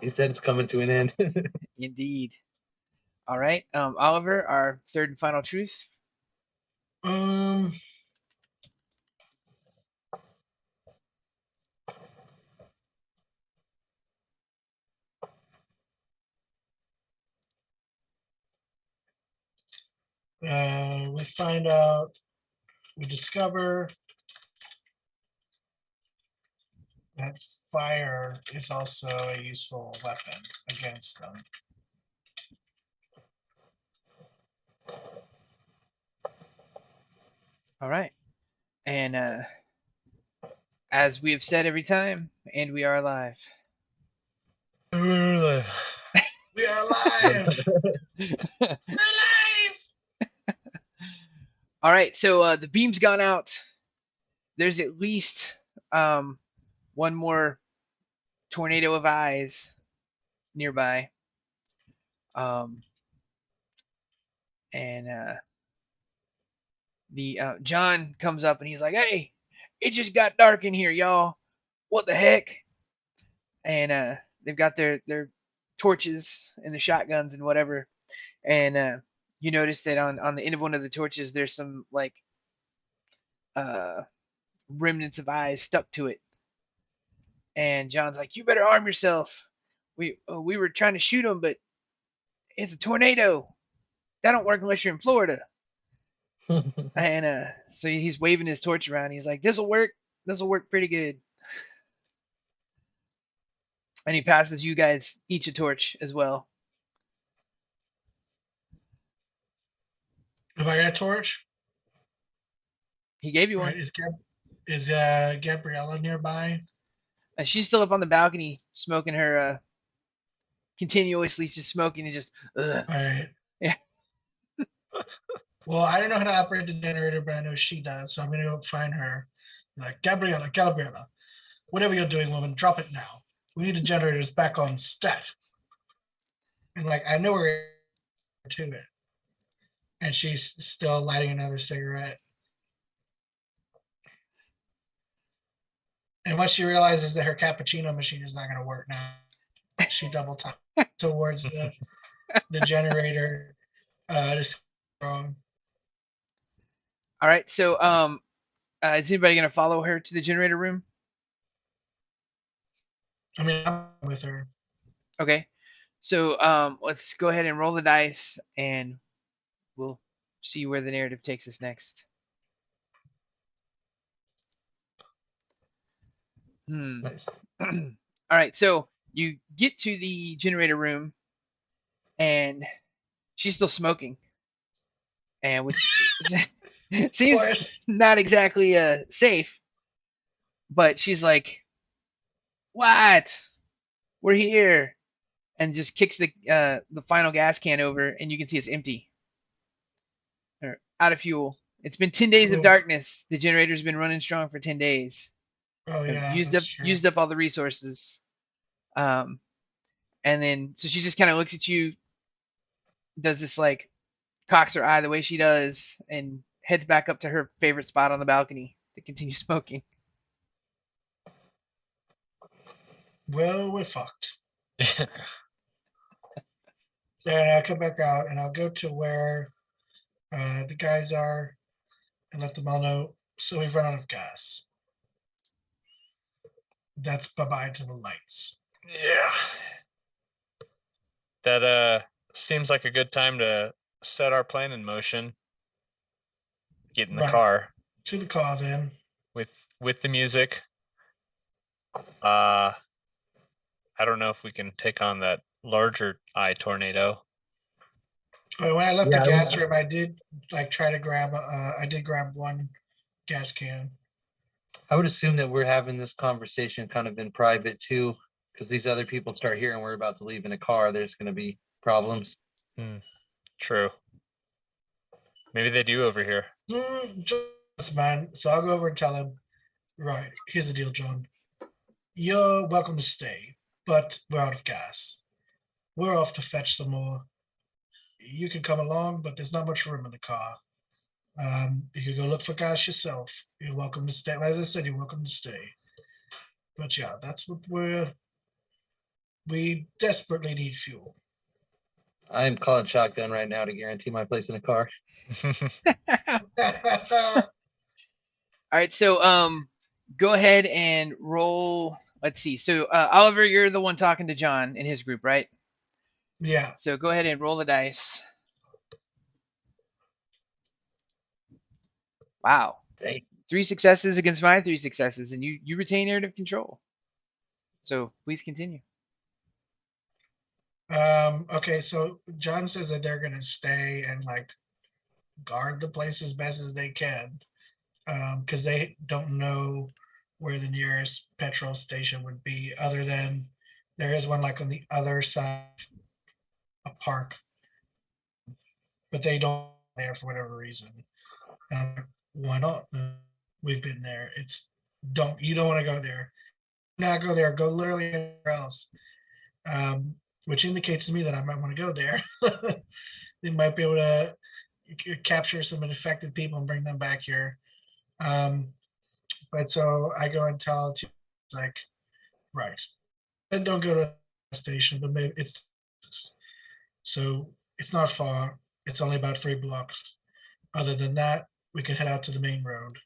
He said it's coming to an end. Indeed. All right, Oliver, our third and final truth. We find out, we discover that fire is also a useful weapon against them. All right, and as we have said every time, and we are alive. now. We are alive! We're alive! All right, so the beam's gone out. There's at least one more tornado of eyes nearby. And the John comes up and he's like, "Hey, it just got dark in here, y'all. What the heck?" And they've got their torches and the shotguns and whatever. And you notice that on the end of one of the torches, there's some like remnants of eyes stuck to it. And John's like, "You better arm yourself. We were trying to shoot them, but it's a tornado. That don't work unless you're in Florida." And so he's waving his torch around. He's like, "This'll work. This'll work pretty good." And he passes you guys each a torch as well. Have I got a torch? He gave you one. Right, is Gabriella nearby? And she's still up on the balcony smoking her continuously just smoking and just ugh. All right. Yeah. Well, I don't know how to operate the generator, but I know she does, so I'm gonna go find her. Like, Gabriella, whatever you're doing, woman, drop it now. We need the generators back on stat. And like, I know we're to it. And she's still lighting another cigarette. And once she realizes that her cappuccino machine is not going to work now, she double taps towards the generator. All right, so is anybody gonna follow her to the generator room? I mean, I'm with her. Okay, so let's go ahead and roll the dice, and we'll see where the narrative takes us next. Nice. All right, so you get to the generator room, and she's still smoking, and which seems not exactly safe. But she's like, "What? We're here," and just kicks the final gas can over, and you can see it's empty, or out of fuel. It's been 10 days of Cool. darkness. The generator's been running strong for 10 days. Oh yeah, Used up all the resources. And then so she just kind of looks at you, does this like cocks her eye the way she does and heads back up to her favorite spot on the balcony to continue smoking. Well, we're fucked. And I'll come back out and I'll go to where the guys are and let them all know. So we've run out of gas. That's bye-bye to the lights. Yeah. That seems like a good time to set our plan in motion. Get in the Right. car To the car then. with the music. I don't know if we can take on that larger eye tornado. Well, when I left Yeah, the I gas would- room, I did like try to grab. I did grab one gas can. I would assume that we're having this conversation kind of in private too, because these other people start hearing we're about to leave in a car, there's gonna be problems. True. Maybe they do over here. Just man. So I'll go over and tell him. Right. Here's the deal, John. You're welcome to stay, but we're out of gas. We're off to fetch some more. You can come along, but there's not much room in the car. You can go look for gas yourself. You're welcome to stay. As I said, you're welcome to stay. But yeah, that's what we desperately need fuel. I'm calling shotgun right now to guarantee my place in a car. All right, so go ahead and roll. Let's see. So Oliver, you're the one talking to John in his group, right? Yeah. So go ahead and roll the dice. Wow. Dang. 3 successes against my 3 successes, and you retain narrative control. So please continue. Okay, so John says that they're gonna stay and like guard the place as best as they can. Because they don't know where the nearest petrol station would be, other than there is one like on the other side of a park. But they don't there for whatever reason. And I'm like, why not? We've been there. You don't want to go there. Not go there. Go literally anywhere else. Which indicates to me that I might want to go there. They might be able to capture some infected people and bring them back here. But so I go and tell to like, right, then don't go to the station, but maybe so it's not far. It's only about 3 blocks. Other than that, we can head out to the main road.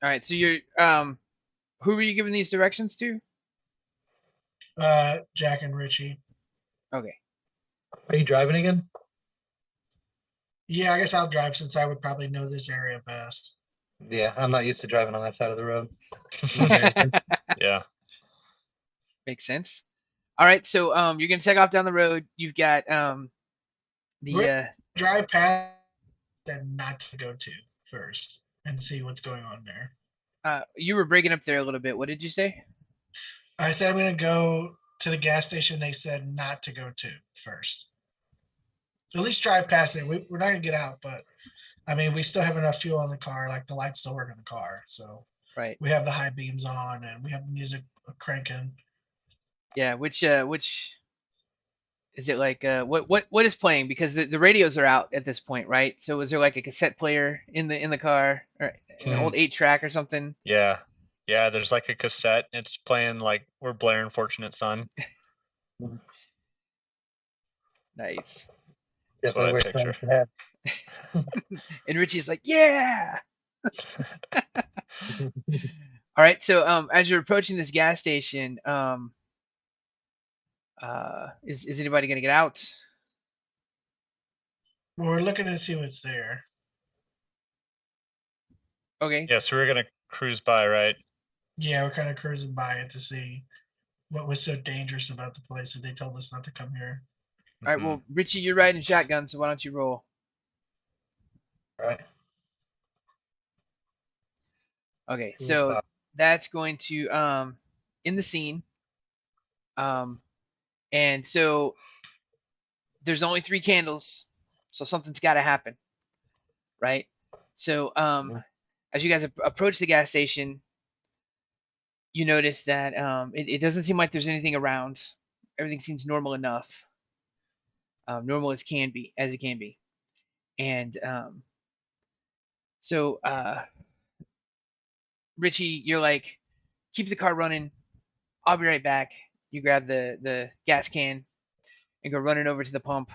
All right, so you're who were you giving these directions to? Jack and Richie. Okay. Are you driving again? Yeah, I guess I'll drive since I would probably know this area best. Yeah, I'm not used to driving on that side of the road. Yeah. Makes sense. All right, so you're gonna take off down the road. You've got the Drive past and not to go to first and see what's going on there. you were breaking up there a little bit. What did you say? I said I'm gonna go to the gas station. They said not to go to first. So at least drive past it. We're not gonna get out, but I mean, we still have enough fuel in the car. Like the lights still work in the car, so Right. we have the high beams on and we have music cranking. Yeah. Which is it like what is playing? Because the radios are out at this point, right? So is there like a cassette player in the car or an old 8-track or something? Yeah. Yeah, there's like a cassette. It's playing like we're blaring Fortunate Son. Nice. That's what Definitely I where picture. someone should have. And Richie's like, yeah. All right. So as you're approaching this gas station, is anybody gonna get out? We're looking to see what's there. Okay. Yeah, so we're gonna cruise by, right? Yeah, we're kind of cruising by it to see what was so dangerous about the place that they told us not to come here. All right. Well, Richie, you're riding shotgun, so why don't you roll? Right. Okay. Cool. So that's going to in the scene. And so there's only 3 candles, so something's got to happen, right? So as you guys approach the gas station, you notice that it doesn't seem like there's anything around. Everything seems normal enough. normal as it can be. And so Richie, you're like, keep the car running. I'll be right back. You grab the gas can and go running over to the pump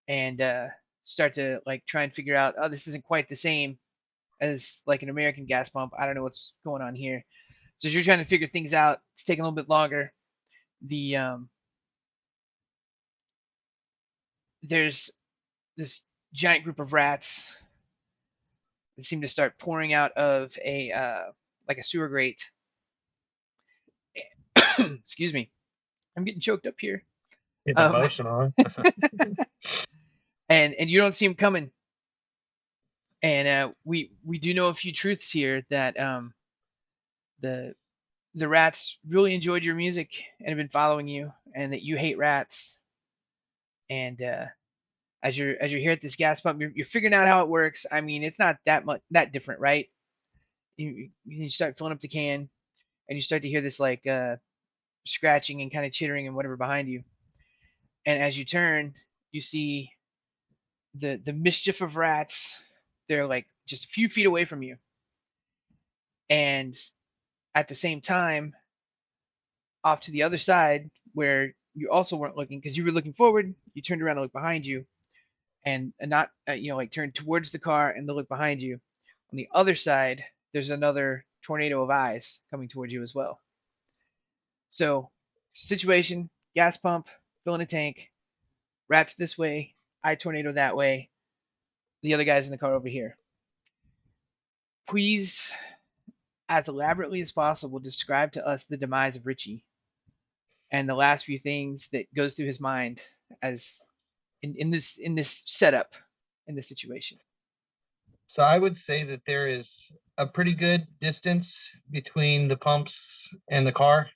and start to like try and figure out, oh, this isn't quite the same as like an American gas pump. I don't know what's going on here. So as you're trying to figure things out, it's taking a little bit longer. The there's this giant group of rats that seem to start pouring out of a like a sewer grate. Excuse me, I'm getting choked up here. Getting emotional. And you don't see them coming. And we do know a few truths here that the rats really enjoyed your music and have been following you, and that you hate rats. And as you're here at this gas pump, you're figuring out how it works. I mean, it's not that different, right? You start filling up the can, and you start to hear this like scratching and kind of chittering and whatever behind you. And as you turn, you see the mischief of rats. They're like just a few feet away from you, and at the same time, off to the other side where you also weren't looking because you were looking forward, you turned around to look behind you, and not like turn towards the car and to look behind you. On the other side, there's another tornado of eyes coming towards you as well. So, situation: gas pump, filling a tank, rats this way, eye tornado that way, the other guy's in the car over here. Please, as elaborately as possible, describe to us the demise of Richie and the last few things that goes through his mind as in this setup, in this situation. So I would say that there is a pretty good distance between the pumps and the car.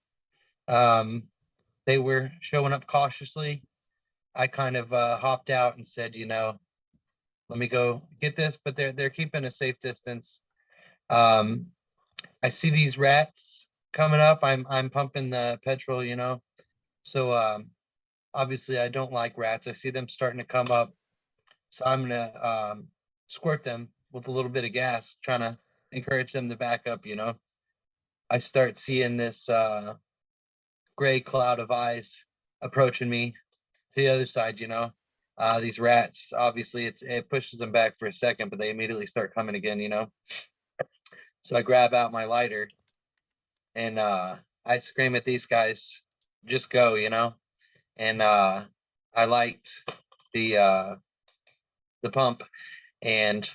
They were showing up cautiously. I kind of hopped out and said, let me go get this, but they're keeping a safe distance. I see these rats coming up. I'm pumping the petrol, So obviously I don't like rats. I see them starting to come up. So I'm gonna squirt them with a little bit of gas, trying to encourage them to back up, I start seeing this gray cloud of eyes approaching me to the other side, these rats, obviously it pushes them back for a second, but they immediately start coming again, So I grab out my lighter and I scream at these guys, just go, and I liked the pump, and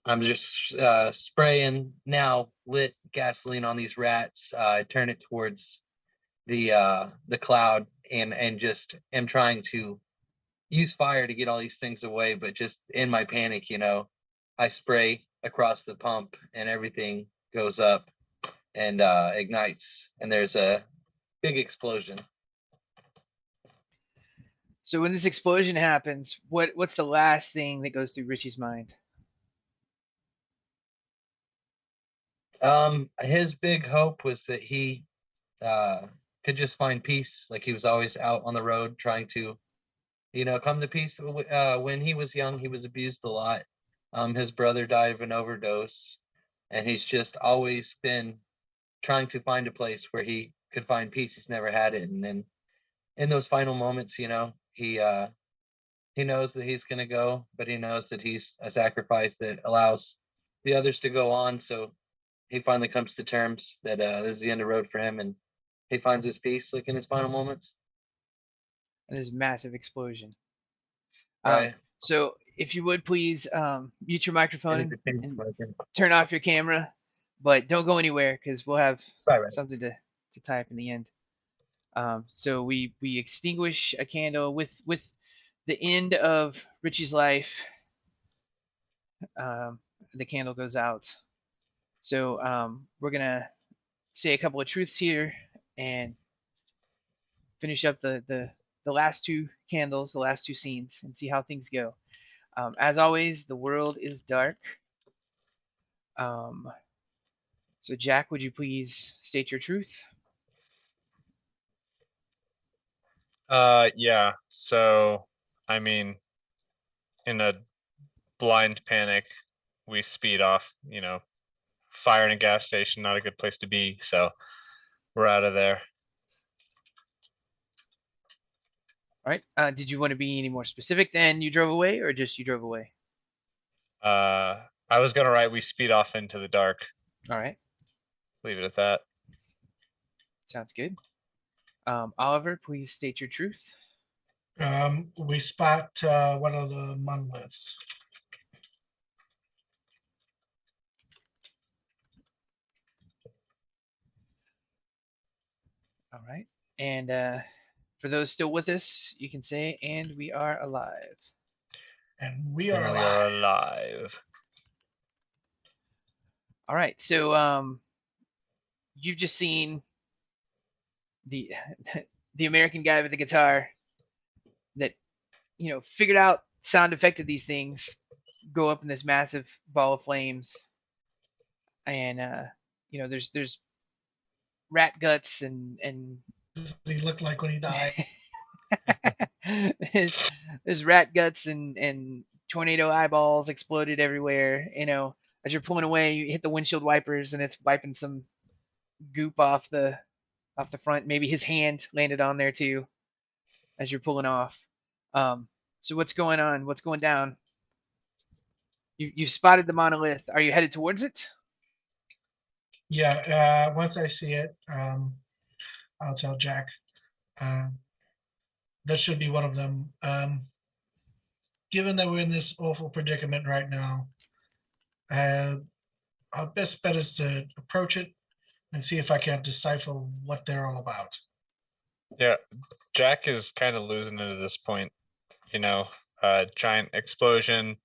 I'm just spraying now lit gasoline on these rats. I turn it towards the cloud and just am trying to use fire to get all these things away, but just in my panic, I spray across the pump and everything goes up and ignites, and there's a big explosion. So when this explosion happens, what's the last thing that goes through Richie's mind? His big hope was that he could just find peace. Like he was always out on the road trying to, come to peace. When he was young, he was abused a lot. His brother died of an overdose, and he's just always been trying to find a place where he could find peace. He's never had it. And then in those final moments, he knows that he's going to go, but he knows that he's a sacrifice that allows the others to go on. So he finally comes to terms that this is the end of the road for him, and he finds his peace like in his final moments. And there's a massive explosion. Right. So if you would please mute your microphone and Smoking. turn off your camera, but don't go anywhere because we'll have Right. something to type in the end. So we extinguish a candle with the end of Richie's life. The candle goes out. So we're gonna say a couple of truths here and finish up the last two candles, the last two scenes, and see how things go. As always, the world is dark. So Jack, would you please state your truth? Yeah. So I mean, in a blind panic, we speed off, fire in a gas station, not a good place to be. So we're out of there. All right. Did you want to be any more specific than you drove away, or just you drove away? I was gonna write we speed off into the dark. All right. Leave it at that. Sounds good. Oliver, please state your truth. We spot one of the monoliths. All right. And for those still with us, you can say, "And we are alive." And we And are we alive. are alive. All right. So you've just seen the the American guy with the guitar that figured out sound effect of these things go up in this massive ball of flames, and there's rat guts and This is what he looked like when he died. there's rat guts and tornado eyeballs exploded everywhere. As you're pulling away, you hit the windshield wipers and it's wiping some goop off the front. Maybe his hand landed on there too as you're pulling off. So what's going on? What's going down? You've spotted the monolith. Are you headed towards it? Yeah, once I see it, I'll tell Jack. That should be one of them. Given that we're in this awful predicament right now, our best bet is to approach it and see if I can decipher what they're all about. Yeah, Jack is kind of losing it at this point. Giant explosion,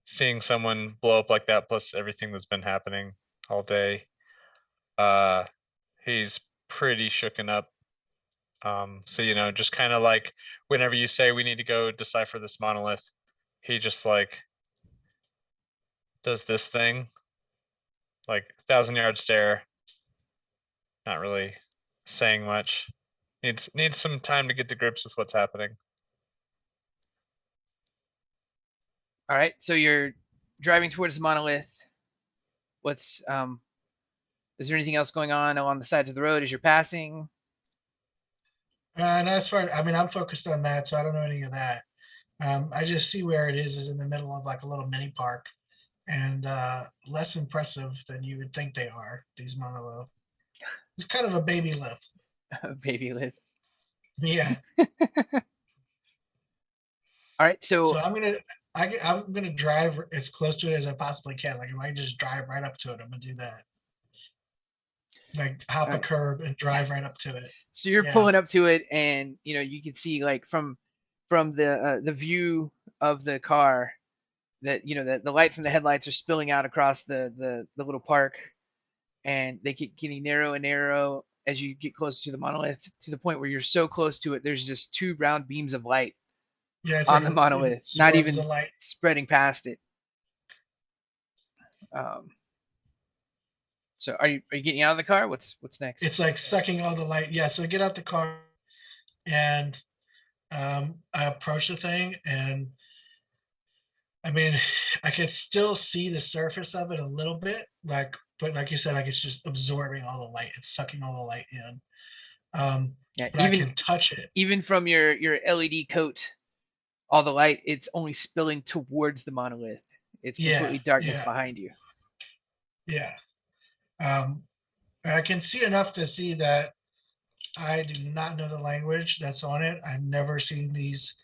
seeing someone blow up like that, plus everything that's been happening all day. He's pretty shooken up. So just kind of like whenever you say we need to go decipher this monolith, he just like does this thing, like 1,000-yard stare. Not really saying much. Needs some time to get to grips with what's happening. All right. So you're driving towards the monolith. Is there anything else going on along the sides of the road as you're passing? And as far, I mean, I'm focused on that, so I don't know any of that. I just see where it is in the middle of like a little mini park, and less impressive than you would think they are. These monoliths. It's kind of a baby lift. Baby lift. Yeah. All right. So So I'm gonna drive as close to it as I possibly can. Like if I can just drive right up to it, I'm gonna do that. Like hop a Alright. curb and drive right up to it. So you're Yeah. pulling up to it, and you can see like from the view of the car that the light from the headlights are spilling out across the little park, and they keep getting narrow and narrow as you get close to the monolith, to the point where you're so close to it, there's just two round beams of light Yeah, it's on like the monolith, it not absorbs even the light. spreading past it. So are you getting out of the car? What's next? It's like sucking all the light. Yeah, so I get out the car and I approach the thing, and I mean, I could still see the surface of it a little bit, but like you said, like it's just absorbing all the light. It's sucking all the light in. Yeah, But I can touch it. even from your LED coat, all the light, it's only spilling towards the monolith. It's Yeah, completely darkness yeah. behind you. Yeah. And I can see enough to see that I do not know the language that's on it. I've never seen these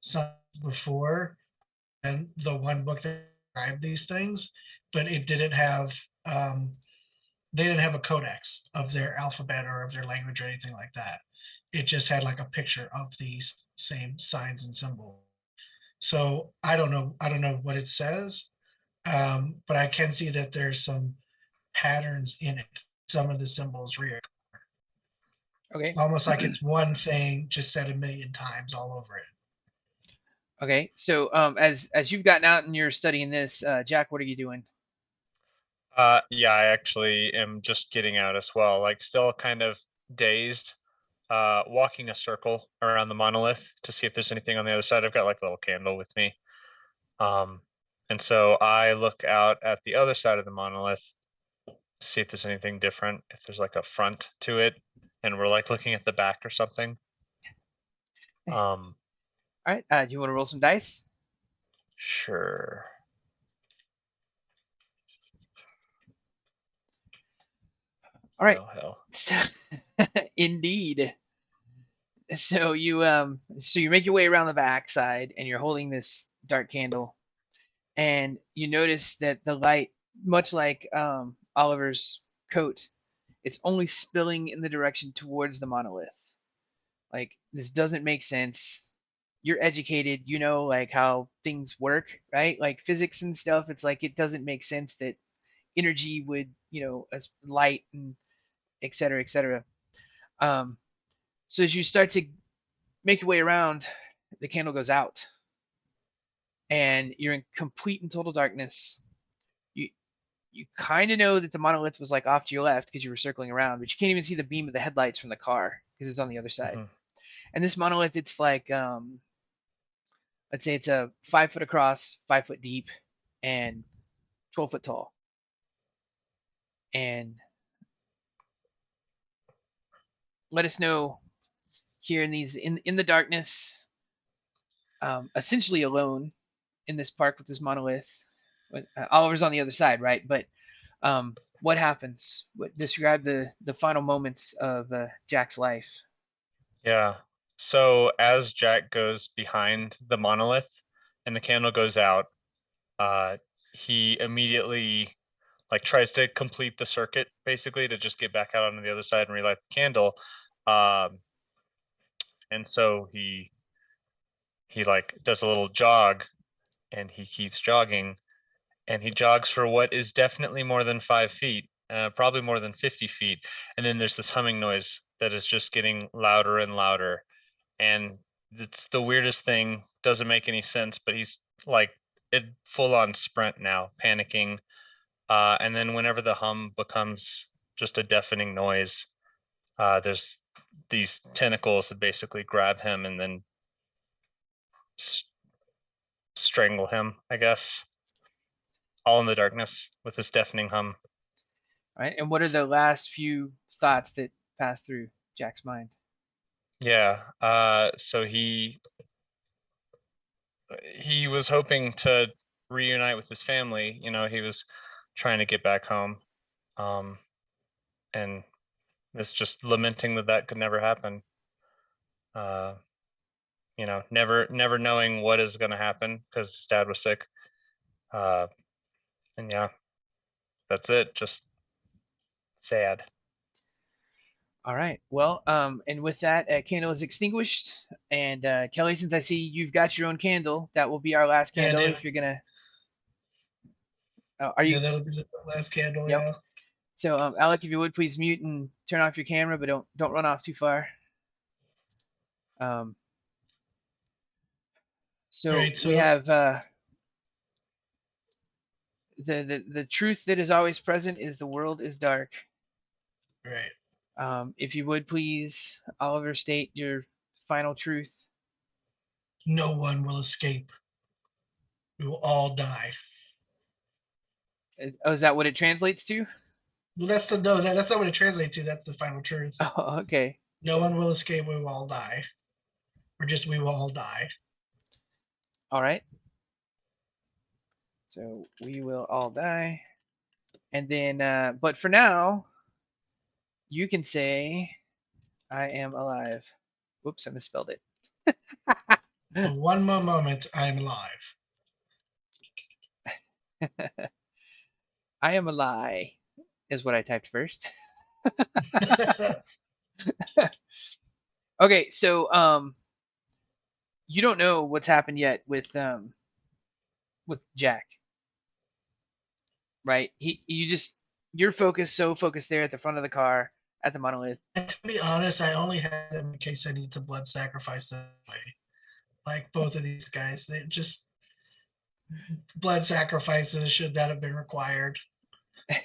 signs before. And the one book that described these things, but it didn't have they didn't have a codex of their alphabet or of their language or anything like that. It just had like a picture of these same signs and symbols. So I don't know what it says, but I can see that there's some patterns in it. Some of the symbols reoccur, Okay. almost like it's one thing just said a million times all over it. Okay. So as you've gotten out and you're studying this, Jack, what are you doing? Yeah, I actually am just getting out as well, like still kind of dazed. walking a circle around the monolith to see if there's anything on the other side. I've got like a little candle with me. And so I look out at the other side of the monolith to see if there's anything different, if there's like a front to it, and we're like looking at the back or something. All right. Do you want to roll some dice? Sure. All right. Oh, hell. So, indeed. So you make your way around the backside, and you're holding this dark candle, and you notice that the light, much like Oliver's coat, it's only spilling in the direction towards the monolith. Like, this doesn't make sense. You're educated, you know, like how things work, right? Like physics and stuff. It's like it doesn't make sense that energy would, as light and et cetera, et cetera. So as you start to make your way around, the candle goes out, and you're in complete and total darkness. You kind of know that the monolith was like off to your left because you were circling around, but you can't even see the beam of the headlights from the car because it's on the other side. Mhm. And this monolith, it's like, let's say it's a 5 foot across, 5 foot deep, and 12 foot tall. And let us know here in the darkness, essentially alone in this park with this monolith. Oliver's on the other side, right? But what happens? Describe the final moments of Jack's life. Yeah. So as Jack goes behind the monolith and the candle goes out, he immediately like tries to complete the circuit basically to just get back out on the other side and relight the candle. And so he like does a little jog, and he keeps jogging, and he jogs for what is definitely more than 5 feet, probably more than 50 feet. And then there's this humming noise that is just getting louder and louder. And it's the weirdest thing, doesn't make any sense, but he's like full on sprint now, panicking. And then whenever the hum becomes just a deafening noise, there's these tentacles that basically grab him and then strangle him, I guess. All in the darkness with this deafening hum. All right. And what are the last few thoughts that pass through Jack's mind? Yeah. So he was hoping to reunite with his family. You know, he was trying to get back home, and it's just lamenting that could never happen. You know, never knowing what is going to happen because his dad was sick. And yeah, that's it. Just sad. All right. Well, and with that, candle is extinguished. And Kelly, since I see you've got your own candle, that will be our last Yeah, candle. dude. If you're gonna, are you? Yeah, that'll be the last candle. Yep. Yeah. So, Alec, if you would please mute and turn off your camera, but don't run off too far. So Right, we so- have the truth that is always present is the world is dark. Right. If you would please, Oliver, state your final truth. No one will escape. We will all die. Oh, is that what it translates to? Well, that's not what it translates to. That's the final truth. Oh, okay. No one will escape. We will all die, or just we will all die. All right. So we will all die. And then, but for now, you can say, I am alive. Whoops, I misspelled it. For one more moment, I am alive. I am a lie, is what I typed first. Okay, so you don't know what's happened yet with Jack, right? You're so focused there at the front of the car at the monolith. And to be honest, I only had them in case I need to blood sacrifice them way. Like both of these guys, they just blood sacrifices should that have been required.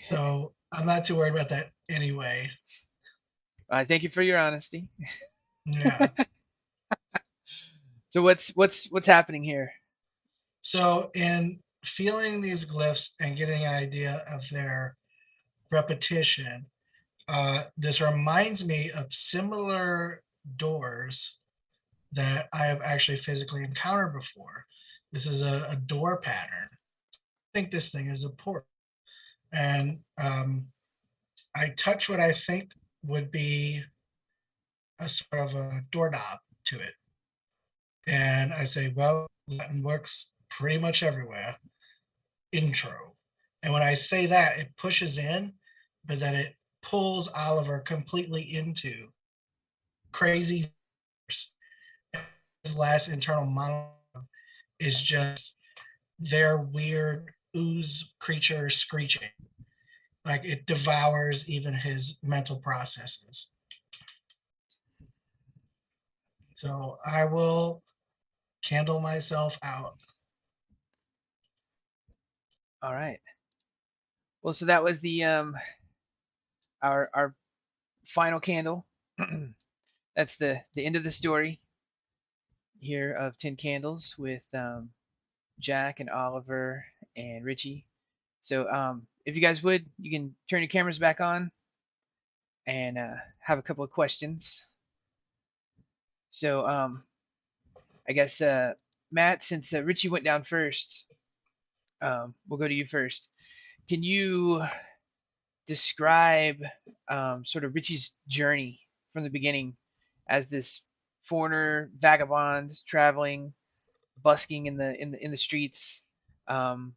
So I'm not too worried about that anyway. Thank you for your honesty. Yeah. So what's happening here? So in feeling these glyphs and getting an idea of their repetition, this reminds me of similar doors that I have actually physically encountered before. This is a door pattern. I think this thing is a port. And I touch what I think would be a sort of a doorknob to it. And I say, well, Latin works pretty much everywhere. Intro. And when I say that, it pushes in, but then it pulls Oliver completely into crazy. His last internal monologue is just their weird ooze creature screeching. Like it devours even his mental processes. So I will candle myself out. All right. Well, so that was the our final candle. That's the end of the story here of 10 Candles with Jack and Oliver and Richie. So if you guys would, you can turn your cameras back on and have a couple of questions. So I guess Matt, since Richie went down first, we'll go to you first. Can you describe sort of Richie's journey from the beginning as this foreigner vagabond traveling, busking in the streets? Um,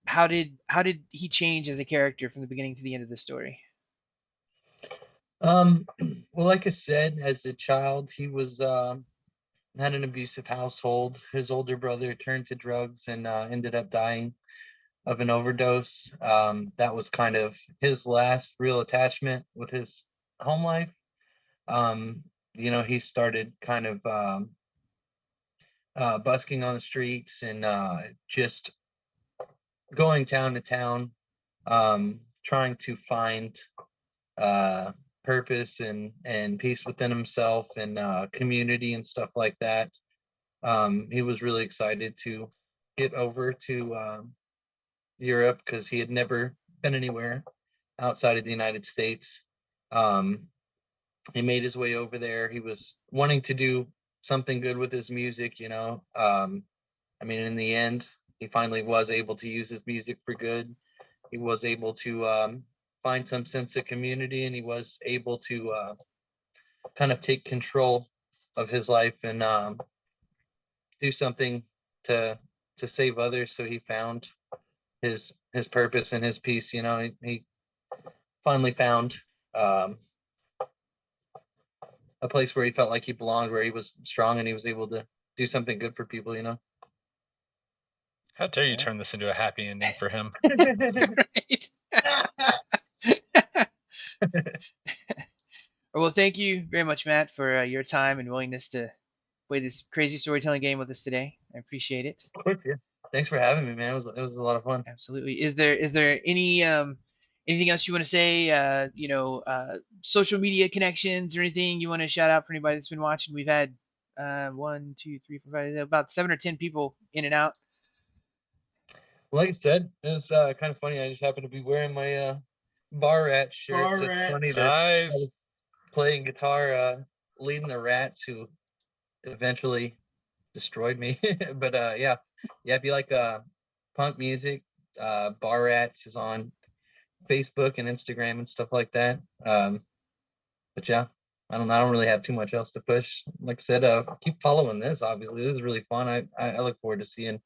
how did he change as a character from the beginning to the end of the story? Um, well, like I said, as a child, he was had an abusive household. His older brother turned to drugs and ended up dying of an overdose. That was kind of his last real attachment with his home life. Um, he started kind of busking on the streets and just going town to town, trying to find uh, purpose and peace within himself and community and stuff like that. He was really excited to get over to Europe because he had never been anywhere outside of the United States. Um, he made his way over there. He was wanting to do something good with his music, you know. I mean, in the end, he finally was able to use his music for good. He was able to find some sense of community, and he was able to kind of take control of his life and do something to save others. So he found his purpose and his peace. You know, he finally found um, a place where he felt like he belonged, where he was strong and he was able to do something good for people. You know. How dare you Yeah. turn this into a happy ending for him? Right. Well, thank you very much, Matt, for your time and willingness to play this crazy storytelling game with us today. I appreciate it. Of course, yeah. Thanks for having me, man. It was a lot of fun. Absolutely. Is there any anything else you want to say? Social media connections or anything you want to shout out for anybody that's been watching? We've had 1, 2, 3, 4, 5, about 7 or 10 people in and out. Well, like I said, it was kind of funny. I just happened to be wearing my bar rat shirt. Bar So it's funny rats. that I Nice. was playing guitar, leading the rats who eventually destroyed me. But yeah, if you like punk music, bar rats is on Facebook and Instagram and stuff like that. But yeah, I don't really have too much else to push. Like I said, keep following this. Obviously, this is really fun. I look forward to seeing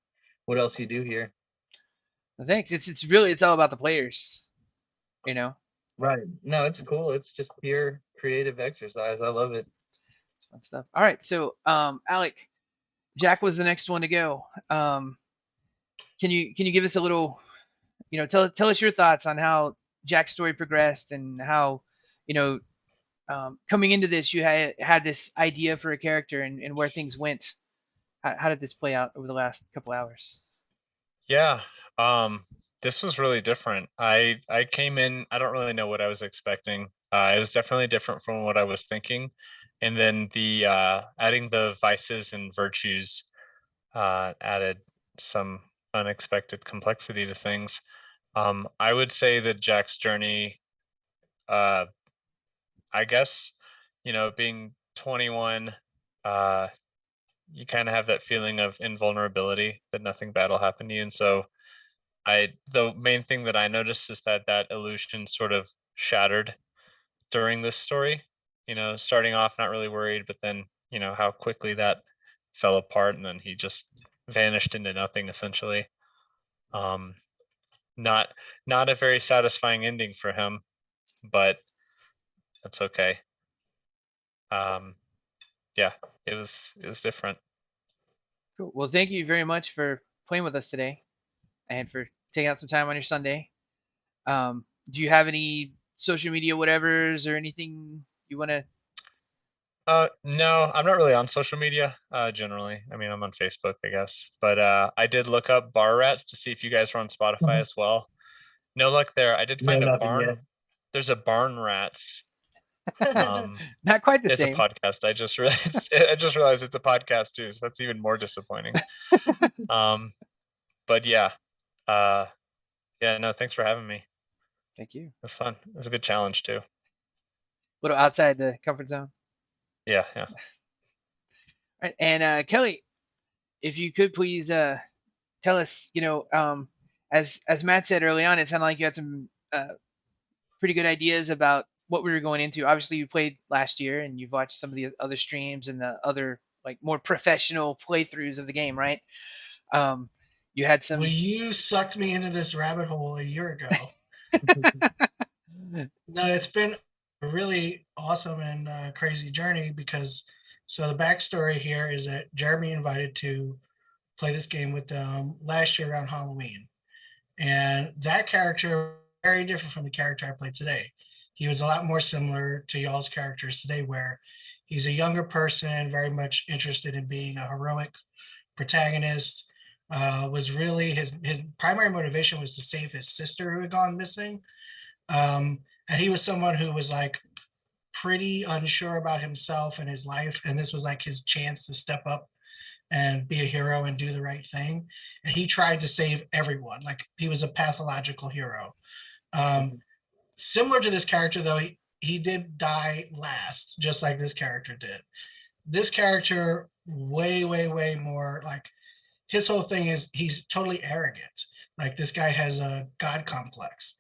what else you do here. Well, thanks. It's all about the players, you know. Right. No, it's cool. It's just pure creative exercise. I love it. It's fun stuff. All right, so Alec, Jack was the next one to go. Can you give us a little, tell us your thoughts on how Jack's story progressed and how, you know, coming into this you had this idea for a character and where things went. How did this play out over the last couple hours? Yeah, this was really different. I came in, I don't really know what I was expecting. It was definitely different from what I was thinking. And then the adding the vices and virtues added some unexpected complexity to things. I would say that Jack's journey, I guess, being 21, you kind of have that feeling of invulnerability, that nothing bad will happen to you. And so the main thing that I noticed is that illusion sort of shattered during this story. Starting off not really worried, but then how quickly that fell apart, and then he just vanished into nothing essentially. Not a very satisfying ending for him, but that's okay. Yeah, it was different. Cool. Well, thank you very much for playing with us today and for taking out some time on your Sunday. Do you have any social media whatevers or anything you want to? No, I'm not really on social media generally. I mean, I'm on Facebook, I guess, but I did look up Bar Rats to see if you guys were on Spotify as well. No luck there. I did No, find a nothing barn. yet. There's a Barn Rats. Not quite the It's same. a podcast. I just realized it's a podcast too, so that's even more disappointing. But yeah, no, thanks for having me. Thank you. It's fun. It's a good challenge too. A little outside the comfort zone. Yeah. All right, and Kelly, if you could please tell us, as Matt said early on, it sounded like you had some pretty good ideas about what we were going into. Obviously, you played last year, and you've watched some of the other streams and the other like more professional playthroughs of the game, right? You had some. Well, you sucked me into this rabbit hole a year ago. No, it's been a really awesome and crazy journey because so the backstory here is that Jeremy invited to play this game with them last year around Halloween. And that character very different from the character I played today. He was a lot more similar to y'all's characters today, where he's a younger person, very much interested in being a heroic protagonist. Was really his primary motivation was to save his sister who had gone missing. And he was someone who was like pretty unsure about himself and his life, and this was like his chance to step up and be a hero and do the right thing. And he tried to save everyone. Like he was a pathological hero. Similar to this character, though, he did die last, just like this character did. This character, way, way, way more like his whole thing is he's totally arrogant. Like this guy has a god complex.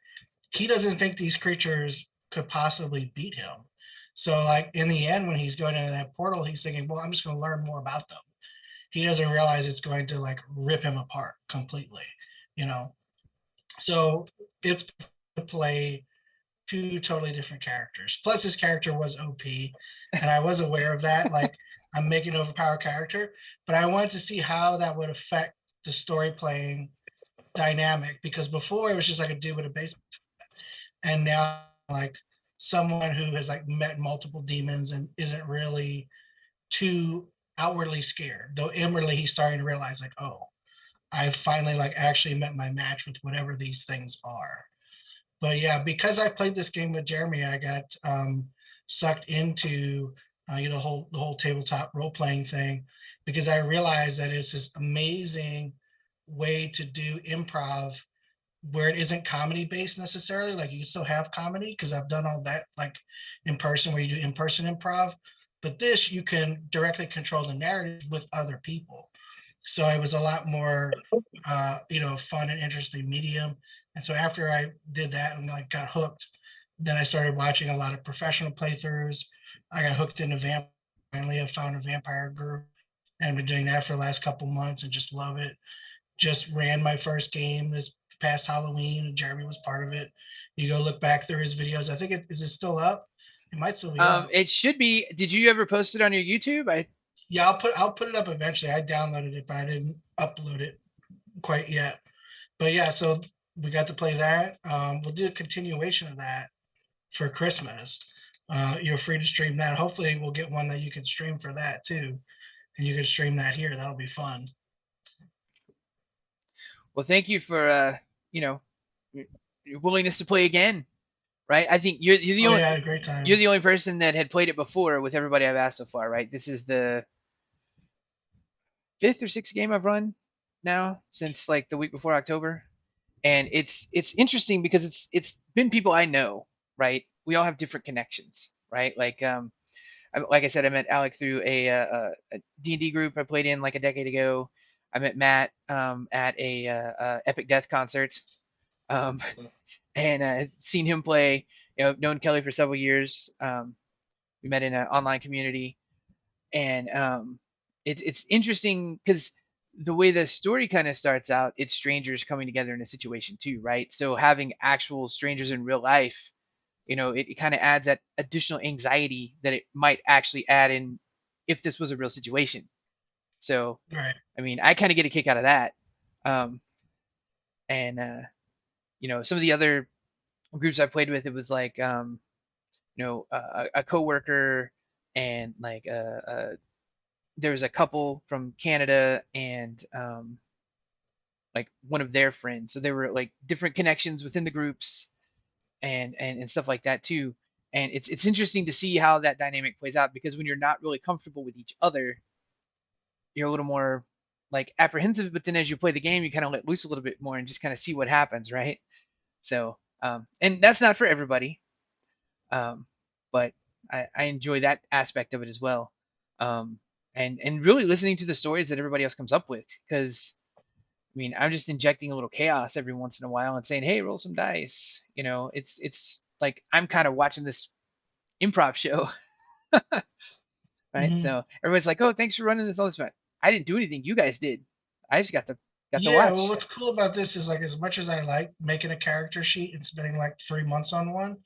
He doesn't think these creatures could possibly beat him. So, like in the end, when he's going into that portal, he's thinking, "Well, I'm just going to learn more about them." He doesn't realize it's going to like rip him apart completely, you know. So it's to play two totally different characters. Plus, his character was OP, and I was aware of that. Like, I'm making an overpowered character, but I wanted to see how that would affect the story playing dynamic because before it was just like a dude with a baseball, and now like someone who has like met multiple demons and isn't really too outwardly scared, though inwardly he's starting to realize like, oh, I finally like actually met my match with whatever these things are. But yeah, because I played this game with Jeremy, I got sucked into the whole tabletop role playing thing because I realized that it's this amazing way to do improv where it isn't comedy based necessarily. Like you still have comedy because I've done all that like in person where you do in person improv, but this you can directly control the narrative with other people. So it was a lot more fun and interesting medium. And so after I did that and like got hooked, then I started watching a lot of professional playthroughs. I got hooked into vampire. Finally, I found a vampire group and been doing that for the last couple months and just love it. Just ran my first game this past Halloween, and Jeremy was part of it. You go look back through his videos. I think is it still up? It might still be up. It should be. Did you ever post it on your YouTube? Yeah, I'll put it up eventually. I downloaded it, but I didn't upload it quite yet. But yeah, so we got to play that. We'll do a continuation of that for Christmas. You're free to stream that. Hopefully, we'll get one that you can stream for that too, and you can stream that here. That'll be fun. Well, thank you for your willingness to play again, right? I think you're the Oh only yeah, I had a great time. you're the only person that had played it before with everybody I've asked so far, right? This is the 5th or 6th game I've run now since like the week before October, and it's interesting because it's been people I know, right? We all have different connections, right? Like I said, I met Alec through a D&D group I played in like a decade ago. I met Matt at a Epic Death concert, um, and seen him play. You know, known Kelly for several years. We met in an online community, and it's interesting because the way the story kind of starts out, it's strangers coming together in a situation too, right? So having actual strangers in real life, you know, it kind of adds that additional anxiety that it might actually add in if this was a real situation. So, Right. I mean, I kind of get a kick out of that. Um, and you know, some of the other groups I played with, it was like, you know, a coworker and like there was a couple from Canada and like one of their friends. So there were like different connections within the groups and stuff like that too. And it's interesting to see how that dynamic plays out because when you're not really comfortable with each other, you're a little more like apprehensive. But then as you play the game, you kind of let loose a little bit more and just kind of see what happens, right? So and that's not for everybody, um, but I enjoy that aspect of it as well. Um, and really listening to the stories that everybody else comes up with because I mean, I'm just injecting a little chaos every once in a while and saying, "Hey, roll some dice." You know, it's like I'm kind of watching this improv show, right? Mhm. So everybody's like, "Oh, thanks for running this all this fun." I didn't do anything. You guys did. I just got to Yeah, well, watch. what's cool about this is like as much as I like making a character sheet and spending like 3 months on one,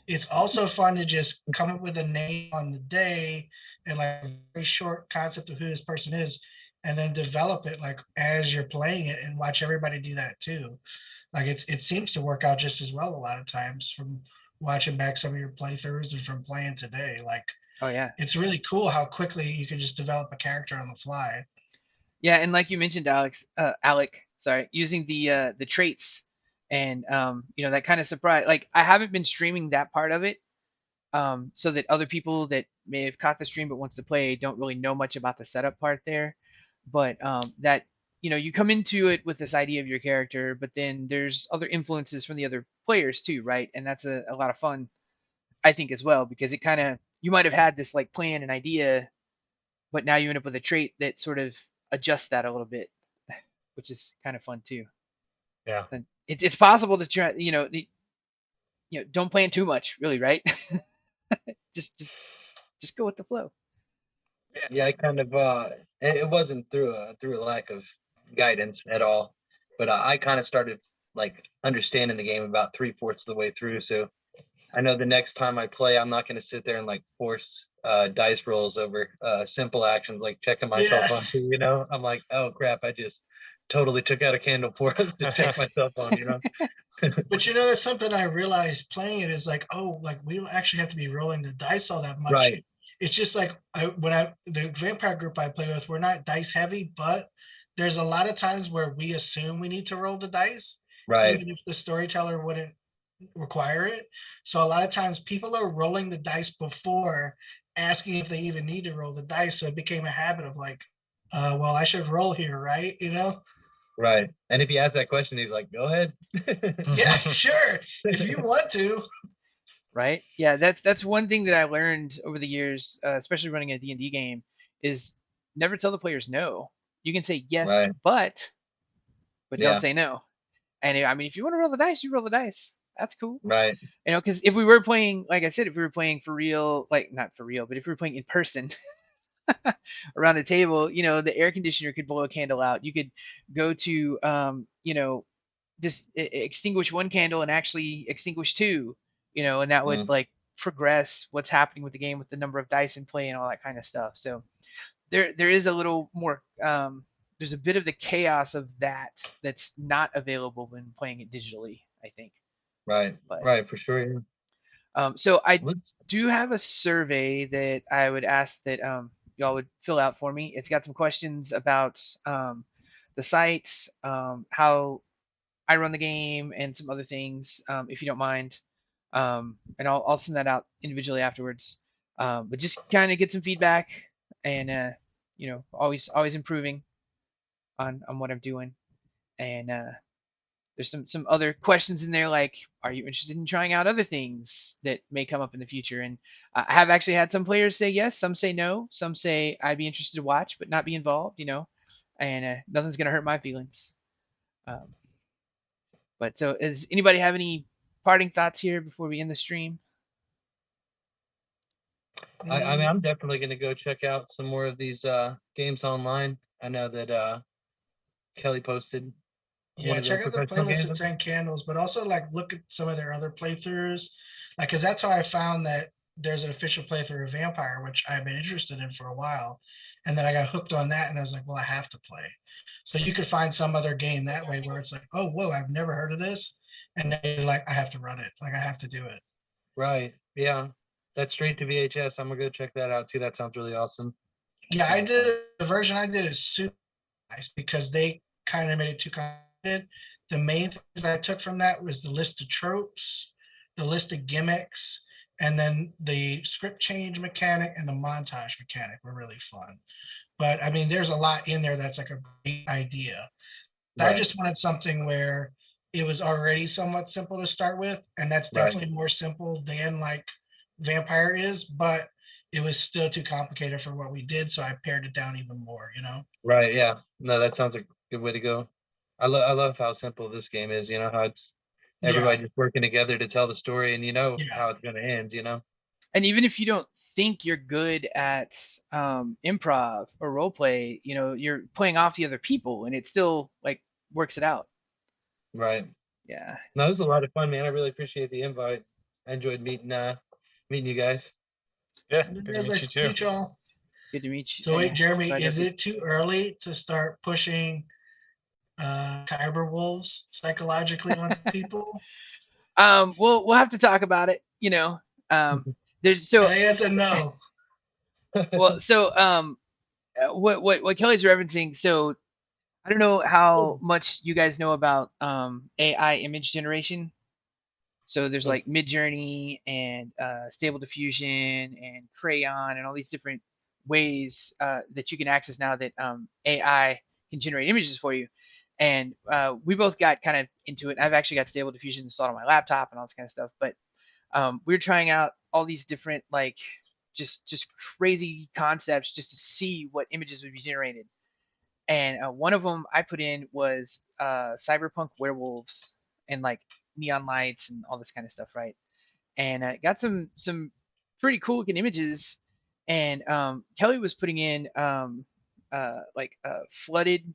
it's also fun to just come up with a name on the day and like a very short concept of who this person is, and then develop it like as you're playing it and watch everybody do that too. Like it seems to work out just as well a lot of times from watching back some of your playthroughs and from playing today. Like Oh yeah, it's really cool how quickly you can just develop a character on the fly. yeah, and like you mentioned, Alec, sorry, using the traits and you know, that kind of surprise. Like I haven't been streaming that part of it, so that other people that may have caught the stream but wants to play don't really know much about the setup part there. But that you know you come into it with this idea of your character, but then there's other influences from the other players too, right? And that's a lot of fun, I think, as well, because it kind of you might have had this like plan and idea, but now you end up with a trait that sort of adjusts that a little bit, which is kind of fun too. Yeah. And it's possible to try, you know, don't plan too much, really, right? just just just go with the flow. Yeah, I kind of it wasn't through a lack of guidance at all, but I kind of started like understanding the game about 3/4 of the way through. So I know the next time I play, I'm not going to sit there and like force dice rolls over simple actions like checking myself Yeah. on. You know, I'm like, oh crap, I just totally took out a candle for us to check myself on. You know, But you know, that's something I realized playing it is like, oh, like we don't actually have to be rolling the dice all that much. right, It's just like the vampire group I play with, we're not dice heavy, but there's a lot of times where we assume we need to roll the dice, right, even if the storyteller wouldn't require it. So a lot of times people are rolling the dice before asking if they even need to roll the dice. So it became a habit of like, well, I should roll here, right? You know? right. And if you ask that question, he's like, go ahead. Yeah, sure. If you want to. Right? Yeah, that's one thing that I learned over the years, especially running a D&D game, is never tell the players no. You can say yes, Right. but don't Yeah. say no. And I mean, if you want to roll the dice, you roll the dice. That's cool. Right. You know, because if we were playing, like I said, if we were playing for real, like not for real, but if we were playing in person around a table, you know, the air conditioner could blow a candle out. You could go to, you know, just extinguish one candle and actually extinguish two, you know, and that would Mm, like progress what's happening with the game with the number of dice in play and all that kind of stuff. So there is a little more there's a bit of the chaos of that that's not available when playing it digitally, I think. right. But Right. For sure. Yeah. so I Let's, do have a survey that I would ask that y'all would fill out for me. It's got some questions about the site, how I run the game, and some other things, if you don't mind. And I'll send that out individually afterwards. But just kind of get some feedback, and always improving on what I'm doing. And there's some other questions in there like, are you interested in trying out other things that may come up in the future? And I have actually had some players say yes, some say no, some say I'd be interested to watch but not be involved, and nothing's gonna hurt my feelings. Um, but so, does anybody have any parting thoughts here before we end the stream? I mean, I'm definitely going to go check out some more of these games online. I know that Kelly posted one Yeah, of the check out the professional playlist games. of 10 Candles, but also like look at some of their other playthroughs. Like, cause that's how I found that there's an official playthrough of Vampire, which I've been interested in for a while. And then I got hooked on that and I was like, well, I have to play. So you could find some other game that way where it's like, oh, whoa, I've never heard of this. And then you're like, I have to run it. Like I have to do it. Right. Yeah. That's straight to VHS. I'm gonna go check that out too. That sounds really awesome. Yeah, I did the version I did is super nice because they kind of made it too complicated. The main things I took from that was the list of tropes, the list of gimmicks, and then the script change mechanic and the montage mechanic were really fun. But I mean, there's a lot in there that's like a great idea. I Right. just wanted something where it was already somewhat simple to start with, and that's Right. definitely more simple than like Vampire is, but it was still too complicated for what we did, so I pared it down even more, you know? Right. Yeah. No, that sounds like a good way to go. I love how simple this game is. You know how it's Yeah, everybody just working together to tell the story, and you know yeah, how it's gonna end. You know. And even if you don't think you're good at improv or role play, you're playing off the other people, and it still like works it out. Right. Yeah. No, it was a lot of fun, man. I really appreciate the invite. I enjoyed meeting you guys. Yeah, and it good to is meet you nice to too. meet y'all. Good to meet you. So wait, Jeremy, Glad to is have you. it too early to start pushing Kyber wolves psychologically onto people? We'll have to talk about it. There's so The answer no. well so what Kelly's referencing. So I don't know how much you guys know about AI image generation. So there's like Midjourney and Stable Diffusion and Crayon and all these different ways that you can access now that AI can generate images for you. And we both got kind of into it. I've actually got Stable Diffusion installed on my laptop and all this kind of stuff. But we were trying out all these different like just crazy concepts just to see what images would be generated. And one of them I put in was cyberpunk werewolves and like neon lights and all this kind of stuff, right? And got some pretty cool looking images. And Kelly was putting in like flooded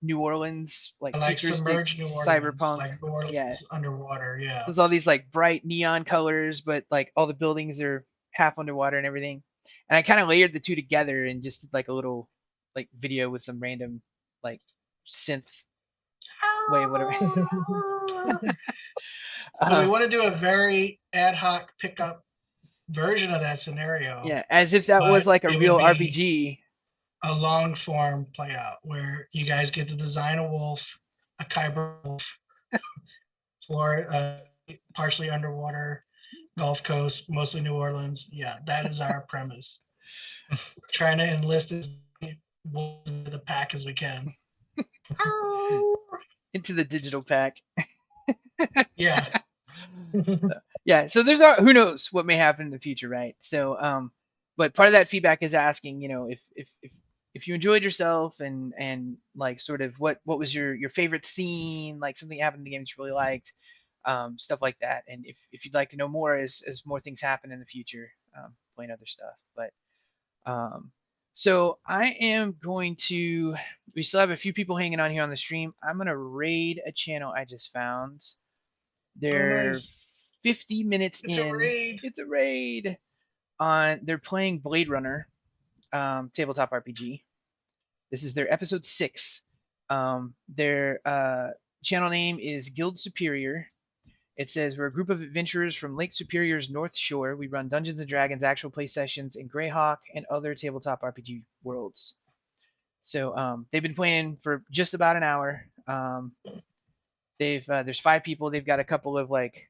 New Orleans, like I like futuristic submerged New Orleans, cyberpunk. like New Yeah, Orleans underwater. Yeah. there's all these like bright neon colors, but like all the buildings are half underwater and everything. And I kind of layered the two together and just did like a little like video with some random like synth way, whatever. So we uh, want to do a very ad hoc pickup version of that scenario, yeah, as if that was but like a it would real be RPG. a long form play out where you guys get to design a wolf, a Kyber wolf, Florida, partially underwater, Gulf Coast, mostly New Orleans. Yeah, that is our premise. Trying to enlist as many wolves into the pack as we can. Into the digital pack. Yeah, Yeah, so there's who knows what may happen in the future, right? So but part of that feedback is asking, if you enjoyed yourself and like sort of what was your favorite scene, like something happened in the game that you really liked, stuff like that. And if you'd like to know more as more things happen in the future, playing other stuff. But so I am going to, we still have a few people hanging on here on the stream. I'm going to raid a channel I just found. oh They're nice. 50 minutes It's a in. raid. It's a raid. They're playing Blade Runner, tabletop RPG. This is their episode 6. Their channel name is Guild Superior. It says we're a group of adventurers from Lake Superior's North Shore. We run Dungeons and Dragons actual play sessions in Greyhawk and other tabletop RPG worlds. So they've been playing for just about an hour. There's 5 people. They've got a couple of like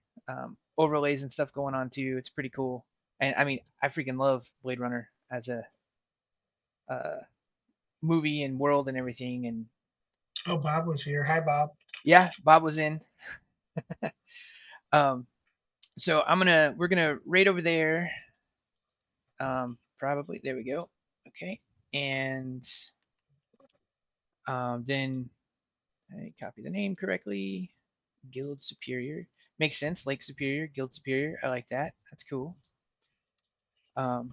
overlays and stuff going on too. It's pretty cool. And I mean, I freaking love Blade Runner as a movie and world and everything. And Oh, Bob was here. Hi, Bob. yeah, Bob was in. So we're gonna raid over there. Probably there we go. Okay, and then I copy the name correctly. Guild Superior makes sense. Lake Superior, Guild Superior. I like that. That's cool. And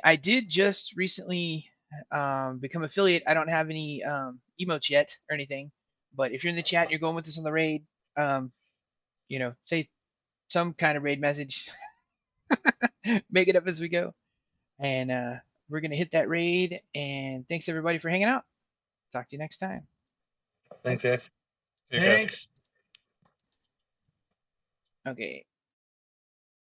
I did just recently become affiliate. I don't have any emotes yet or anything, but if you're in the chat, and you're going with us on the raid. Say some kind of raid message. Make it up as we go, and we're gonna hit that raid. And thanks everybody for hanging out. Talk to you next time. Thanks, guys. See you guys. Thanks. Okay.